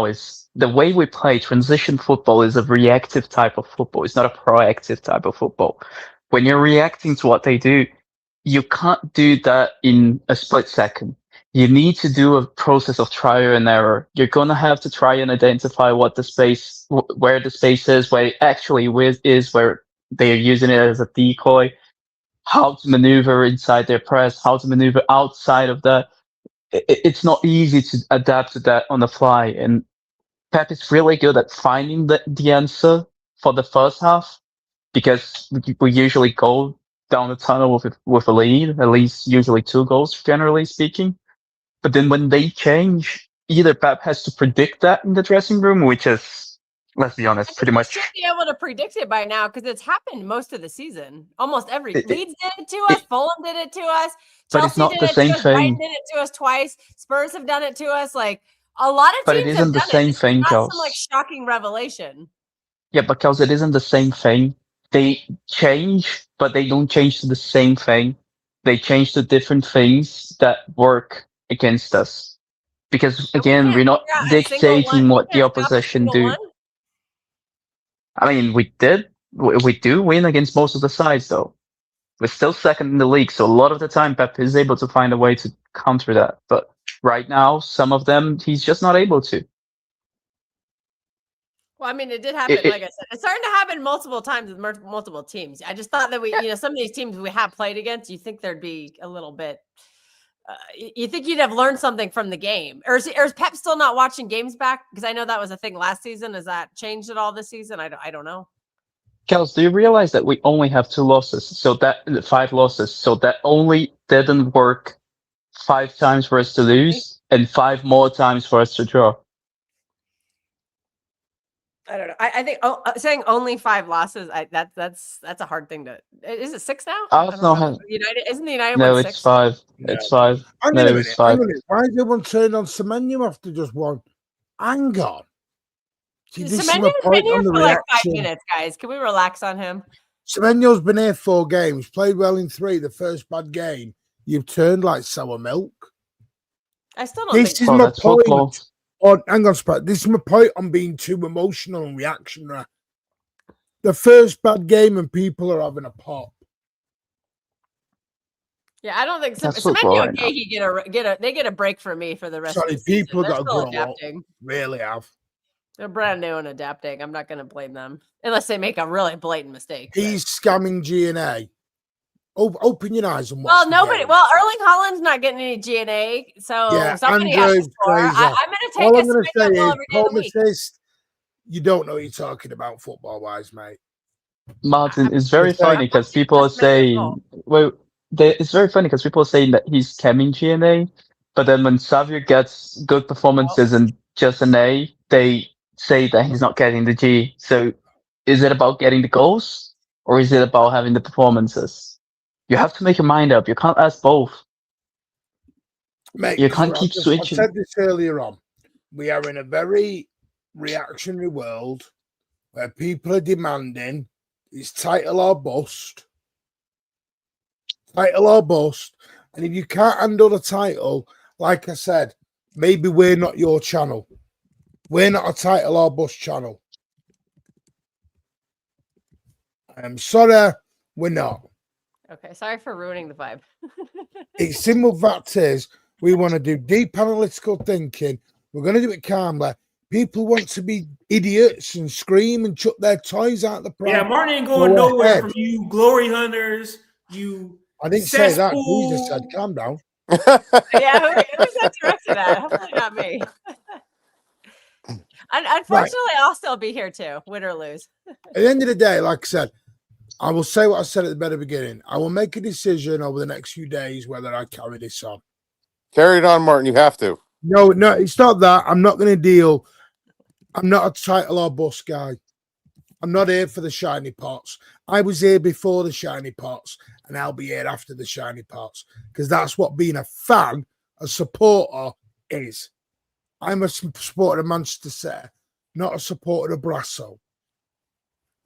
is the way we play transition football is a reactive type of football. It's not a proactive type of football. When you're reacting to what they do, you can't do that in a split second. You need to do a process of trial and error. You're gonna have to try and identify what the space, where the space is, where it actually is, where they're using it as a decoy, how to maneuver inside their press, how to maneuver outside of that. It's not easy to adapt to that on the fly. And Pep is really good at finding the answer for the first half because we usually go down the tunnel with a lead, at least usually 2 goals, generally speaking. But then when they change, either Pep has to predict that in the dressing room, which is, let's be honest, pretty much. Should be able to predict it by now because it's happened most of the season. Almost every Leeds did it to us, Fulham did it to us, But it's Chelsea not did the it same to us, Brighton thing. did it to us twice, Spurs have done it to us. Like a lot of But it teams have isn't the done same it. This thing, is not some like Kels. shocking revelation. Yeah, because it isn't the same thing. They change, but they don't change to the same thing. They change to different things that work against us. Because So we again, can't we're not figure out a single one. dictating We what the can't stop a opposition single do. one. I mean, we do win against most of the sides though. We're still second in the league, so a lot of the time Pep is able to find a way to counter that. But right now, some of them he's just not able to. Well, I mean, it did happen. Like I said, it's starting to happen multiple times with multiple teams. I just thought that some of these teams we have played against, you think there'd be a little bit. You think you'd have learned something from the game, or is Pep still not watching games back? Because I know that was a thing last season. Has that changed at all this season? I don't know. Kels, do you realize that we only have 2 losses? So that 5 losses. So that only didn't work 5 times for us to lose and 5 more times for us to draw. I don't know. I think saying only 5 losses, that's a hard thing to. Is it 6 now? Arsenal has United isn't the United no, one it's 6? 5. No. It's 5. Hang No, on a it's minute. 5. Hang on a minute. Why is everyone turning on Semenyo after just one? Hang on. See, this is my Semenyo's been point here on the for like 5 reaction. minutes, guys. Can we relax on him? Semenyo's been here 4 games, played well in 3. The first bad game, you've turned like sour milk. I still don't This think is so. my That's point. football. Hang on, Sprat. This is my point on being too emotional and reactionary. The first bad game and people are having a pop. Yeah, I don't think That's football Semenyo right now. they get a break from me for the rest Sorry, of the season. people They're got to still grow adapting. up. Really have. They're brand new and adapting. I'm not going to blame them unless they make a really blatant mistake. He's scamming G&A. Open your eyes and watch. Well, the nobody. game. Well, Erling Haaland's not getting any GNA, so Yeah, somebody has to Andrew's score. I'm crazy. going to All take I'm a going to say Semenyo goal is, every day of the Paul week. Assist, you don't know what you're talking about football-wise, mate. Martin, it's very Just saying. funny because people are saying, it's very funny because people are saying that he's scamming GNA, but then when Xavier gets good performances and just an A, they say that he's not getting the G. So is it about getting the goals or is it about having the performances? You have to make your mind up. You can't ask both. Mate, You can't keep I switching. said this earlier on. We are in a very reactionary world where people are demanding it's title or bust. Title or bust. And if you can't handle the title, like I said, maybe we're not your channel. We're not a title or bust channel. I'm sorry, we're not. Okay, sorry for ruining the vibe. It's simple fact is we want to do deep analytical thinking. We're going to do it calmly. People want to be idiots and scream and chuck their toys out the pram. Yeah, Martin ain't going nowhere from you glory hunters. You I didn't say that. You just said, calm down. Yeah, who's that directed at? Hopefully not me. Unfortunately, I'll still be here too, win or lose. At the end of the day, like I said, I will say what I said at the very beginning. I will make a decision over the next few days whether I carry this on. Carry it on, Martin. You have to. No, it's not that. I'm not going to deal. I'm not a title or bust guy. I'm not here for the shiny pots. I was here before the shiny pots, and I'll be here after the shiny pots, because that's what being a fan, a supporter, is. I'm a supporter of Manchester City, not a supporter of Brasso.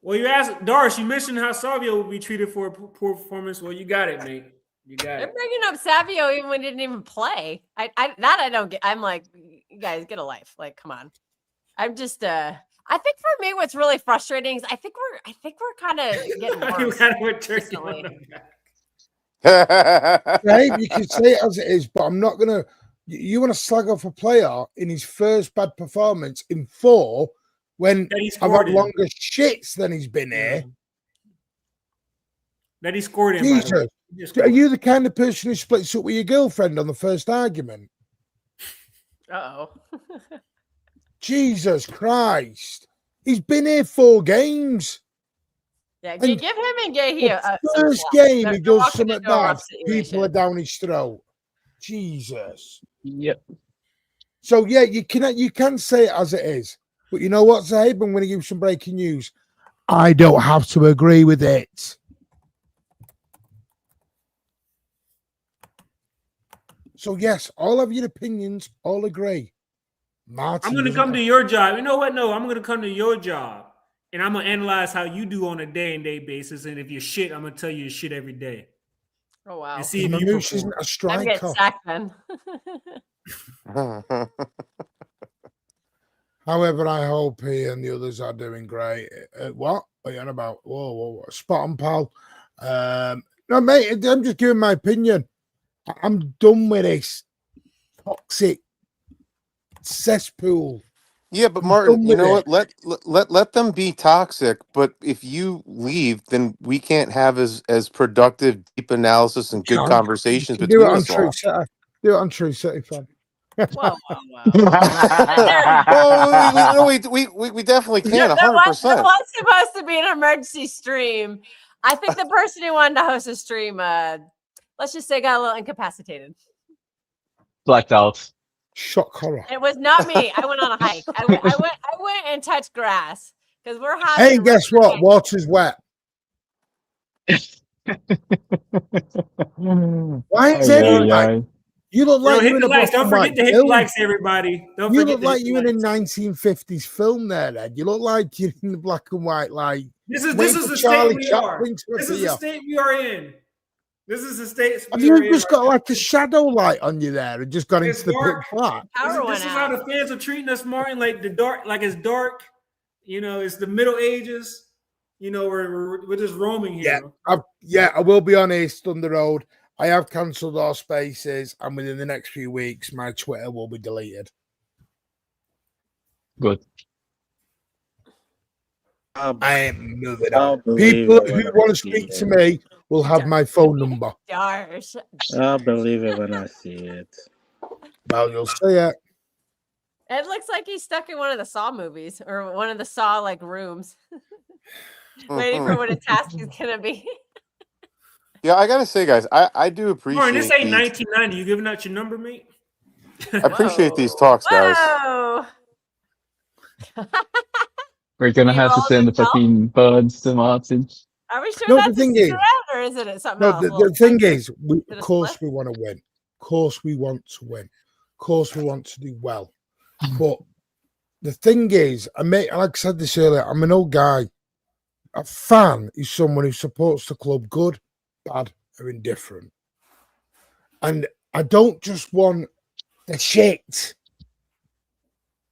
Well, you asked Doris. You mentioned how Savio would be treated for a poor performance. Well, you got it, mate. You got They're it. bringing up Savio even when he didn't even play. I don't get. I'm like, you guys get a life. Like, come on. I'm just. I think for me, what's really frustrating is I think we're kind of getting You worse. kind of went turkey recently. on the back. Right? You can say it as it is, but I'm not going to. You want to slag off a player in his first bad performance in 4 when That he I've scored had in. longer shits than he's been here. That he scored in. By the Jesus. way. He just Are scored. you the kind of person who splits up with your girlfriend on the first argument? Uh-oh. Jesus Christ. He's been here 4 games. Yeah, And give him and Gahey The some first slack. game They're he does walking something into a rough bad. People are situation. down his throat. Jesus. Yep. So yeah, you can say it as it is. But you know what, Zaid? I'm going to give you some breaking news. I don't have to agree with it. So yes, all of your opinions, all agree. Martin, I'm going to doesn't come to your job. You know what? No, I'm going to come to your job, and I'm going to analyze how you do on a day-and-day basis. And if you're shit, I'm going to tell you you're shit every day. Oh, wow. And see if you Mamouche isn't perform. a I'm getting striker. sacked then. However, I hope he and the others are doing great. What are you on about? Whoa. Spot on, pal. No, mate, I'm just giving my opinion. I'm done with this toxic cesspool. Yeah, but I'm Martin, done you with know it. what? Let them be toxic. But if you leave, then we can't have as productive, deep analysis and good Can't. conversations Do it between on us True all. City. Do it on True City, fan. Whoa. There Oh, we definitely can, there 100%. was supposed to be an emergency stream. I think the person who wanted to host a stream, let's just say, got a little incapacitated. Blacked out. Shock horror. It was not me. I went on a hike. I went and touched grass because we're having. Hey, guess what? Water's wet. Why is everyone like? You look like hit you're in the a black likes. Don't and forget white to hit the film. likes, everybody. Don't You forget look to hit like the you're in a likes. 1950s film there, Ed. You look like you're in the black and white, like This is waiting for the Charlie state we are. Chaplin to This is the appear. state we are in. This is the state Have we are you in. just got like a shadow light on you there and just got It's into the dark. pitch black? Power This went is how out. the fans are treating us, Martin. Like the dark, like it's dark. You know, it's the Middle Ages. You know, we're just roaming here. I will be honest, Thunder Road. I have cancelled all spaces, and within the next few weeks, my Twitter will be deleted. Good. I ain't moving I'll on. believe People it who when I want to see speak to it. me will have my phone number. Darsh. I'll believe it when I see it. Well, you'll see it. It looks like he's stuck in one of the Saw movies or one of the Saw like rooms, waiting for what a task is gonna be. Yeah, I gotta say, guys, I do appreciate Martin, this ain't these. 1990. You giving out your number, mate? I appreciate these talks, guys. Whoa. We're gonna You have to rolled send the yourself? fucking birds to Martin. Are we sure No, the that's a thing is- secret or is it something No, else? the thing is, Is it of a course split? we want to win. Of course we want to win. Of course we want to do well. But the thing is, like I said this earlier, I'm an old guy. A fan is someone who supports the club good, bad, or indifferent. And I don't just want the shit.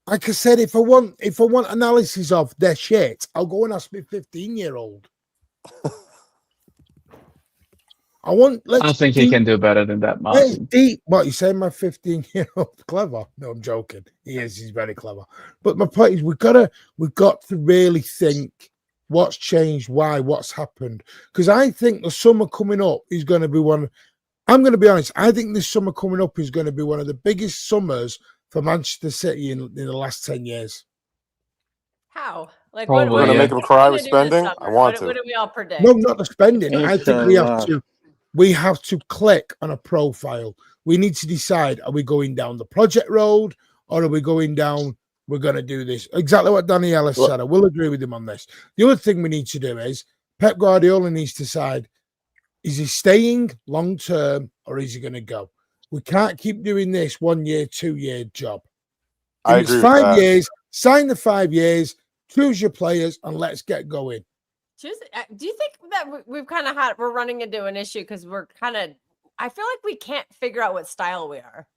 Like I said, if I want analysis of their shit, I'll go and ask my 15-year-old. I think he can do better than that, Let's Martin. deep. What you say? My 15-year-old clever? No, I'm joking. He is. He's very clever. But my point is, we've got to really think what's changed, why, what's happened. Because I think the summer coming up is going to be one. I'm going to be honest. I think this summer coming up is going to be one of the biggest summers for Manchester City in the last 10 years. How? Like, Probably, We're gonna yeah. make him what's cry gonna with do this spending. summer? I want What to. do we all predict? No, not the spending. I think Inshallah. we have to click on a profile. We need to decide: are we going down the project road, or are we going down? We're going to do this. Exactly what Daniela said. I will agree with him on this. The other thing we need to do is Pep Guardiola needs to decide: is he staying long term, or is he going to go? We can't keep doing this 1 year, 2 year job. I If it's agree with 5 that. years, sign the 5 years, choose your players, and let's get going. Do you think that we've kind of we're running into an issue because we're kind of, I feel like we can't figure out what style we are.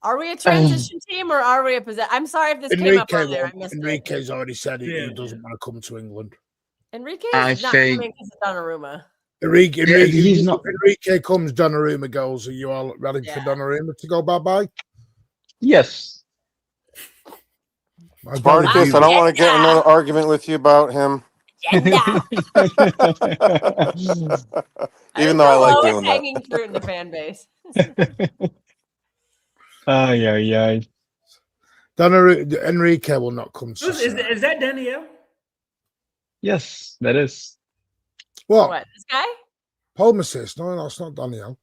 Are we a transition team or are we a possession? I'm sorry if this came up earlier. I missed Enrique's already said he Yeah. doesn't want to come to England. Enrique I is not think- coming because of Donnarumma. He's not. Enrique comes, Donnarumma goes. Are you all ready for Yeah. Donnarumma to go bye-bye? Yes. Spartacus, I don't want to get in another argument with you about him. Agenda. Even though I like doing that. Hanging fruit in the fan base. Yeah. Enrique will not come to Is that Danielle? Yes, that is. What? This guy? Paul assist? No, it's not Danielle.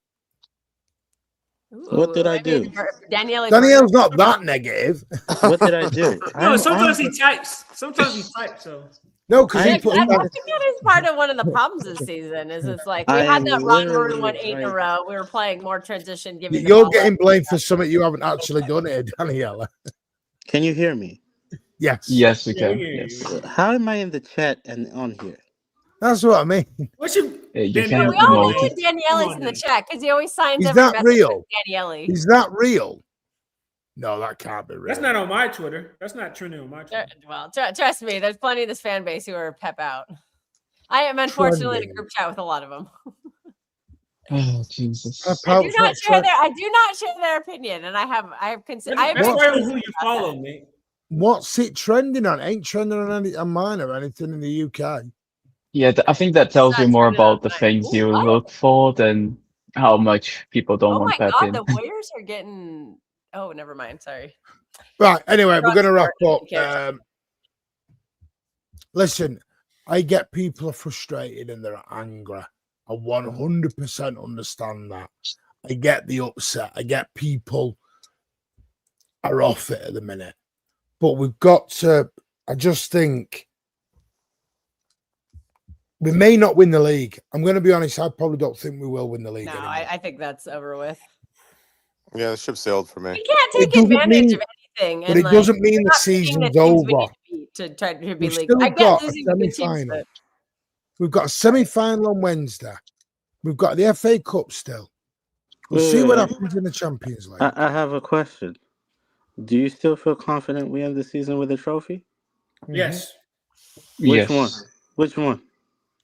What did I do? Danielle's not that negative. What did I do? No, sometimes he types. Sometimes he types. So No, because he I put think that is part of one of the problems this season. Is it's like we had that run where we won 8 in a row. We were playing more transition. Giving the you're ball getting up. blamed for something you haven't actually done here, Daniela. Can you hear me? Yes. Yes, we Yeah, can. we hear Yes. you. How am I in the chat and on here? That's what I mean. what's your You Danielle? can We all know promote when it. Daniele's in the chat because he always signs Is every that message real? with Daniele. Is that real? No, that can't be real. That's not on my Twitter. That's not trending on my Twitter. Well, trust me, there's plenty of this fan base who are Pep out. I am unfortunately in a group chat with a lot of them. Oh Jesus. I do not share their opinion, and I have considered. That's why who you follow, mate. What's it trending on? Ain't trending on mine or anything in the UK. Yeah, I think that tells you more about the things you what? look for than how much people don't Oh want my Pep god, in. the Warriors are getting. Oh, never mind. Sorry. Right. Anyway, we're going to wrap Who up. Listen, I get people are frustrated and they're angry. I 100% understand that. I get the upset. I get people are off it at the minute. But we've got to, I just think we may not win the league. I'm going to be honest, I probably don't think we will win the league No, anymore. I think that's over with. Yeah, the ship sailed for me. We can't take advantage of anything. But it doesn't mean the season's over. To try to be We've league. still I get got a losing to good teams, semi-final. but We've got a semi-final on Wednesday. We've got the FA Cup still. We'll see what happens in the Champions League. I have a question. Do you still feel confident we end the season with a trophy? Yes. Which one? Which one?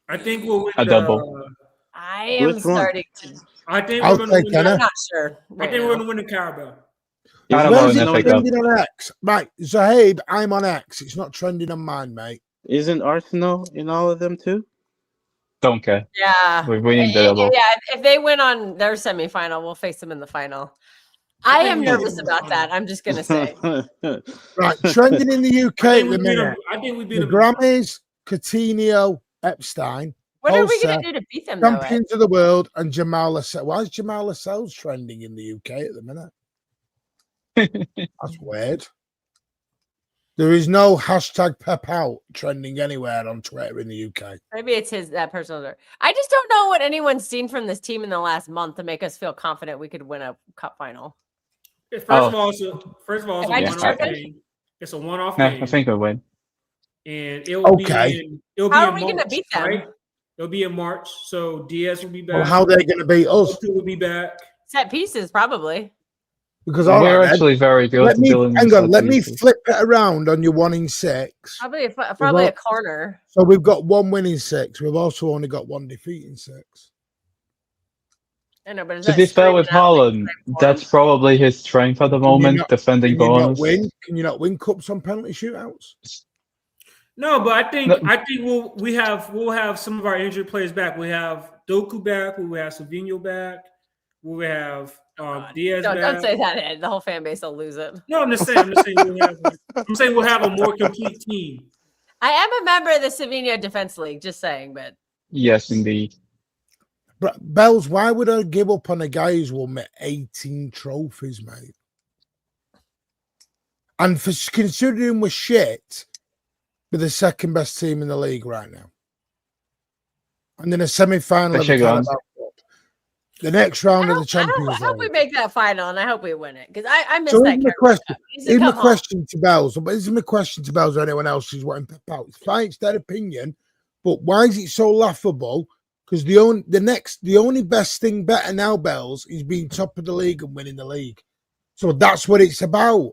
I think we'll win A double. I am starting to. I think I'll we're going to take win. Anna. I'm not sure. I think we're going to win the Carabao. Where's it trending on X? Right, Zahib, I'm on X. It's not trending on mine, mate. Isn't Arsenal in all of them too? Don't care. Yeah. We're winning the double. Yeah, if they win on their semifinal, we'll face them in the final. I am nervous about that. I'm just going to say. Right, trending in the UK at the minute. I think we beat The them. Grammys, Coutinho, Epstein. What are we going to do to beat them, though? Champions of the world and Jamal Lascelles. Why is Jamal Lascelles trending in the UK at the minute? That's weird. There is no hashtag Pep out trending anywhere on Twitter in the UK. Maybe it's that personal. I just don't know what anyone's seen from this team in the last month to make us feel confident we could win a cup final. First of all, it's a one-off tripping? game. It's a one-off No, game. I think we'll win. And it'll be in How are we March, going to beat them? right? It'll be in March. So Diaz will be back. Well, how they're going to beat us? Two will be back. Set pieces, probably. Because we're actually very good. Let me flip it around on your 1 in 6. Probably a corner. So we've got 1 win in 6. We've also only got 1 defeat in 6. I know, but To be fair with Haaland, that's probably his strength at the moment, defending corners. Can you not win cups on penalty shootouts? No, but I think we'll have some of our injured players back. We have Doku back. We will have Savinho back. We will have Diaz Don't back. say that, Ed. The whole fan base will lose it. No, I'm just saying we'll have a more complete team. I am a member of the Savino Defense League, just saying, but Yes, indeed. But Bells, why would I give up on a guy who's won me 18 trophies, mate? And for considering we're shit, we're the second best team in the league right now. And in a semi-final of the Carabao Cup, the next round of the Champions I hope we League. make that final, and I hope we win it because I miss So that character. here's my question to Bells, but isn't my question to Bells or anyone else who's wanting Pep out? It's fine, it's their opinion, but why is it so laughable? Because the only best thing better now, Bells, is being top of the league and winning the league. So that's what it's about,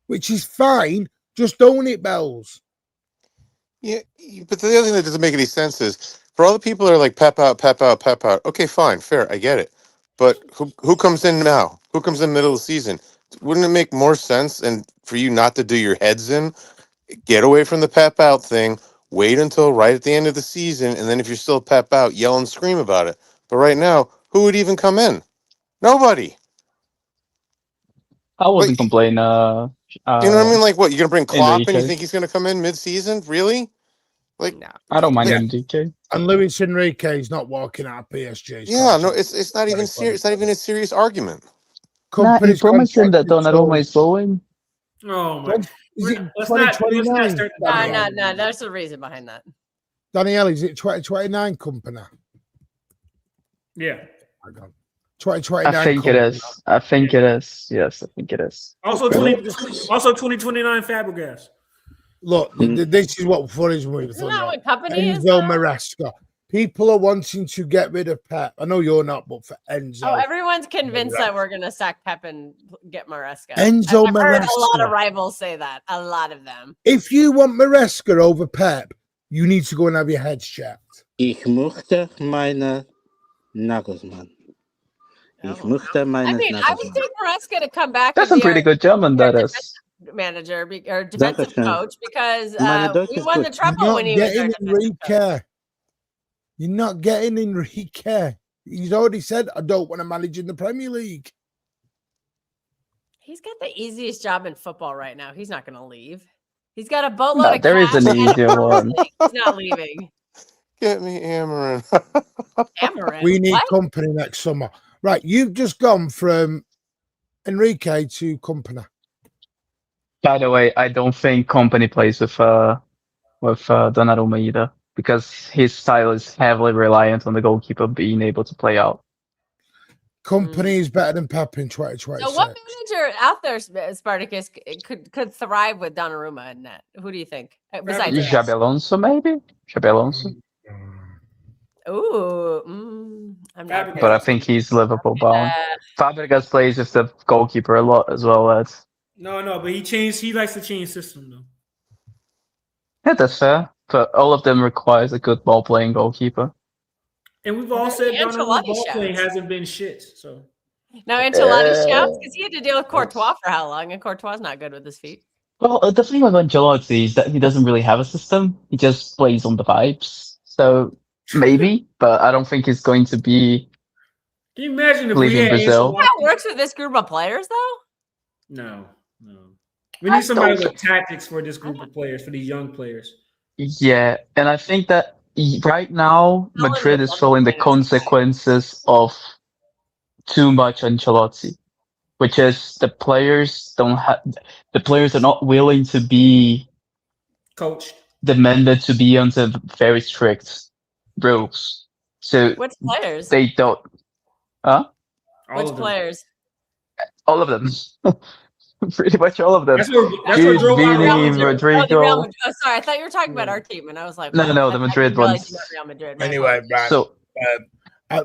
which is fine. Just own it, Bells. Yeah, but the other thing that doesn't make any sense is for all the people that are like Pep out, Pep out, Pep out. Okay, fine, fair, I get it. But who comes in now? Who comes in the middle of the season? Wouldn't it make more sense and for you not to do your heads in? Get away from the Pep out thing. Wait until right at the end of the season, and then if you're still Pep out, yell and scream about it. But right now, who would even come in? Nobody. I wasn't complaining. You know what I mean? Like, what, you're going to bring Klopp in? You Enrique. think he's going to come in mid-season? Really? Like, No. I don't mind Yeah. Enrique. And Luis Enrique is not walking out of PSG. yeah, no, it's not even serious. It's not even a serious argument. Nah, he Company's promised him that contracted Donnarumma till- is going. Oh my! Is it Let's not 2029? start the No. There's a reason behind that. Danielle, is it 2029 company? Yeah. 2029. I think it is. I think it is. Yes, I think it is. Also 2029 Fabregas. Look, this is what worries me with Isn't that what company is? Enzo now? Maresca. People are wanting to get rid of Pep. I know you're not, but for Enzo. Oh, everyone's convinced that we're going to sack Pep and get Maresca. Enzo I've heard a lot of Maresca. rivals say that. A lot of them. If you want Maresca over Pep, you need to go and have your heads checked. Ich möchte meine Nagelsmann. Ich möchte meine I mean, I would Nagelsmann. take Maresca to come back. That's and some be pretty our good German, that is. manager or defensive Dankeschön. coach because Meine Deutsch we ist won the gut. treble You're when not he was our getting defensive coach. Enrique. You're not getting Enrique. He's already said, I don't want to manage in the Premier League. He's got the easiest job in football right now. He's not going to leave. He's got a boatload No, of there is cash an and a easier Premier one. League. He's not leaving. Get me Amarin. Amarin. We need What? company next summer. Right, you've just gone from Enrique to company. By the way, I don't think Company plays with Donnarumma either, because his style is heavily reliant on the goalkeeper being able to play out. Company is better than Pep in 2026. So what manager out there, Spartacus, could thrive with Donnarumma in net? Who do you think? Besides Fabregas. Xabi Alonso, maybe? Xabi Alonso. Ooh, I'm not. Fabregas. But I think he's Liverpool bound. Fabregas plays with the goalkeeper a lot as well. No, but he likes to change system though. Yeah, that's fair. But all of them requires a good ball playing goalkeeper. And we've all said Ancelotti Donnarumma's ball playing shouts. hasn't been shit. So Now Ancelotti shouts because he had to deal with Courtois for how long, and Courtois is not good with his feet. Well, the thing with Ancelotti is that he doesn't really have a system. He just plays on the vibes. So maybe, but I don't think he's going to be. can you imagine if we Leaving had Brazil. Ancelotti? How it works with this group of players, though? No. We need somebody with tactics for this group of players, for these young players. Yeah, and I think that right now No one Madrid would is love feeling to the play this consequences of too much Ancelotti, which is the players are not willing to be Coach. demanded to be under very strict rules. So Which players? they don't. Huh? All Which of them. players? All of them. Pretty much all of them. That's what Jude, drove out Real Vini, Madrid. Oh, the Real Rodrigo. Madrid. Oh, sorry, I thought you were talking about our team, and I was like, No, wow, no, I the Madrid didn't realize ones. you meant Real Madrid. My Anyway, apologies. right. So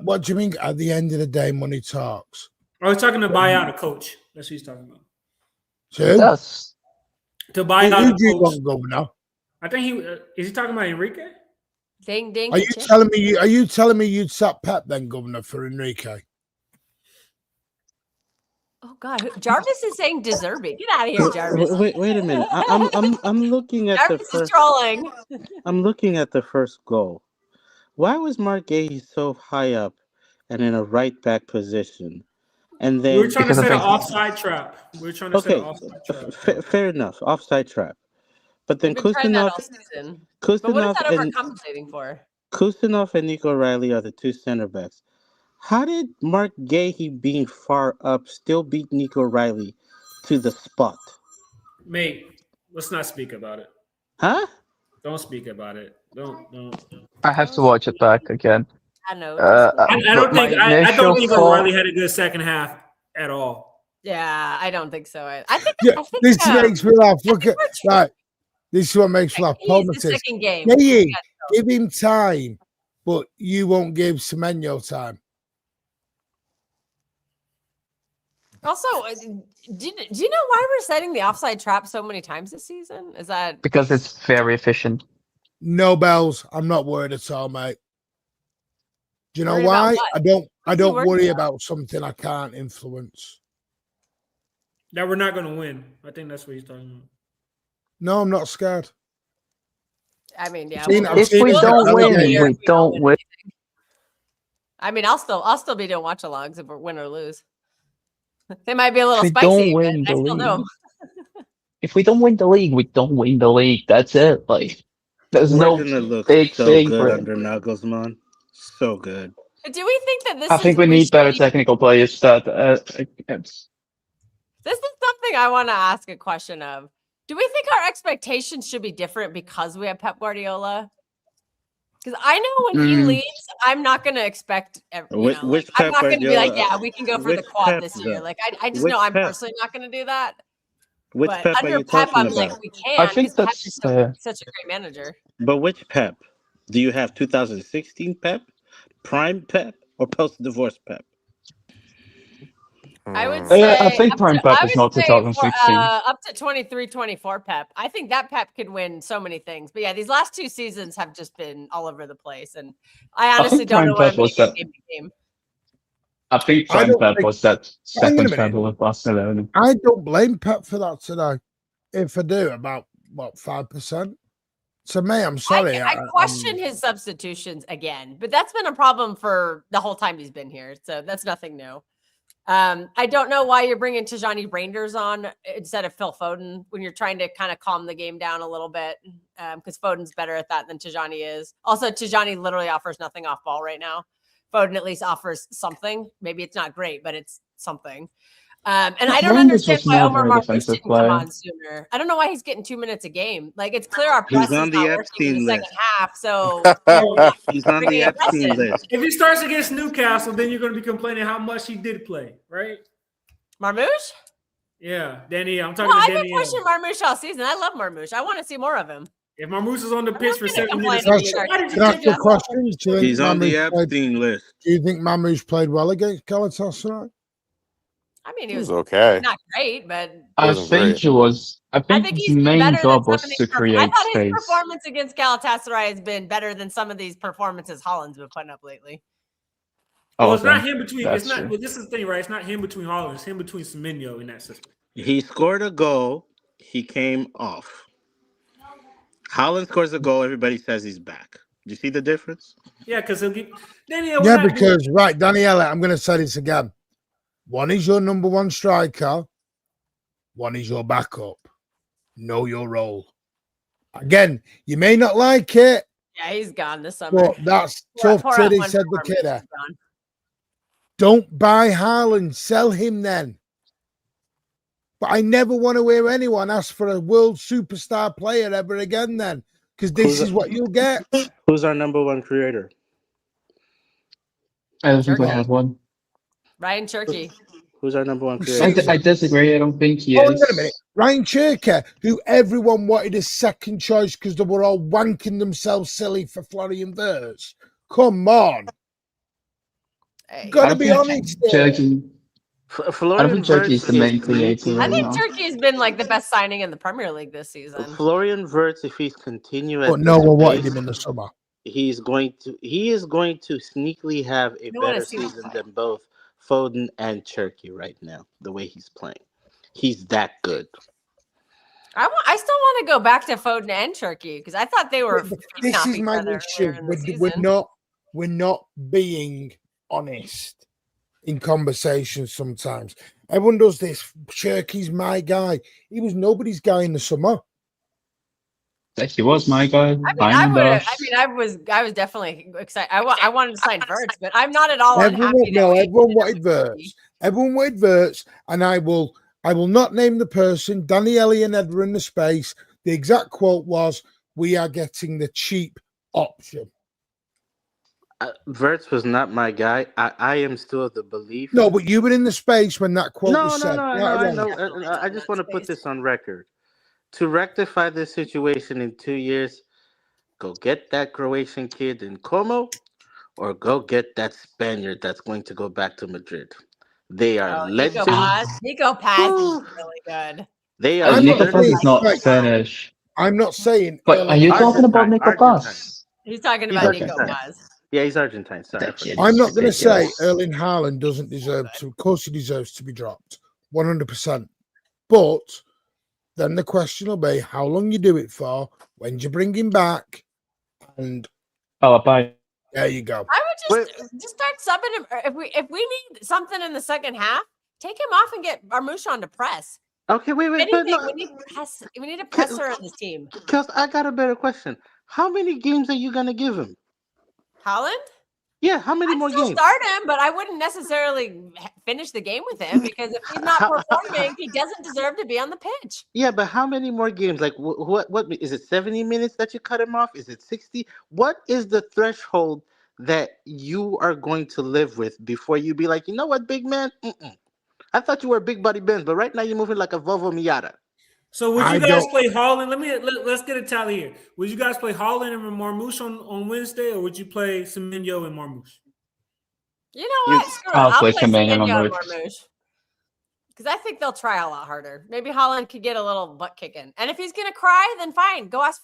What do you mean at the end of the day, money talks? I was talking to buy out a coach. That's what he's talking about. So, that's To buy out who a do you coach. want governor? I think is he talking about Enrique? Ding, ding. Are you ka-ching. telling me you'd sat Pep then, governor, for Enrique? Oh God, Jarvis is saying Deserby. Get out of here, Jarvis. Wait a minute. I'm looking at the Jarvis is first. trolling. I'm looking at the first goal. Why was Mark Gay so high up and in a right back position, and We were then trying to Because I set an think- offside trap. We were trying to set an okay, offside trap. fair enough, offside trap. But then We've been trying that Kustanov, all season. But what is Kustanov that and overcompensating for? Kustanov and Nico Riley are the two center backs. How did Mark Gahey being far up still beat Nico Riley to the spot? Mate, let's not speak about it. Huh? Don't speak about it. Don't. I have to watch it back again. I know. I don't But my think. I initial don't think thought- O'Reilly had a good second half at all. Yeah, I don't think so. I think. Yeah, I think this makes me laugh. Look at we're right. This is what makes me laugh. he's Paul the Matisse. second game. Yeah, give him time, but you won't give Semenyo time. Also, do you know why we're setting the offside trap so many times this season? Is that Because it's very efficient. No bells. I'm not worried at all, mate. Do you know Worried about why? what? I don't What are you worried worry about? about something I can't influence. That we're not going to win. I think that's what he's talking about. No, I'm not scared. I mean, yeah. Seen- I've If seen we it don't happen. win, Yeah, we don't win. I mean, I'll still be doing watch-alongs if we win or lose. They might be a little We spicy, don't but win I the still know. league. If we don't win the league, we don't win the league. That's it. Like, there's We're no gonna look big so thing good for it. under Nagelsmann. So good. But do we think that this I is think we need better reshape- technical players that This is something I want to ask a question of. Do we think our expectations should be different because we have Pep Guardiola? Because I know when he leaves, I'm not going to expect. I'm Which not Pep going to be like, Guardiola? yeah, we can go for the Which quad Pep, this year. though? Like I just Which know I'm Pep? personally not going to do that. Which But Pep are under you Pep, talking I'm about? like, we can. I think Pep that's is such a great manager. But which Pep? Do you have 2016 Pep, Prime Pep, or post-divorce Pep? I would Mm. say I think up Prime to- Pep I is would not say 2016. up to 23, 24 Pep. I think that Pep could win so many things. But yeah, these last two seasons have just been all over the place, and I honestly think don't Prime know what Pep I'm was making that- game to game. I think I Prime don't Pep think- was that Hang on a second minute. treble with Barcelona. I don't blame Pep for that today. If I do, about what 5%. To me, I'm sorry. I question his substitutions again, but that's been a problem for the whole time he's been here. So that's nothing new. I don't know why you're bringing Tijani Reinders on instead of Phil Foden when you're trying to kind of calm the game down a little bit, because Foden's better at that than Tijani is. Also, Tijani literally offers nothing off ball right now. Foden at least offers something. Maybe it's not great, but it's something. And I don't Reinders understand was why not Omar very Marmoush defensive didn't player. come on sooner. I don't know why he's getting 2 minutes a game. Like, it's clear our He's press is on not the working in Epstein the second list. half. So He's on the Bringing it Epstein present. list. If he starts against Newcastle, then you're going to be complaining how much he did play, right? Marmoush? Yeah, Danny. I'm talking No, I've to been Danny. pushing Marmoush all season. I love Marmoush. I want to see more of him. If Marmoush is on the I'm pitch not for gonna 7 complain minutes, if why he starts did you Can I take ask you a that? question? Do you think He's on the Mamouche played, Epstein list. do you think Mamouche played well against Galatasaray? I mean, he It was was okay. not great, but I Wasn't think great. he was. I I think think his he's been main better than job some was of to these. I create thought his space. performance against Galatasaray has been better than some of these performances Haaland's been putting up lately. Well, Oh, it's not okay. him between. That's It's not. true. Well, this is the thing, right? It's not him between Haaland. It's him between Semenyo in that system. He scored a goal. He came off. Haaland scores a goal. Everybody says he's back. Do you see the difference? Yeah, because he'll get. Danny, Yeah, because right, Daniele, I'm going to say this again. One is your number one striker. One is your backup. Know your role. Again, you may not like it, Yeah, he's gone this summer. but that's Pour- tough. pour out Titty one said for the Marmoush, kidder. he's gone. Don't buy Haaland. Sell him then. But I never want to hear anyone ask for a world superstar player ever again then. Because this is what you'll get. Who's our number one creator? I don't think we Turkey. have one. Ryan Cherky. Who's our number one creator? I disagree. I don't think he Hold is. on a minute. Ryan Cherky, who everyone wanted as second choice because they were all wanking themselves silly for Florian Wirtz. Come on. Hey, Gotta I don't be think honest here. Turkey. I don't Florian think Turkey is Wirtz the main is creator I right think now. Turkey's been like the best signing in the Premier League this season. Florian Wirtz, if he's continuing, But no one wanted him in the summer. he is going to sneakily have a No one better has seen him season play. than both Foden and Cherky right now. The way he's playing, he's that good. I still want to go back to Foden and Cherky because I thought they were This feeding off is each my other issue. earlier in the We're season. not being honest. in conversations sometimes. Everyone does this. Cherky's my guy. He was nobody's guy in the summer. He was my guy. I was definitely excited. I wanted to sign Verts, but I'm not at all unhappy. Everyone wanted Verts. Everyone wanted Verts, and I will not name the person. Danny Ellie and Ed were in the space. The exact quote was, "We are getting the cheap option." Verts was not my guy. I am still of the belief. No, but you were in the space when that quote was said. I know. I just want to put this on record. To rectify this situation in 2 years, go get that Croatian kid in Como, or go get that Spaniard that's going to go back to Madrid. They are legends. Nico Paz is really good. They are. Nico Paz is not Spanish. I'm not saying. But are you talking about Nico Paz? He's talking about Nico Paz. Yeah, he's Argentine. Sorry. I'm not going to say Erling Haaland doesn't deserve to. Of course, he deserves to be dropped, 100%. But then the question will be how long you do it for, when you bring him back, and bye. There you go. I would just start subbing him. If we need something in the second half, take him off and get Marmoush on to press. Okay, wait. Anything, we need a presser on this team. Because I got a better question. How many games are you going to give him? Haaland? Yeah, how many more games? Start him, but I wouldn't necessarily finish the game with him because if he's not performing, he doesn't deserve to be on the pitch. Yeah, but how many more games? Like, what is it? 70 minutes that you cut him off? Is it 60? What is the threshold that you are going to live with before you be like, you know what, big man? I thought you were big buddy Benz, but right now you're moving like a Volvo Miata. So would you guys play Haaland? Let's get a tally here. Would you guys play Haaland and Marmoush on Wednesday, or would you play Semenyo and Marmoush? You know what? I'll play Semenyo and Marmoush. Because I think they'll try a lot harder. Maybe Haaland could get a little butt kicking. And if he's gonna cry, then fine. Go ask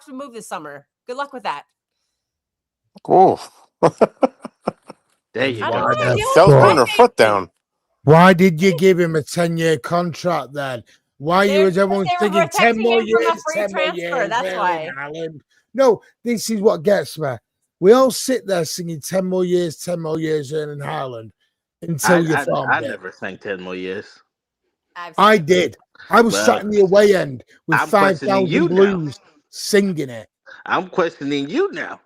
to move this summer. Good luck with that. Cool. There you go. That was putting her foot down. Why did you give him a 10-year contract then? Why was everyone thinking 10 more years? 10 more years. That's why. No, this is what gets me. We all sit there singing 10 more years, Erling Haaland until you found I never sang 10 more years. I did. I was sat in the away end with 5,000 Blues singing it. I'm questioning you now.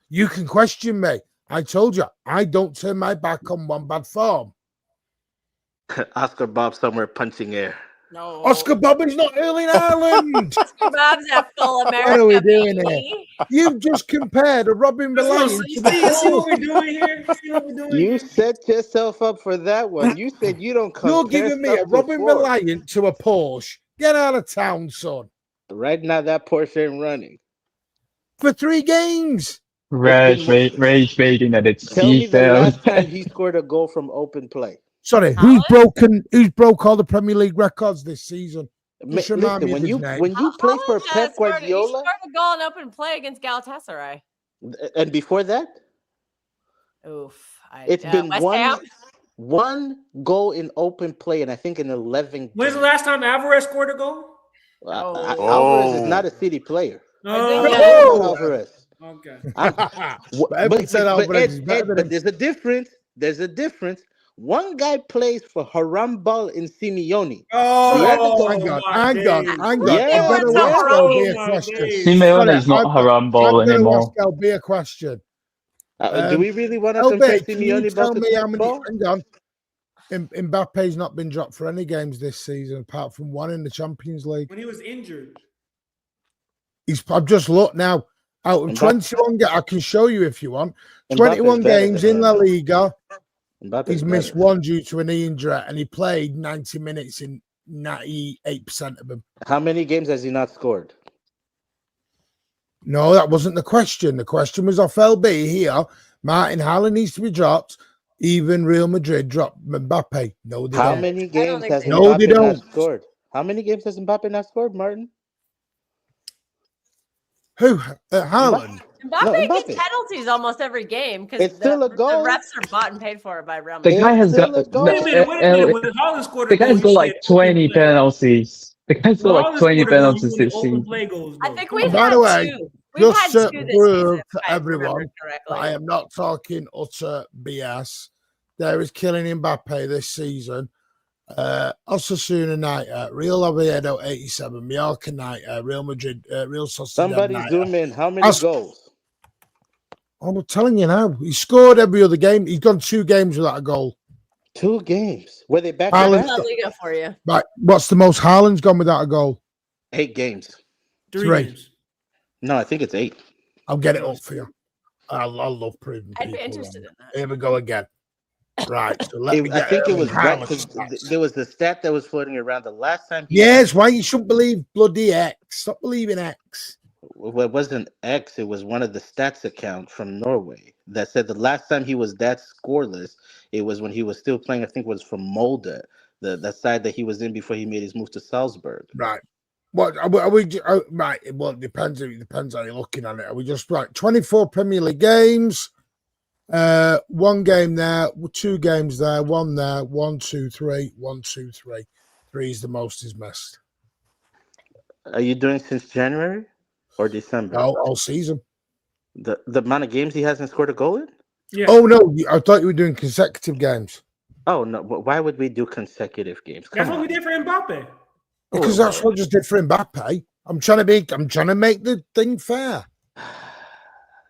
You can question me. I told you, I don't turn my back on one bad form. Oscar Bob somewhere punching air. No. Oscar Bob is not Erling Haaland. Oscar Bob's a full America. What are we doing here? You've just compared a Robin Reliant to the See what we're doing here? You set yourself up for that one. You said you don't compare. You're giving me a Robin Reliant to a Porsche. Get out of town, son. Right now, that Porsche ain't running. For 3 games. Rage baiting at its Tell me the last time he scored a goal from open play. Sorry, who's broke all the Premier League records this season? Listen, when you play for Pep Guardiola, he scored a goal in open play against Galatasaray. And before that, it's been one goal in open play, and I think in 11. When's the last time Alvarez scored a goal? Alvarez is not a City player. Alvarez. Okay. But there's a difference. There's a difference. One guy plays for Harambal in Simeone. Hang on. Simeone is not Harambal anymore. There'll be a question. Do we really want to compare Simeone? Tell me how many? Hang on. Mbappe's not been dropped for any games this season, apart from one in the Champions League. When he was injured. I've just looked now. Out of 21 games, I can show you if you want. 21 games in La Liga. He's missed one due to a knee injury, and he played 90 minutes in 98% of them. How many games has he not scored? No, that wasn't the question. The question was off LB here. Martin Haaland needs to be dropped. Even Real Madrid dropped Mbappe. No, they don't. How many games has Mbappe not scored? How many games has Mbappe not scored, Martin? Who? Haaland? Mbappe gets penalties almost every game because it's still a goal. The refs are bought and paid for by Real Madrid. The guy has got. The guy's got like 20 penalties. The guy's got like 20 penalties this season. I think we've by had the way, two. Just to prove to everyone, I am not talking utter BS. there is killing Mbappe this season. Osasuna night, Real Oviedo 87, Mallorca night, Real Madrid, Real Sociedad Somebody night. zoom in. How many goals? I'm telling you now, he scored every other game. He's gone 2 games without a goal. 2 games. Were they back to Haaland's back? La Liga for you. Right, what's the most Haaland's gone without a goal? 8 games. 3 games. No, I think it's 8. I'll get it up for you. I love proving I'd be people interested wrong. in that. Here we go again. Right, so I think it was back Haaland's because stats. there was the stat that was floating around the last time. Yes, why you shouldn't believe bloody X. Stop believing X. Well, it wasn't X. It was one of the stats account from Norway that said the last time he was that scoreless, it was when he was still playing. I think it was from Molde, the side that he was in before he made his move to Salzburg. Right. What are we right? Well, it depends. It depends how you're looking at it. Are we just right? 24 Premier League games. 1 game there, 2 games there, 1 there, 1, 2, 3, 1, 2, 3. 3 is the most he's missed. Are you doing since January or December? All season. The amount of games he hasn't scored a goal in? Yeah. Oh no, I thought you were doing consecutive games. Oh no! Why would we do consecutive games? That's what we did for Mbappe. Because that's what just did for Mbappe. I'm trying to make the thing fair.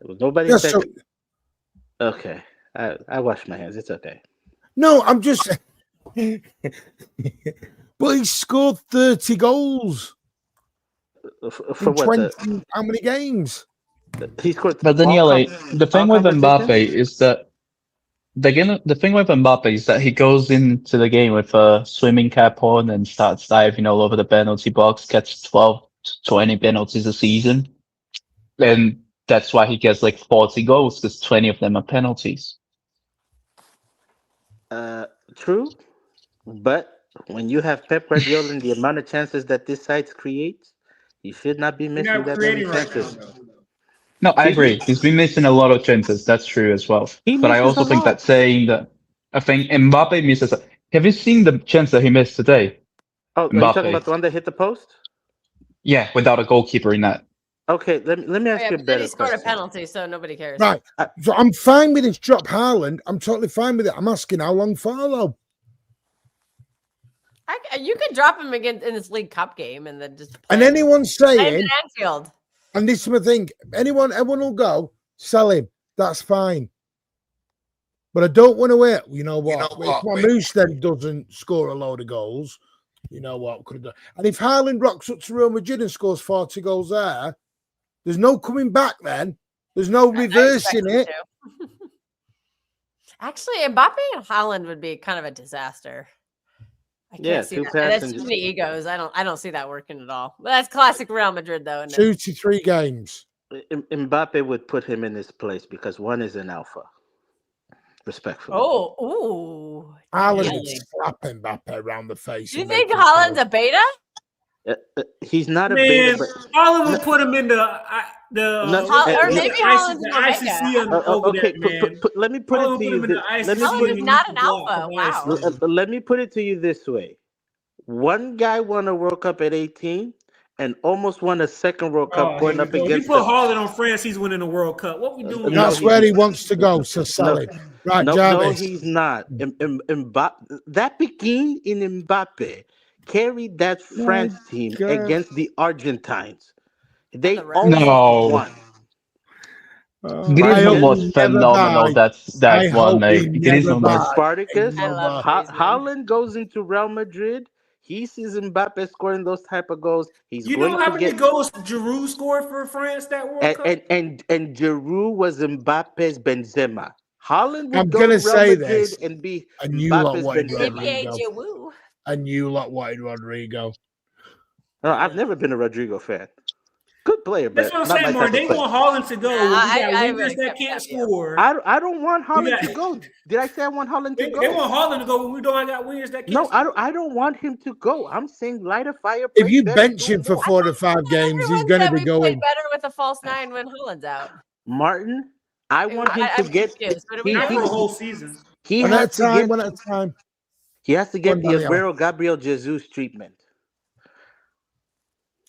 Nobody Yeah, said. so- Okay, I wash my hands. It's okay. No, I'm just. But he scored 30 goals For in what? 20. How many games? He scored. But Daniele, the thing all with Mbappe competitions? is that the thing with Mbappe is that he goes into the game with a swimming cap on and starts diving all over the penalty box, gets 12 to 20 penalties a season. And that's why he gets like 40 goals, because 20 of them are penalties. True, but when you have Pep Guardiola and the amount of chances that this side creates, he should not be missing not that many creating right chances. now, though. No, I agree. He's been missing a lot of chances. That's true as well. He But I misses also a think lot. that saying that I think Mbappe misses. Have you seen the chance that he missed today? Oh, are you Mbappe. talking about the one that hit the post? Yeah, without a goalkeeper in that. Okay, let me ask Yeah, you a but then better he scored a question. penalty, so nobody cares. Right. So I'm fine with this drop Haaland. I'm totally fine with it. I'm asking how long for though. You could drop him again in this League Cup game and then just play And him. anyone's Play him saying, in Anfield. and this is my thing, everyone will go, sell him. That's fine. But I don't want to wait. You know what? If Moose doesn't score a load of goals, you know what? Could have done. And if Haaland rocks up to Real Madrid and scores 40 goals there, there's no coming back then. There's no reversing it. Actually, Mbappe and Haaland would be kind of a disaster. I can't Yeah, see two that. That's passengers. too many egos. I don't see that working at all. But that's classic Real Madrid, though. Isn't it? 2 to 3 games. Mbappe would put him in his place because one is an alpha. Respectfully. Oh, ooh. Haaland Really? would slap Mbappe around the face. Do you and think make him Haaland's fall. a beta? He's not a Man, beta, but Haaland would put him in the Or maybe Haaland's an ICC omega. over okay. there, man. Let me put it Haaland to put you. him in the Let ICC. me Haaland put is it. not an alpha. Wow. Let me put it to you this way: one guy won a World Cup at 18 and almost won a second World Cup going up You against. put Haaland on France, he's winning the World Cup. What we doing? No, That's where he wants to go, so sell him. Right, No, Jarvis. he's not. Mbappe, that Pekin in Mbappe carried that France team God. against the Argentines. They the right. almost No. won. I Griezmann hope was he never phenomenal. dies. That I one, hope he mate. never Griezmann dies. was. Spartacus, I love Griezmann. Haaland goes into Real Madrid. He sees Mbappe scoring those type of goals. He's You going know how to many get. goals Giroud scored for France that World Cup? And Giroud was Mbappe's Benzema. Haaland would I'm go gonna to Real say Madrid this, and be and you lot Mbappe's wanted Benzema. CPA Rodrigo. Giroud. And you lot wanted Rodrigo. No, I've never been a Rodrigo fan. Good player, That's but what I'm not saying, my Martin. type They of player. want Haaland to go. We got I wingers really that can't can't score. I don't want Haaland got- to go. Did I say I want Haaland to They go? want Haaland to go, but we don't got wingers that can't No, score. I don't want him to go. I'm saying light a fire. If play you better, bench do him for more. 4 to 5 games, he's Everyone going to said be we going. played better with a false 9 when Haaland's out. Martin, I want him to I'm get. confused. What are we Not for a doing? whole season. He One at a has to time, get. one at a time. He has to get the Daniel. Aguero Gabriel Jesus treatment.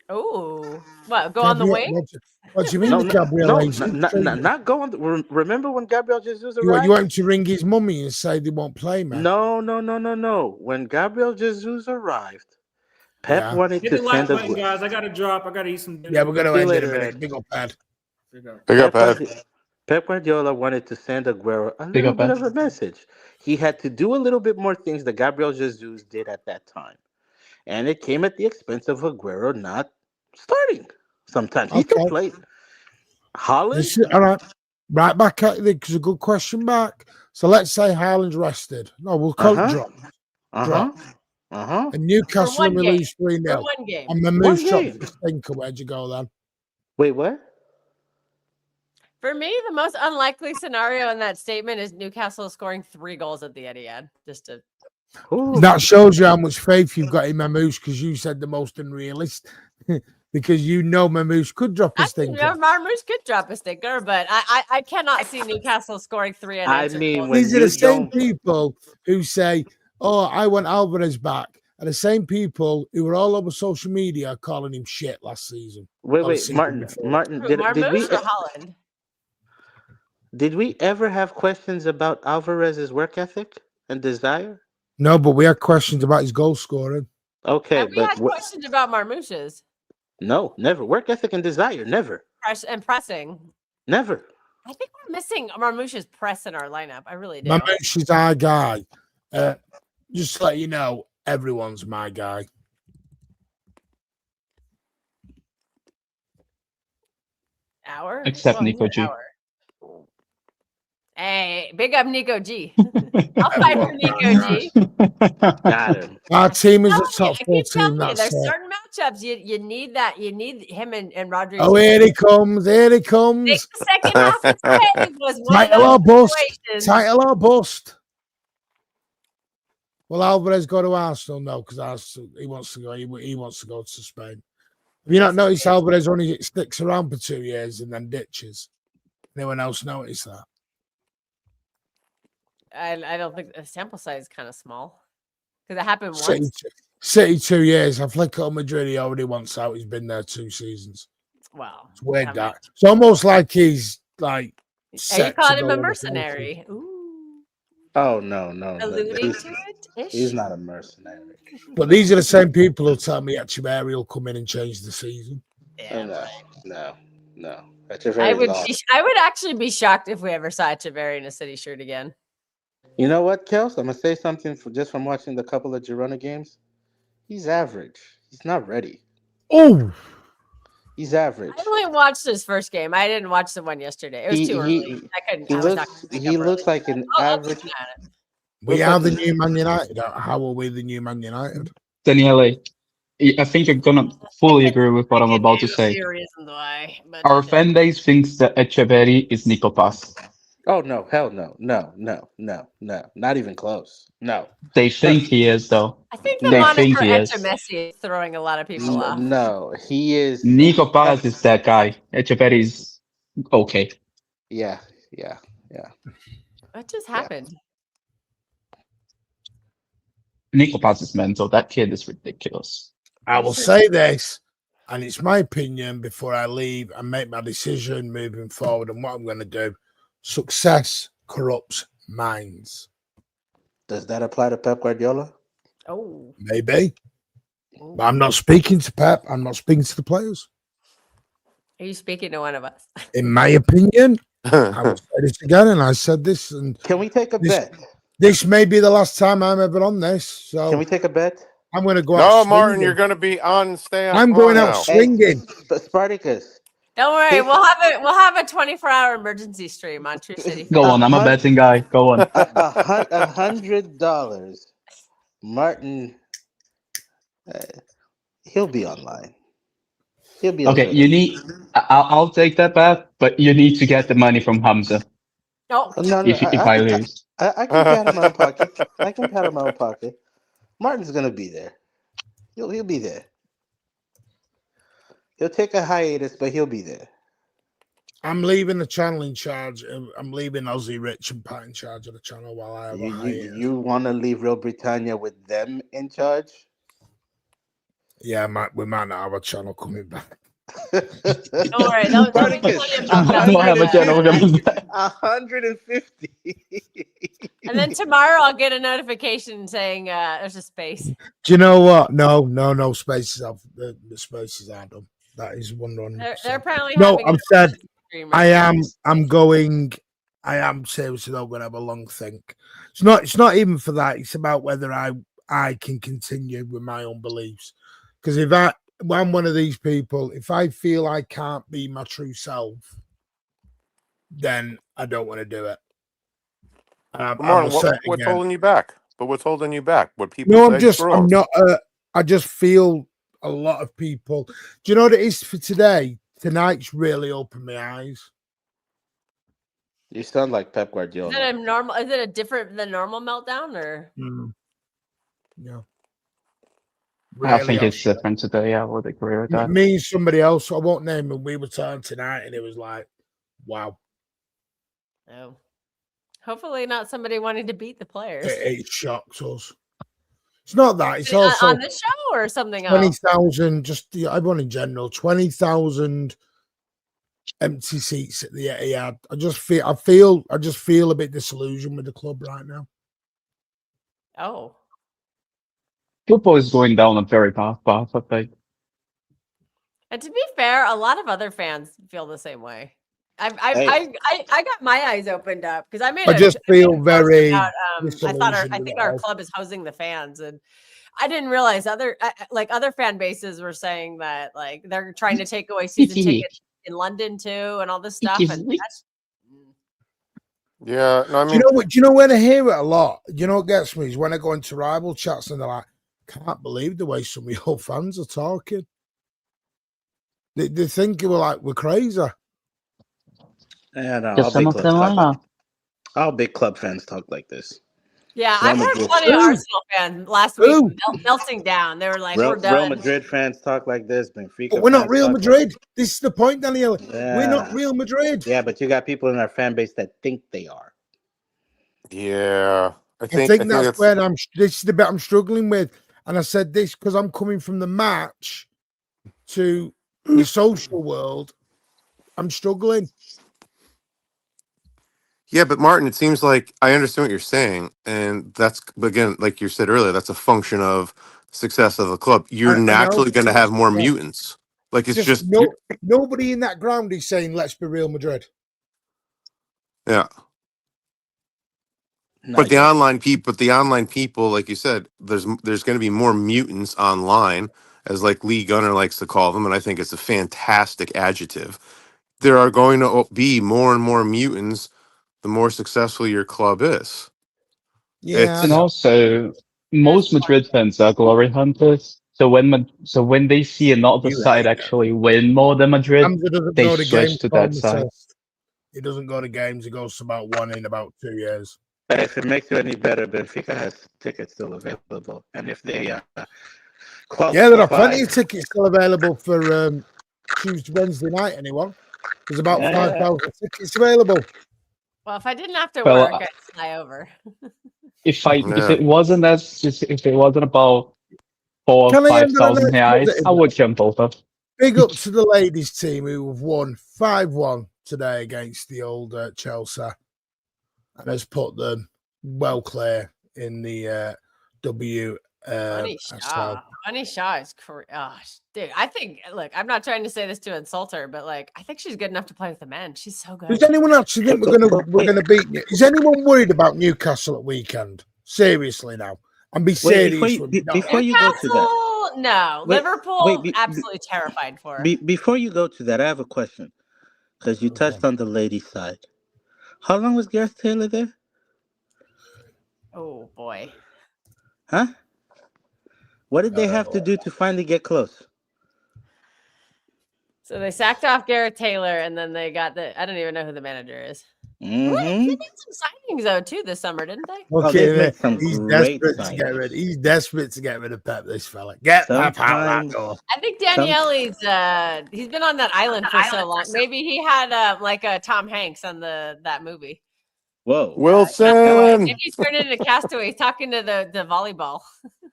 Oh, what? Go on the Gabriel, wing? what do you mean No, the no, Gabriel no, Jesus trainer? not going. Remember when Gabriel Jesus You want arrived? him to ring his mummy and say they won't play, man? No. When Gabriel Jesus arrived, Pep Yeah. wanted Hit to the like send button, a. guys. I gotta drop. I gotta eat some dinner. Yeah, we're going to See you end in a later, minute. Ed. Big up, Ed. Pick up. Big up, Ed. Pep Guardiola wanted to send Aguero a Big little up, bit Ed. of a message. He had to do a little bit more things that Gabriel Jesus did at that time. And it came at the expense of Aguero not starting. Sometimes he still Okay. played. Haaland, All right. Right back at you, because a good question back. So let's say Haaland's rested. No, we'll call it drop. Drop. And Newcastle For one we game. lose 3-0. For one game. And the One moose shot game. the stinker. Where'd you go then? Wait, what? For me, the most unlikely scenario in that statement is Newcastle scoring 3 goals at the Etihad. Just to Ooh. That shows you how much faith you've got in Mamouche, because you said the most unrealistic. Because you know Mamouche could drop a actually, stinker. Marmouche could drop a stinker, but I cannot see Newcastle scoring 3 unanswered goals. when These are you the same don't. people who say, "Oh, I want Alvarez back," and the same people who were all over social media calling him shit last season. Wait, Martin. Who, Did Marmouche or Haaland? we ever have questions about Alvarez's work ethic and desire? No, but we had questions about his goal scoring. Okay, And we but had questions about Marmouche's no, never. Work ethic and desire, never, pressing. never. I think we're missing Marmouche's press in our lineup. I really do. Mamouche is our guy. Just to let you know, everyone's my guy. Hour? Except Nico who's G. Hour? Hey, big up Nico G. I'll fight for Nico G. Got him. Our team is a I top 4 keep telling team. you, That's there's it. certain matchups you need that. You need him and Rodri. Oh, here he comes. Here he The comes. second half of today was one of Title or those bust. situations. Title or bust. Well, Alvarez go to Arsenal? No, because he wants to go. He wants to go to Spain. Have you not noticed Alvarez only sticks around for 2 years and then ditches? Anyone else notice that? I don't think the sample size is kind of small because it happened City, once. City 2 years. Atletico Madrid, he already wants out. He's been there 2 seasons. Wow, It's weird that. It's almost like he's like. you set called to him go a on the mercenary. Ooh, Oh no. alluding to it. He's not a mercenary. But these are the same people who tell me Echeverri will come in and change the season. Yeah, No. I would actually be shocked if we ever saw Echeverri in a City shirt again. You know what, Kels? I'm gonna say something just from watching the couple of Girona games. He's average. He's not ready. Oh, He's average. I only watched his first game. I didn't watch the one yesterday. It was too early. I couldn't. He looks like an average. we are the new Man United. How are we the new Man United? Daniele, I think you're gonna fully agree with what I'm about to say. Reasons why, but Our fan base thinks that Echeverri is Nico Paz. Oh no! Hell no! Not even close. No. They think he is, though. I think the They monitor think he is. Messi is throwing a lot of people off. No, he is. Nico Paz is that guy. Echeverri is okay. Yeah. What just happened? Nico Paz is mental. That kid is ridiculous. I will say this, and it's my opinion before I leave and make my decision moving forward and what I'm going to do. Success corrupts minds. Does that apply to Pep Guardiola? Oh, Maybe. But I'm not speaking to Pep. I'm not speaking to the players. are you speaking to one of us? In my opinion, I will say this again, and I said this, and Can we take a bet? this may be the last time I'm ever on this. So Can we take a bet? I'm going to go No, out Martin, swinging. you're going to be on. Stay on. I'm going out now. swinging. Spartacus. Don't worry, we'll have a 24-hour emergency stream on True City. Go on, I'm a betting guy. Go on. $100. Martin, he'll be online. He'll be Okay, you need. I'll take that bet, but you need to get the money from Hamza No, if I lose. I can pat him my own pocket. I can pat him my own pocket. Martin's gonna be there. He'll be there. He'll take a hiatus, but he'll be there. I'm leaving the channel in charge. I'm leaving Aussie Rich and Pat in charge of the channel while I have a hiatus. You want to leave Real Britannia with them in charge? Yeah, we might not have a channel coming back. Don't worry. Don't be Spartacus, funny We'll have a channel coming back. 150. And then tomorrow I'll get a notification saying there's a space. Do you know what? No spaces. The spaces are done. That is 100%. They're apparently No, having I'm sad. stream I right now. I am seriously not going to have a long think. It's not even for that. It's about whether I can continue with my own beliefs. Because if I'm one of these people, if I feel I can't be my true self, then I don't want to do it. Martin, what's holding you back? But what's holding you back? What people No, say? I'm not. I just feel a lot of people. Do you know what it is for today? Tonight's really opened my eyes. You sound like Pep Guardiola. Is it a different than normal meltdown or? Yeah. I think it's different today. I would agree with that. Me and somebody else, I won't name him, we were talking tonight, and it was like, wow. No. Hopefully not somebody wanting to beat the players. It shocks us. It's not that. It's also on this show or something else. 20,000. Just everyone in general. 20,000 empty seats at the Etihad. I just feel a bit disillusioned with the club right now. Oh. Football is going down a very bad path, I think. And to be fair, a lot of other fans feel the same way. I got my eyes opened up because I just feel very. I think our club is housing the fans, and I didn't realize other fan bases were saying that like they're trying to take away season tickets in London too, and all this stuff. And that's, yeah, no, I mean, do you know when I hear it a lot? You know what gets me is when I go into rival chats and they're like, "Can't believe the way some of your fans are talking." They think we're crazy. Yeah, no, all big club fans talk like this. Yeah, I've heard plenty of Arsenal fans last week melting down. They were like, "We're done." Real Madrid fans talk like this. Benfica, but we're not Real Madrid. This is the point, Daniel. Yeah. We're not Real Madrid. Yeah, but you got people in our fan base that think they are. Yeah, I think that's where this is the bit I'm struggling with. And I said this because I'm coming from the match to the social world. I'm struggling. Yeah, but Martin, it seems like I understand what you're saying, and that's, again, like you said earlier, that's a function of success of the club. You're naturally going to have more mutants. Like it's just nobody in that ground is saying let's be Real Madrid. Yeah, but the online people, like you said, there's going to be more mutants online, as like Lee Gunner likes to call them, and I think it's a fantastic adjective. There are going to be more and more mutants the more successful your club is. Yeah, and also most Madrid fans are glory hunters. So when they see another side actually win more than Madrid, they switch to that side. He doesn't go to games. He goes to about one in about 2 years. But if it makes you any better, Benfica has tickets still available, and if they there are plenty of tickets still available for Tuesday, Wednesday night. Anyone? There's about 5,000 tickets available. Well, if I didn't have to work, I'd fly over. If it wasn't about 4,000 or 5,000 reais, I would jump over. Big up to the ladies' team who have won 5-1 today against the old Chelsea, and has put them well clear in the W. Funny Shaw is correct. Oh, dude, I think. Look, I'm not trying to say this to insult her, but like, I think she's good enough to play with the men. She's so good. Does anyone actually think we're gonna beat? Is anyone worried about Newcastle at weekend? Seriously now, and be serious. Before you go to that, no, Liverpool absolutely terrified for. Before you go to that, I have a question because you touched on the ladies' side. How long was Gareth Taylor there? Oh boy. Huh? What did they have to do to finally get close? So they sacked off Gareth Taylor, and then they got I don't even know who the manager is. Mm-hmm. They did some signings though too this summer, didn't they? Okay, he's desperate to get rid of Pep. This fella, get Pep out that door. I think Daniele's he's been on that island for so long. Maybe he had like a Tom Hanks on that movie. Whoa, Wilson! Maybe he's turned into Castaway. He's talking to the volleyball.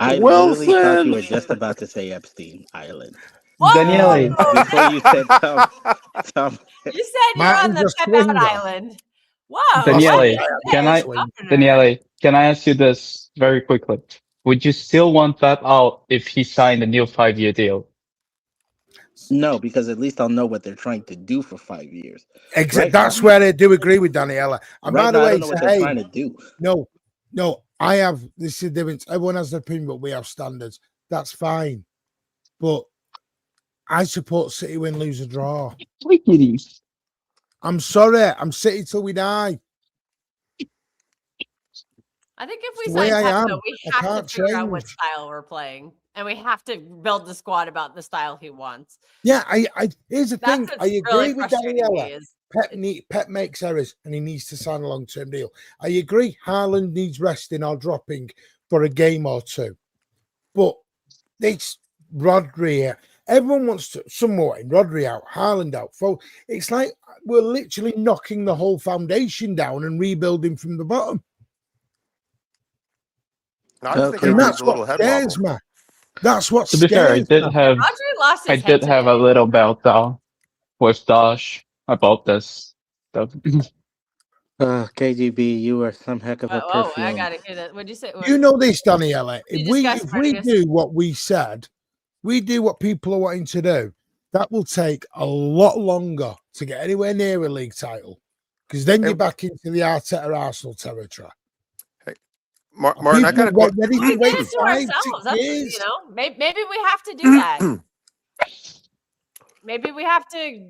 I literally thought you were just about to say Epstein Island. Daniele, Before you said Tom. You said you're on Martin's the a Pep Out swinger. Island. Whoa, That's what the Daniele, is guy can this, I, swing. Daniele, can I ask you this very quickly? Would you still want Pep out if he signed a new 5-year deal? No, because at least I'll know what they're trying to do for 5 years. Exactly. Right, That's where I do agree with Daniela. And right by now, the I way, don't know what they're hey, trying to do. no, I have this is the difference. Everyone has their opinion, but we have standards. That's fine. But I support City win, lose, or draw. I'm sorry. I'm City till we die. I think if It's we the way sign I Pep, am. though, we I have can't to figure out what change. style we're playing, and we have to build the squad about the style he wants. Yeah, I here's the That's thing. what's I agree really with frustrating me. Daniela. Is Pep makes errors and he needs to sign a long-term deal. I agree. Haaland needs resting or dropping for a game or two. But it's Rodri. Everyone wants to somewhat in Rodri out, Haaland out. It's like we're literally knocking the whole foundation down and rebuilding from the bottom. I just think Okay. And everybody's that's a little what head scares wobble. me. That's what To be fair, scares me. Rodri lost I his head did have a today. little meltdown with Dash about this stuff. KGB, you are some heck of a Oh, I perfume. gotta hear that. What'd you say? You know this, Daniela. You If discussed we Rodriguez. do what we said, we do what people are wanting to do, that will take a lot longer to get anywhere near a league title. Because then you're back into the Arteta Arsenal territory. Martin, I got a People question. ready We to did wait it to 5, ourselves. 6 That's, years. maybe we have to do that. Maybe we have to,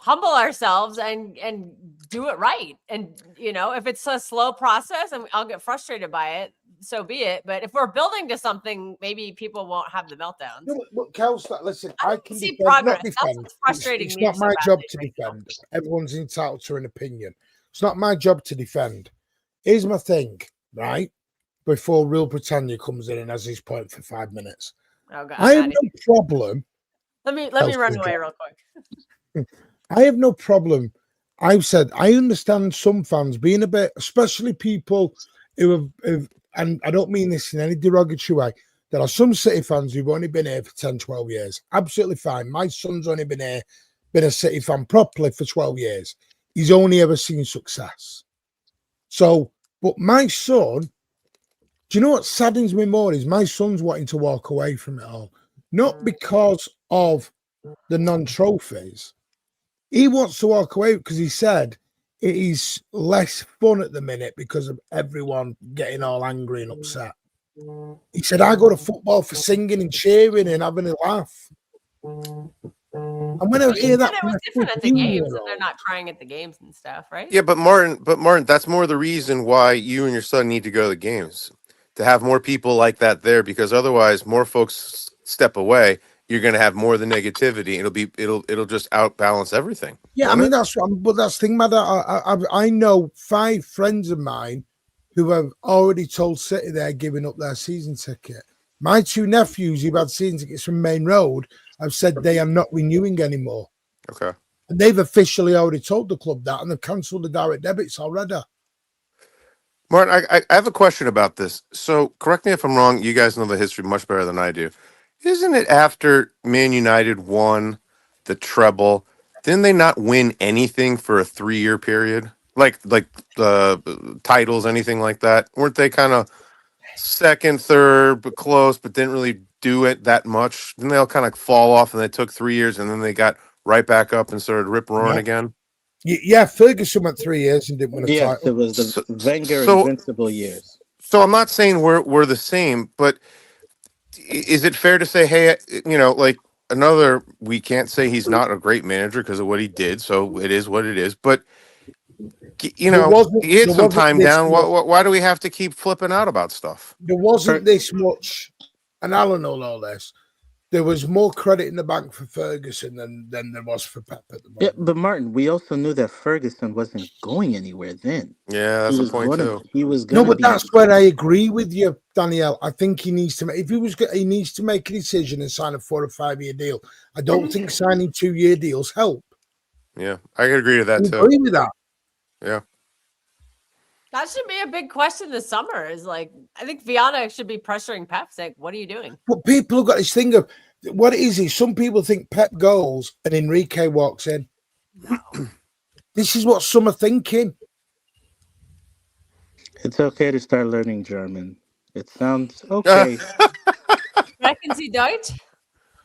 humble ourselves and do it right. And if it's a slow process and I'll get frustrated by it, so be it. But if we're building to something, maybe people won't have the meltdowns. No, but Kelsey, listen, I can see defend, progress. not That's defend. what's frustrating It's me not so my job badly to right now. defend. Everyone's entitled to an opinion. It's not my job to defend. Here's my thing, right? Before Real Britannia comes in and has his point for 5 minutes. Oh God, I have no problem. Let me Kelsey's run away got- real quick. I have no problem. I've said I understand some fans being a bit, especially people who have, and I don't mean this in any derogatory way. There are some City fans who've only been here for 10, 12 years. Absolutely fine. My son's only been here, been a City fan properly for 12 years. He's only ever seen success. So, but my son, do you know what saddens me more is my son's wanting to walk away from it all. Not because of the non-trophies. He wants to walk away because he said it is less fun at the minute because of everyone getting all angry and upset. He said, I go to football for singing and cheering and having a laugh. And when I hear that, it was different at the games, and they're not crying at the games and stuff, right? Yeah, but Martin, that's more the reason why you and your son need to go to the games, to have more people like that there, because otherwise, more folks step away. You're going to have more of the negativity. It'll just outbalance everything. Yeah, I mean that's but that's the thing, man. I know 5 friends of mine who have already told City they're giving up their season ticket. My 2 nephews who've had season tickets from Main Road have said they are not renewing anymore. Okay. And they've officially already told the club that, and they've cancelled the direct debits already. Martin, I have a question about this. So correct me if I'm wrong. You guys know the history much better than I do. Isn't it after Man United won the treble, didn't they not win anything for a 3-year period? Like the titles, anything like that? Weren't they kind of second, third, but close, but didn't really do it that much? Didn't they all kind of fall off and they took 3 years and then they got right back up and started rip roaring again? Yeah, Ferguson went 3 years and didn't win a Yes, title. it was the Wenger so- invincible years. So I'm not saying we're the same, but is it fair to say, hey, like we can't say he's not a great manager because of what he did, so it is what it is. But he had some time down. Why do we have to keep flipping out about stuff? There wasn't this much, and Alan will know this. There was more credit in the bank for Ferguson than there was for Pep at the moment. Yeah, but Martin, we also knew that Ferguson wasn't going anywhere then. Yeah, that's a point too. He was going No, but that's where I agree with you, Danielle. I think he needs to make, he needs to make a decision and sign a 4 or 5 year deal. I don't think signing 2-year deals help. Yeah, I can agree to that You too. agree with that? Yeah. That should be a big question this summer. Is like, I think Viana should be pressuring Pep, saying, "What are you doing?" But people have got this thing of what it is some people think Pep goes and Enrique walks in. No. This is what some are thinking. It's okay to start learning German. It sounds okay. Sprechen Sie Deutsch?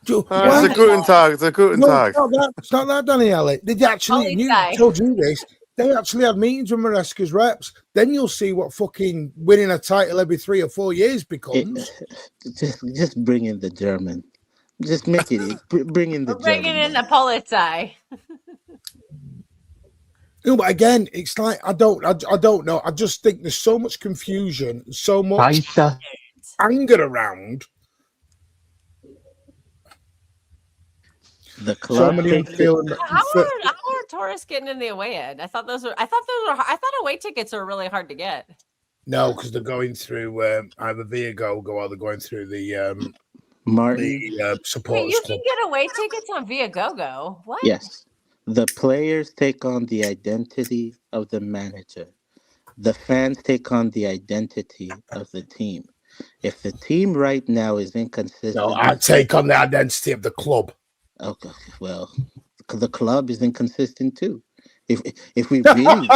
It's a guten Tag. It's a guten No, Tag. it's not that, Daniele. They actually, Polizei. told you this. They actually had meetings with Maresca's reps. Then you'll see what fucking winning a title every 3 or 4 years becomes. Just bring in the German. Just make it. Bring in the We're bringing German. in the Polizei. No, but again, it's like I don't know. I just think there's so much confusion, so much Paisa. anger around. The So club many takes it. feeling. How are tourists getting in the away end? I thought away tickets are really hard to get. No, because they're going through either Viagogo or they're going through the Martin. Wait, supporters you club. can get away tickets on Viagogo. What? Yes. The players take on the identity of the manager. The fans take on the identity of the team. If the team right now is inconsistent, No, I take on the identity of the club. okay, well, the club is inconsistent too. If we really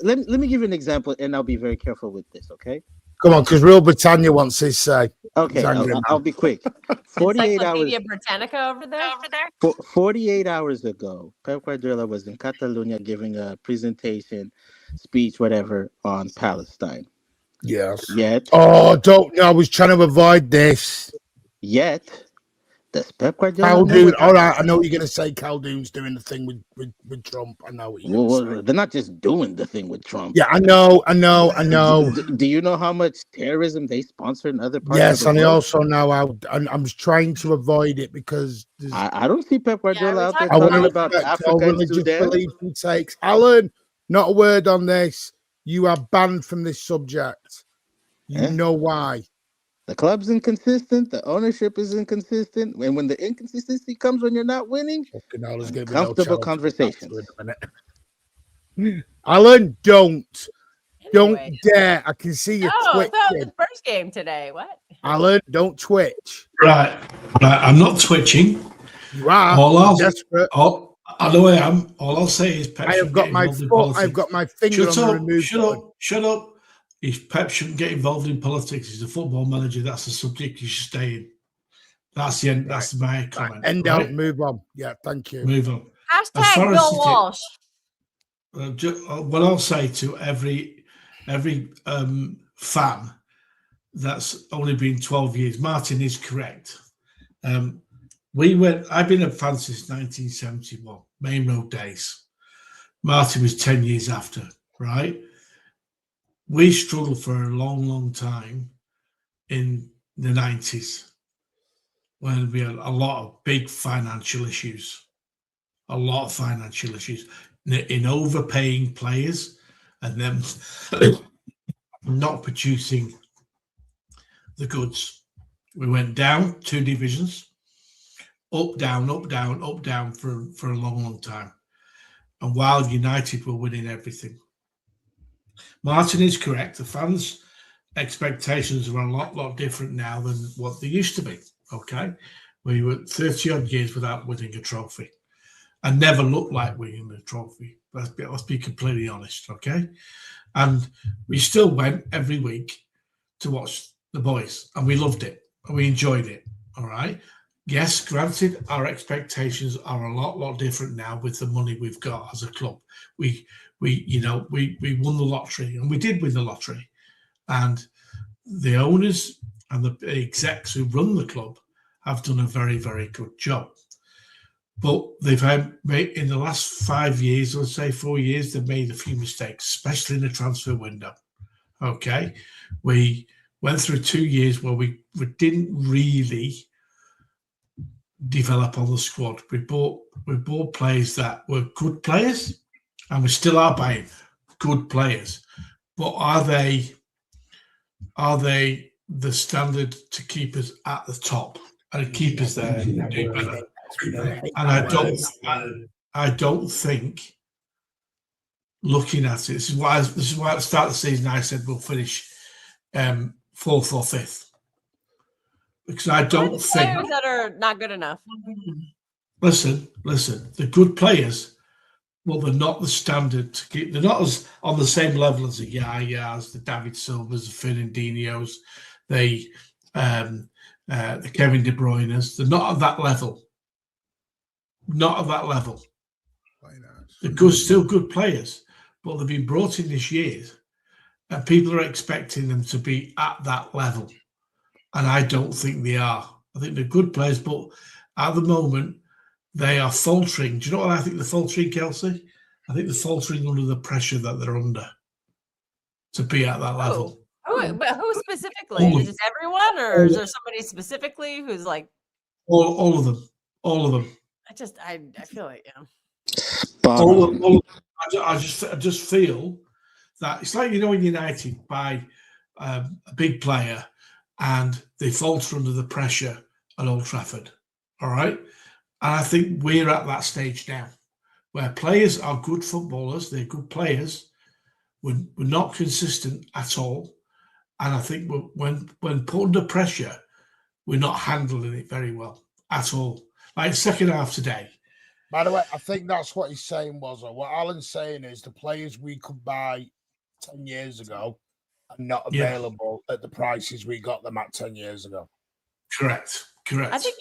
let me give you an example, and I'll be very careful with this. Okay. Come on, because Real Britannia wants his say. Okay, I'll be quick. 48 hours. Encyclopedia Britannica over there. 48 hours ago, Pep Guardiola was in Catalonia giving a presentation, speech, whatever, on Palestine. Yes. Yet, don't know. I was trying to avoid this. Does Pep Guardiola know Khaldoon. what- All right, I know what you're going to say. Khaldoon's doing the thing with Trump. I know what you're going to say. They're not just doing the thing with Trump. Yeah, I know. Do you know how much terrorism they sponsor in other parts? Yes, of the and I world? also know I'm trying to avoid it because I don't see Pep Guardiola out there I want talking to about respect Africa all and religious Sudan. beliefs and takes. Alan, not a word on this. You are banned from this subject. You know why? The club's inconsistent. The ownership is inconsistent. And when the inconsistency comes when you're not winning, comfortable conversation. Alan, don't dare. I can see you Oh, that was twitching. the first game today. What? Alan, don't twitch. Right. I'm not twitching. You are. You're desperate. I know I am. All I'll say is Pep I have got my foot. I've got my finger on the remove button. Shut up. If Pep shouldn't get involved in politics, he's a football manager. That's the subject you should stay in. That's the end. That's my comment. End out. Move on. Yeah, thank you. Move on. Hashtag Bill Walsh. What I'll say to every fan that's only been 12 years, Martin is correct. I've been a fan since 1971, Main Road days. Martin was 10 years after, right? We struggled for a long, long time in the 90s when we had a lot of big financial issues. A lot of financial issues in overpaying players and them not producing the goods. We went down 2 divisions, up, down, up, down, up, down for a long, long time. And while United were winning everything. Martin is correct. The fans' expectations are a lot different now than what they used to be. Okay, we were 30-odd years without winning a trophy, and never looked like winning a trophy. Let's be completely honest. Okay, and we still went every week to watch the boys, and we loved it and we enjoyed it. All right. Yes, granted, our expectations are a lot different now with the money we've got as a club. We won the lottery, and we did win the lottery. And the owners and the execs who run the club have done a very, very good job. But they've made, in the last 5 years, let's say 4 years, they've made a few mistakes, especially in the transfer window. Okay, we went through 2 years where we didn't really develop on the squad. We bought players that were good players, and we still are buying good players. But are they the standard to keep us at the top and keep us there and do better? And I don't think looking at it. This is why at the start of the season I said we'll finish 4th or 5th. Because I don't think players that are not good enough. Listen, the good players, well, they're not the standard to keep. They're not as on the same level as the Yayas, the David Silvers, the Fernandinhos, the Kevin De Bruyne's. They're not at that level. Not at that level. They're good, still good players, but they've been brought in this year, and people are expecting them to be at that level. And I don't think they are. I think they're good players, but at the moment, they are faltering. Do you know what I think they're faltering, Kelsey? I think they're faltering under the pressure that they're under to be at that level. But who specifically? Is it everyone, or is there somebody specifically who's like all of them? All of them. I feel like I just feel that it's like, you know, in United by a big player and they falter under the pressure at Old Trafford. All right. And I think we're at that stage now where players are good footballers. They're good players. We're not consistent at all. And I think when put under pressure, we're not handling it very well at all. Like second half today. By the way, I think that's what he's saying was, or what Alan's saying is the players we could buy 10 years ago are not available at the prices we got them at 10 years ago. Correct. I think,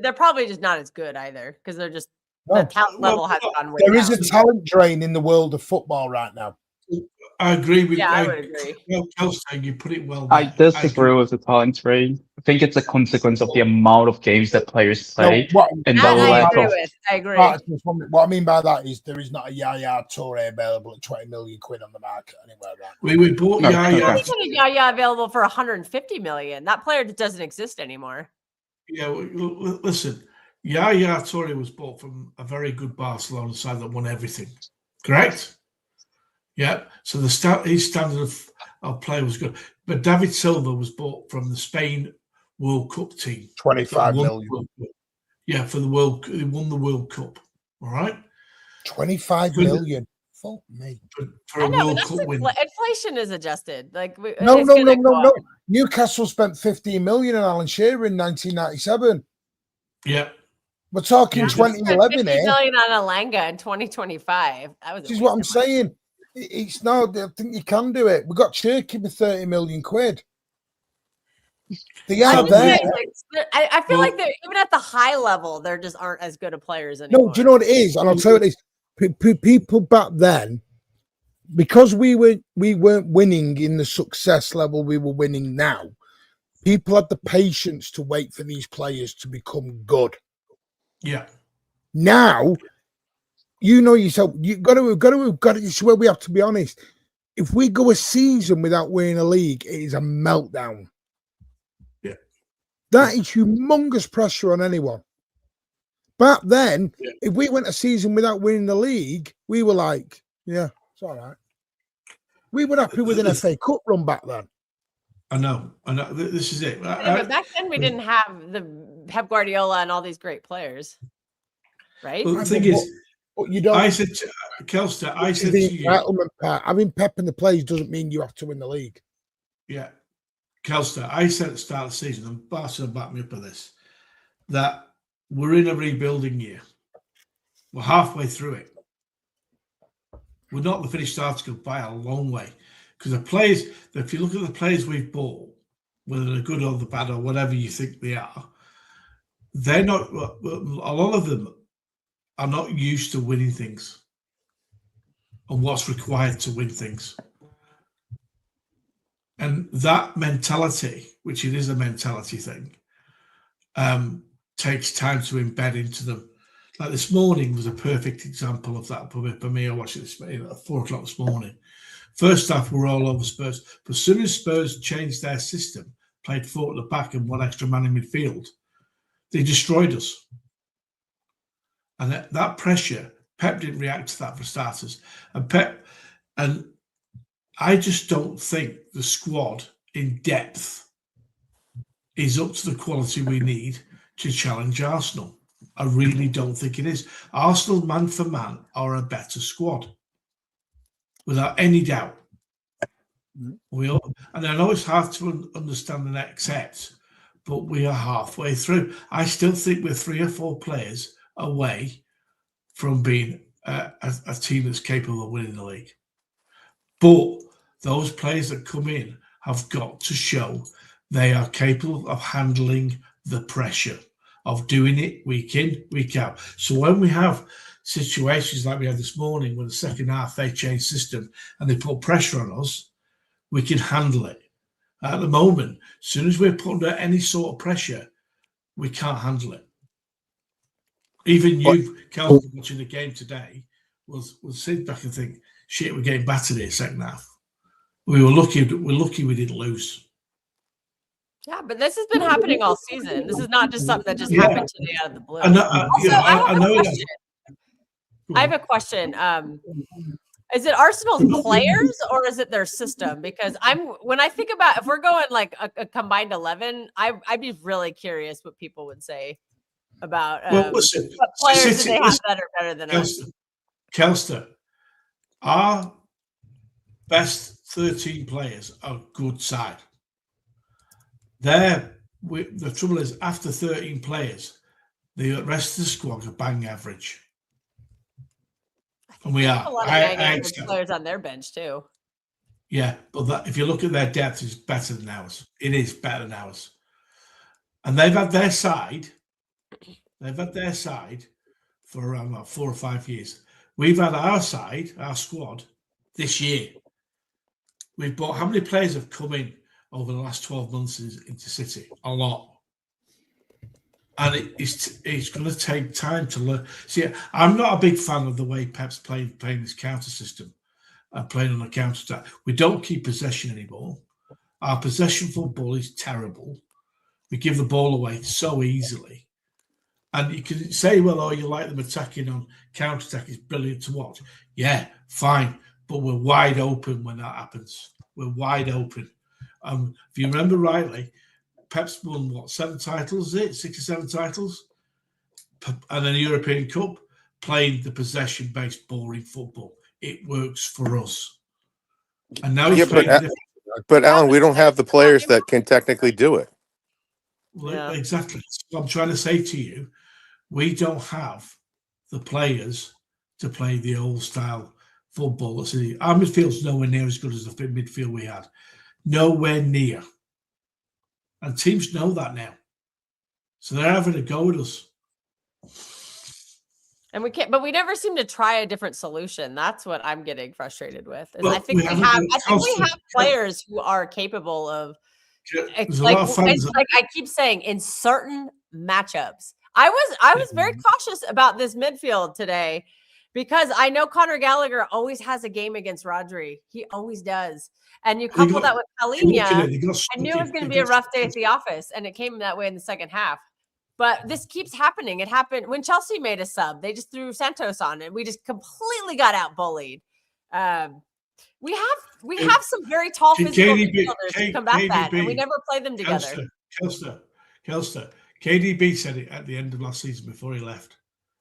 they're probably just not as good either because they're just, the talent level has gone way down. There is a talent drain in the world of football right now. I agree with you. I would agree. Kelsey, you put it well. I disagree with the talent drain. I think it's a consequence of the amount of games that players play and the lack of. I agree. What I mean by that is there is not a Yaya Toure available at 20 million quid on the market anywhere around. We bought Yaya. There's a Yaya available for 150 million. That player doesn't exist anymore. Yeah, listen, Yaya Toure was bought from a very good Barcelona side that won everything. Correct? Yeah, so his standard of play was good. But David Silva was bought from the Spain World Cup team. 25 million. Yeah, for the World, they won the World Cup. All right? 25 million. Fuck me. For a World Cup win. Inflation is adjusted. Like No. Newcastle spent 15 million on Alan Shearer in 1997. Yeah. We're talking 2011 50 million on Alanga in 2025. This is what I'm saying. It's not. I think you can do it. We got Cherky for 30 million quid. They are there. I feel like they're even at the high level. There just aren't as good of players anymore. No, do you know what it is? And I'll tell you what it is. People back then, because we weren't winning in the success level we were winning now. People had the patience to wait for these players to become good. Yeah. Now. You know yourself. We've got to. It's where we have to be honest. If we go a season without winning a league, it is a meltdown. Yeah, that is humongous pressure on anyone. Back then, if we went a season without winning the league, we were like, "Yeah, it's all right." We were happy with an FA Cup run back then. I know. This is it. But back then, we didn't have the Pep Guardiola and all these great players, right? Well, the thing is. But you don't. I said to Kelster, I said to you, having Pep in the plays doesn't mean you have to win the league. Yeah, Kelster, I said at the start of the season, and Barcelona backed me up on this, that we're in a rebuilding year. We're halfway through it. We're not the finished article by a long way, because the players. If you look at the players we've bought, whether they're good or the bad or whatever you think they are, they're not. A lot of them are not used to winning things and what's required to win things. And that mentality, which it is a mentality thing, takes time to embed into them. Like this morning was a perfect example of that for me. I watched it at 4 o'clock this morning. First half, we're all over Spurs. But as soon as Spurs changed their system, played 4 at the back and 1 extra man in midfield, they destroyed us. And that pressure, Pep didn't react to that for starters. And I just don't think the squad in depth is up to the quality we need to challenge Arsenal. I really don't think it is. Arsenal, man for man, are a better squad. without any doubt. And I know it's hard to understand and accept, but we are halfway through. I still think we're 3 or 4 players away from being a team that's capable of winning the league. But those players that come in have got to show they are capable of handling the pressure, of doing it week in, week out. So when we have situations like we had this morning, when the second half they change system and they put pressure on us, we can handle it. At the moment, as soon as we're put under any sort of pressure, we can't handle it. Even you, Kelsey, watching the game today, will sit back and think, shit, we're getting battered here second half. We're lucky we didn't lose. Yeah, but this has been happening all season. This is not just something that just happened today out of the blue. I have a question. Is it Arsenal's players or is it their system? Because when I think about if we're going like a combined 11, I'd be really curious what people would say about what players do they have that are better than us. Kelster, our best 13 players are good side. The trouble is, after 13 players, the rest of the squad are bang average. And we are. A lot of average players on their bench too. Yeah, but if you look at their depth, it's better than ours. It is better than ours. And they've had their side. They've had their side for around 4 or 5 years. We've had our side, our squad, this year. We've bought, how many players have come in over the last 12 months into City? A lot. And it's going to take time to learn. See, I'm not a big fan of the way Pep's playing this counter system, playing on a counter attack. We don't keep possession anymore. Our possession football is terrible. We give the ball away so easily. And you can say, well, oh, you like them attacking on counter attack. It's brilliant to watch. Yeah, fine. But we're wide open when that happens. We're wide open. If you remember rightly, Pep's won, what, 7 titles, 6 or 7 titles? And then a European Cup, playing the possession-based, boring football. It works for us. And now he's playing but Alan, we don't have the players that can technically do it. Well, exactly. So I'm trying to say to you, we don't have the players to play the old style football. Our midfield's nowhere near as good as the midfield we had. Nowhere near. And teams know that now. So they're having a go at us. And we can't, but we never seem to try a different solution. That's what I'm getting frustrated with. Well, I think we have players who are capable of like I keep saying, in certain matchups. I was very cautious about this midfield today because I know Conor Gallagher always has a game against Rodri. He always does. And you couple that with Palhinha, I knew it was going to be a rough day at the office, and it came that way in the second half. But this keeps happening. It happened when Chelsea made a sub. They just threw Santos on it. We just completely got out bullied. We have some very tall physical midfielders to combat that, and we never play them together. Kelster. KDB said it at the end of last season before he left.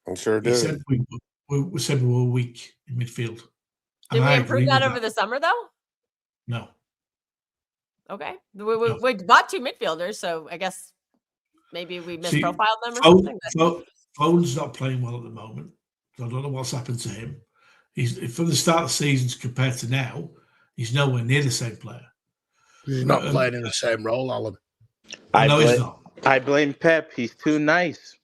I'm sure did. He said we said we were weak in midfield. Did we improve that over the summer, though? No. Okay. We bought 2 midfielders, so I guess maybe we misprofiled them or something. Foden's not playing well at the moment. I don't know what's happened to him. He's from the start of the season compared to now, he's nowhere near the same player. He's not playing in the same role, Alan. He's not. I blame Pep. He's too nice.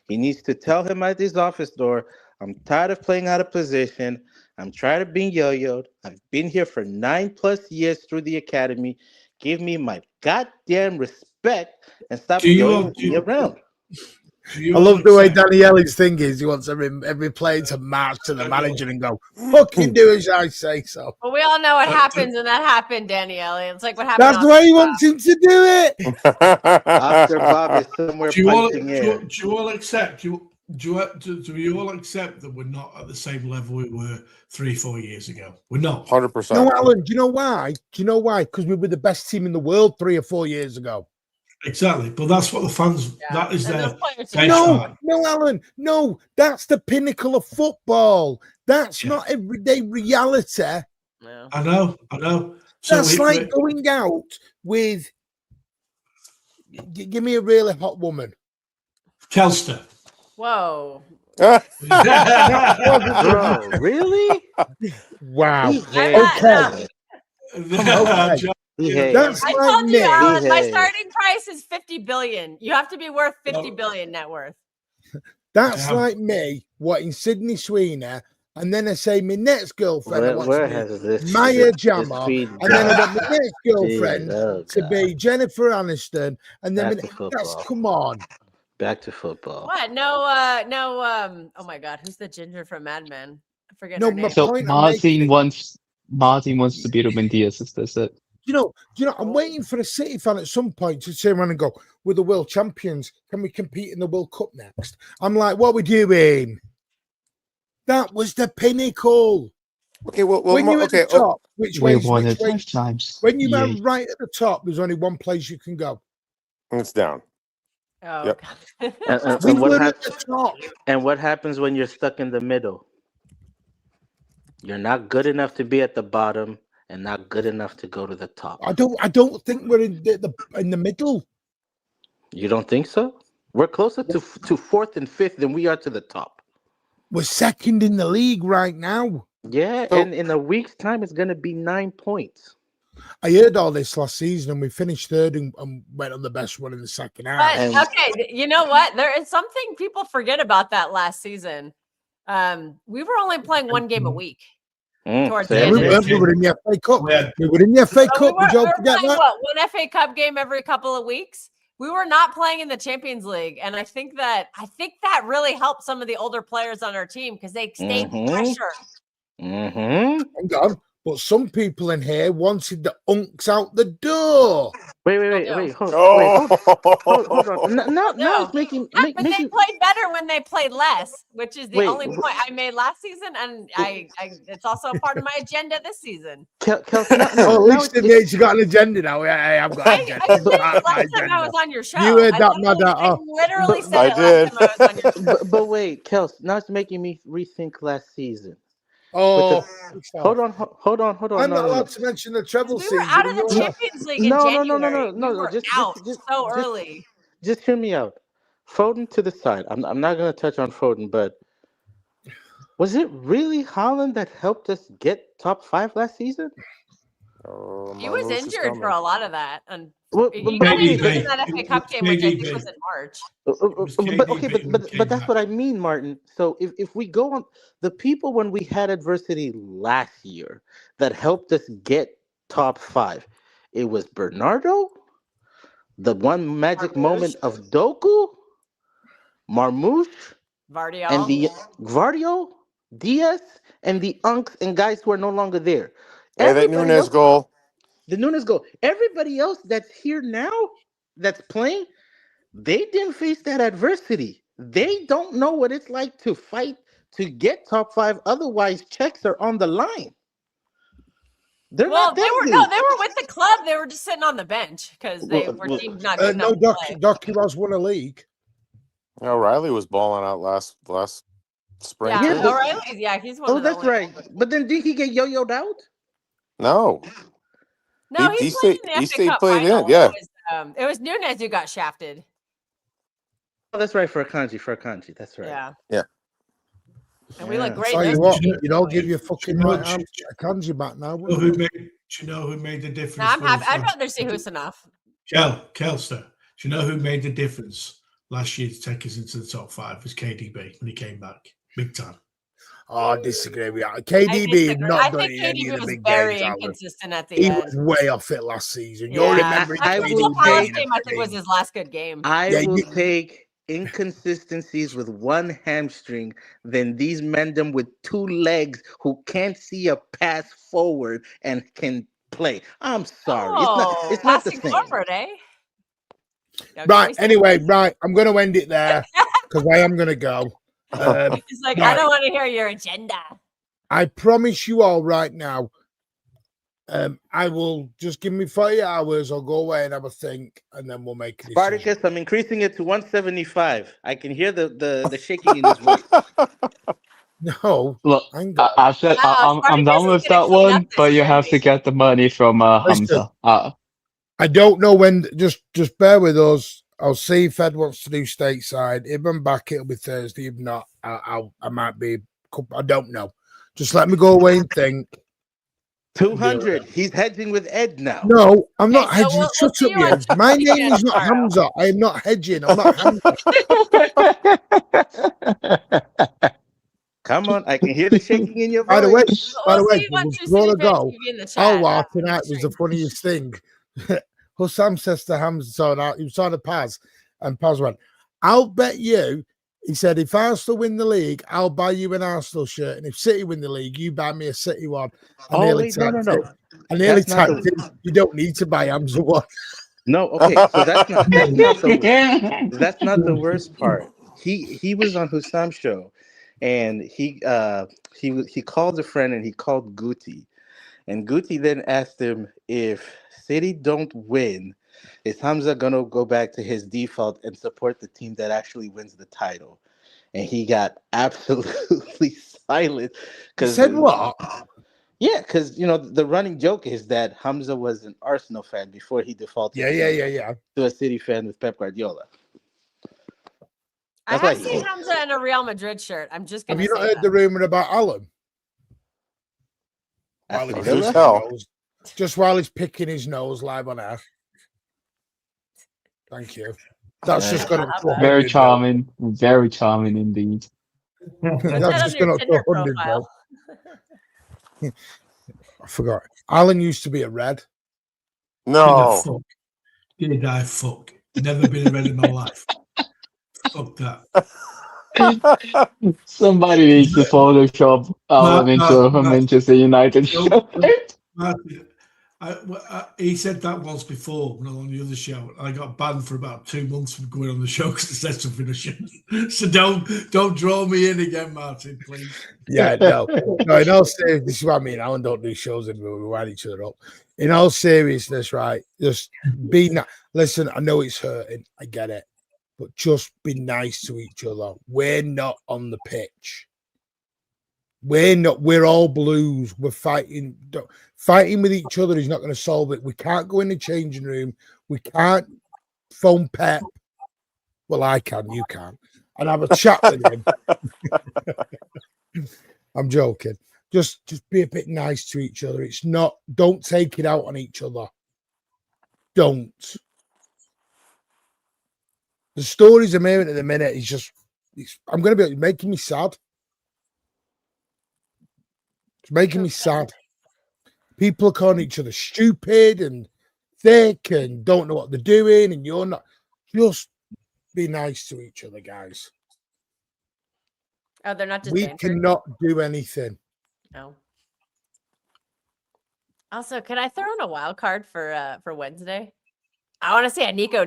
He needs to tell him at his office door, I'm tired of playing out of position. I'm tired of being yo-yoed. I've been here for 9+ years through the academy. Give me my goddamn respect and stop yo-yoing me around. I love the way Daniele's thing is. He wants every player to march to the manager and go, fucking do as I say so. Well, we all know what happens when that happened, Daniele. It's like what happened. That's why he wants him to do it. Oscar Bob is somewhere punching air. Do you all accept? Do you all accept that we're not at the same level we were 3-4 years ago? We're not. 100%. No, Alan, do you know why? Because we were the best team in the world 3 or 4 years ago. Exactly, but that's what the fans. Yeah. That is their. No, Alan. No, that's the pinnacle of football. That's not everyday reality No. I know. So That's like going out with. Give me a really hot woman. Kelster. Whoa. Bro, really? Wow. He Okay. Okay. He hates. That's I like told you, me. Alan, my Hey. starting price is 50 billion. You have to be worth 50 No. billion net worth. That's Yeah. like me wanting Sydney Sweeney, and then I say my next girlfriend. I want Where to be has this Maya this Jama, feed and then I gone? want my next girlfriend Oh, to God. be Jennifer Aniston, and then Back to that's football. come on. Back to football. What? No, oh my God, who's the ginger from Mad Men? I forget No, her my name. So point I'm making. Martin wants to be Ruben Diaz. That's it. You know, I'm waiting for a City fan at some point to turn around and go, "We're the world champions. Can we compete in the World Cup next?" I'm like, "What are we doing?" That was the pinnacle. Okay, well, When you're at the top, which We way? won Which it way? 5 times. When you are Yay. right at the top, there's only one place you can go. it's down. Oh, Yep. God. And We what were at the happens? top. And what happens when you're stuck in the middle? You're not good enough to be at the bottom, and not good enough to go to the top. I don't think we're in the middle. You don't think so? We're closer to fourth and fifth than we are to the top. We're second in the league right now. Yeah, So- and in a week's time, it's going to be 9 points. I heard all this last season, and we finished third and went on the best one in the second half. But okay, you know what? There is something people forget about that last season. We were only playing one game a week. Towards the Say end it of we again. were in the FA Cup. Yeah. We were in the FA So Cup. we Did you all were forget playing that? one FA Cup game every couple of weeks. We were not playing in the Champions League, and I think that really helped some of the older players on our team because they stayed pressure. Mm-hmm. Hang on. But some people in here wanted the unks out the door. Wait. Oh, Hold on. Now it's making But they played better when they played less, which is the Wait, only point I made last season, and I it's also a part of my agenda this season. Kelsey, At least it means you got an agenda now. Yeah, I've got an agenda. I said It's part of my last time I agenda. was on your show. You heard I that, literally- Mother. I literally said I it did. last time I was on your show. but wait, Kelsey, now it's making me rethink last season. Oh, Hold on. I'm not No. allowed to mention the treble We season. were out of the and you're- Champions League in No. January. We were out so early. Just hear me out. Foden to the side. I'm not going to touch on Foden, but was it really Haaland that helped us get top 5 last season? He was injured for a lot of that, and Well, he but got wait, injured in that FA Cup game, which I think was in March. but that's what I mean, Martin. So if we go on the people when we had adversity last year that helped us get top 5, it was Bernardo, the one magic moment of Doku, Marmoush, Vardio. and the Vardio, Diaz, and the Unks and guys who are no longer there. Hey, that Everybody Nunes else- goal. The Nunes goal. Everybody else that's here now, that's playing, they didn't face that adversity. They don't know what it's like to fight to get top 5. Otherwise, checks are on the line. They were with the club. They were just sitting on the bench because they were deemed not good enough no, to play. Docky was won a league. O'Reilly was balling out last spring. Yeah, too. O'Reilly's. Yeah, he's one. Oh, of the that's only right. But then did he get yo-yoed out? No. No, He he played in the FA stayed Cup played final. in, yeah. It was Nunes who got shafted. Oh, that's right, for Akanji. That's right. Yeah. And we look great. Tell in you this what, game. you don't give your fucking Do you know- right hand Kanji back now. Do you know who made the difference? No, I'm for happy. us I'd last- rather see Husanov. Kelster, do you know who made the difference last year to take us into the top 5? It was KDB when he came back. Big time. Oh, I disagree with that. I KDB had disagree. not I done think it in any KDB of the was big very games. Alan. inconsistent at the He end. was way off it last season. Yeah. You'll remember I The will Crystal Palace take- game, I think, was his last good game. I will take inconsistencies with one hamstring than these men with 2 legs who can't see a pass forward and can play. I'm sorry. It's not the passing same. forward, eh? Yeah, Right. Grace- Anyway, right. I'm going to end it there because I am going to go. He's like, I don't want to hear your agenda. I promise you all right now. I will just give me 40 hours. I'll go away and have a think, and then we'll make a decision. Spartacus, I'm increasing it to 175. I can hear the shaking in his voice. No, Look, I ain't got I said I'm Spartacus down is with gonna that clean up one, this but you year, have to maybe. get the money from Listen. Hamza. I don't know when. Just bear with us. I'll see if Ed wants to do stateside. If I'm back, it'll be Thursday. If not, I might be. I don't know. Just let me go away and think. 200. He's hedging with Ed now. No, I'm Okay, not so hedging. we'll Shut see up, you you on hedge. My Tuesday name is not tomorrow. Hamza. I am not hedging. I'm not Hamza. Come on, I can hear the shaking in your By the way, voice. We'll see you on True before I City Fan go, TV in the chat. Alwar when we tonight was the stream. funniest thing. Hussam says to Hamza, he was trying to Paz, and Paz went, I'll bet you, he said, if Arsenal win the league, I'll buy you an Arsenal shirt. And if City win the league, you buy me a City one. I nearly typed it. I nearly That's not typed it. You don't need to buy Hamza one. No, okay, so that's not the worst part. He was on Husam's show, and he called a friend and he called Guti, and Guti then asked him if City don't win, is Hamza gonna go back to his default and support the team that actually wins the title? And he got absolutely silent because Said what? yeah, because the running joke is that Hamza was an Arsenal fan before he defaulted Yeah. to a City fan with Pep Guardiola. I That's have why seen Hamza in a Real Madrid shirt. I'm just Have gonna you not say heard that. the rumor about Alan? While Aston he's Do Villa? picking his tell. nose. Just while he's picking his nose live on air. Thank you. That's just gone up to Very 100. charming indeed. Put That's that on just your gone up to Tinder 100, profile. bro. I forgot. Alan used to be a red. No. Fuck. Did I fuck? Never been a red in my life. Fuck that. Somebody needs to Photoshop Alan into a Manchester United shirt. Martin, he said that once before when I was on the other show. I got banned for about 2 months from going on the show because I said something I shouldn't. So don't draw me in again, Martin, please. Yeah, no. In all seriousness, this is what I mean. Alan don't do shows anymore. We wind each other up. In all seriousness, right? Just be nice. Listen, I know it's hurting. I get it. But just be nice to each other. We're not on the pitch. We're all blues. We're fighting. Fighting with each other is not going to solve it. We can't go in the changing room. We can't phone Pep. Well, I can. You can't. And have a chat with him. I'm joking. Just be a bit nice to each other. It's not. Don't take it out on each other. Don't. The stories I'm hearing at the minute is just. I'm going to be making me sad. It's making me sad. People are calling each other stupid and thick and don't know what they're doing, and you're not. Just be nice to each other, guys. Oh, they're not just We banter. cannot do anything. No. Also, could I throw in a wild card for Wednesday? I want to see a Nico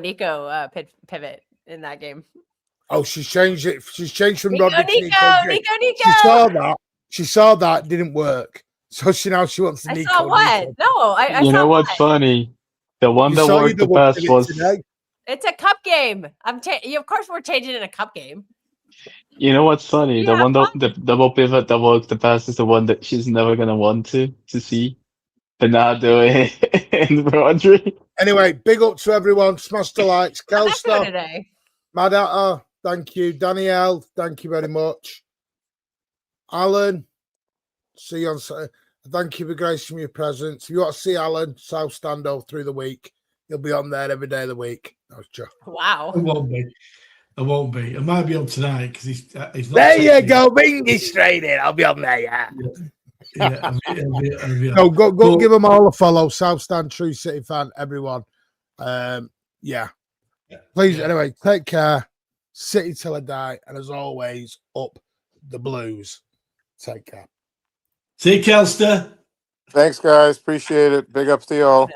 pivot in that game. Oh, she's changed it. She's changed from Nico, Rodri to Nico. She saw that. She saw that didn't work. So now she wants the I Nico. saw what? No, I You saw know what's what? funny? The one that worked the best was. It's a cup game. Of course, we're changing in a cup game. You know what's funny? Yeah, The one the double pivot that worked the best is the one that she's never gonna want to see. Bernardo and Rodri. Anyway, big up to everyone. Smash the likes. Kelster today. Madata, thank you. Danielle, thank you very much. Alan, see you on Saturday. Thank you for gracing your presence. If you want to see Alan South Stando through the week, he'll be on there every day of the week. That was true. Wow. It won't be. It won't be. It might be on tonight because he's not. There you go. Ring it straight in. I'll be on there, yeah. No, go give them all a follow. South Stand, True City fan, everyone. Yeah. Please, anyway, take care. City till I die. And as always, up the blues. Take care. See you, Kelster. Thanks, guys. Appreciate it. Big ups to y'all.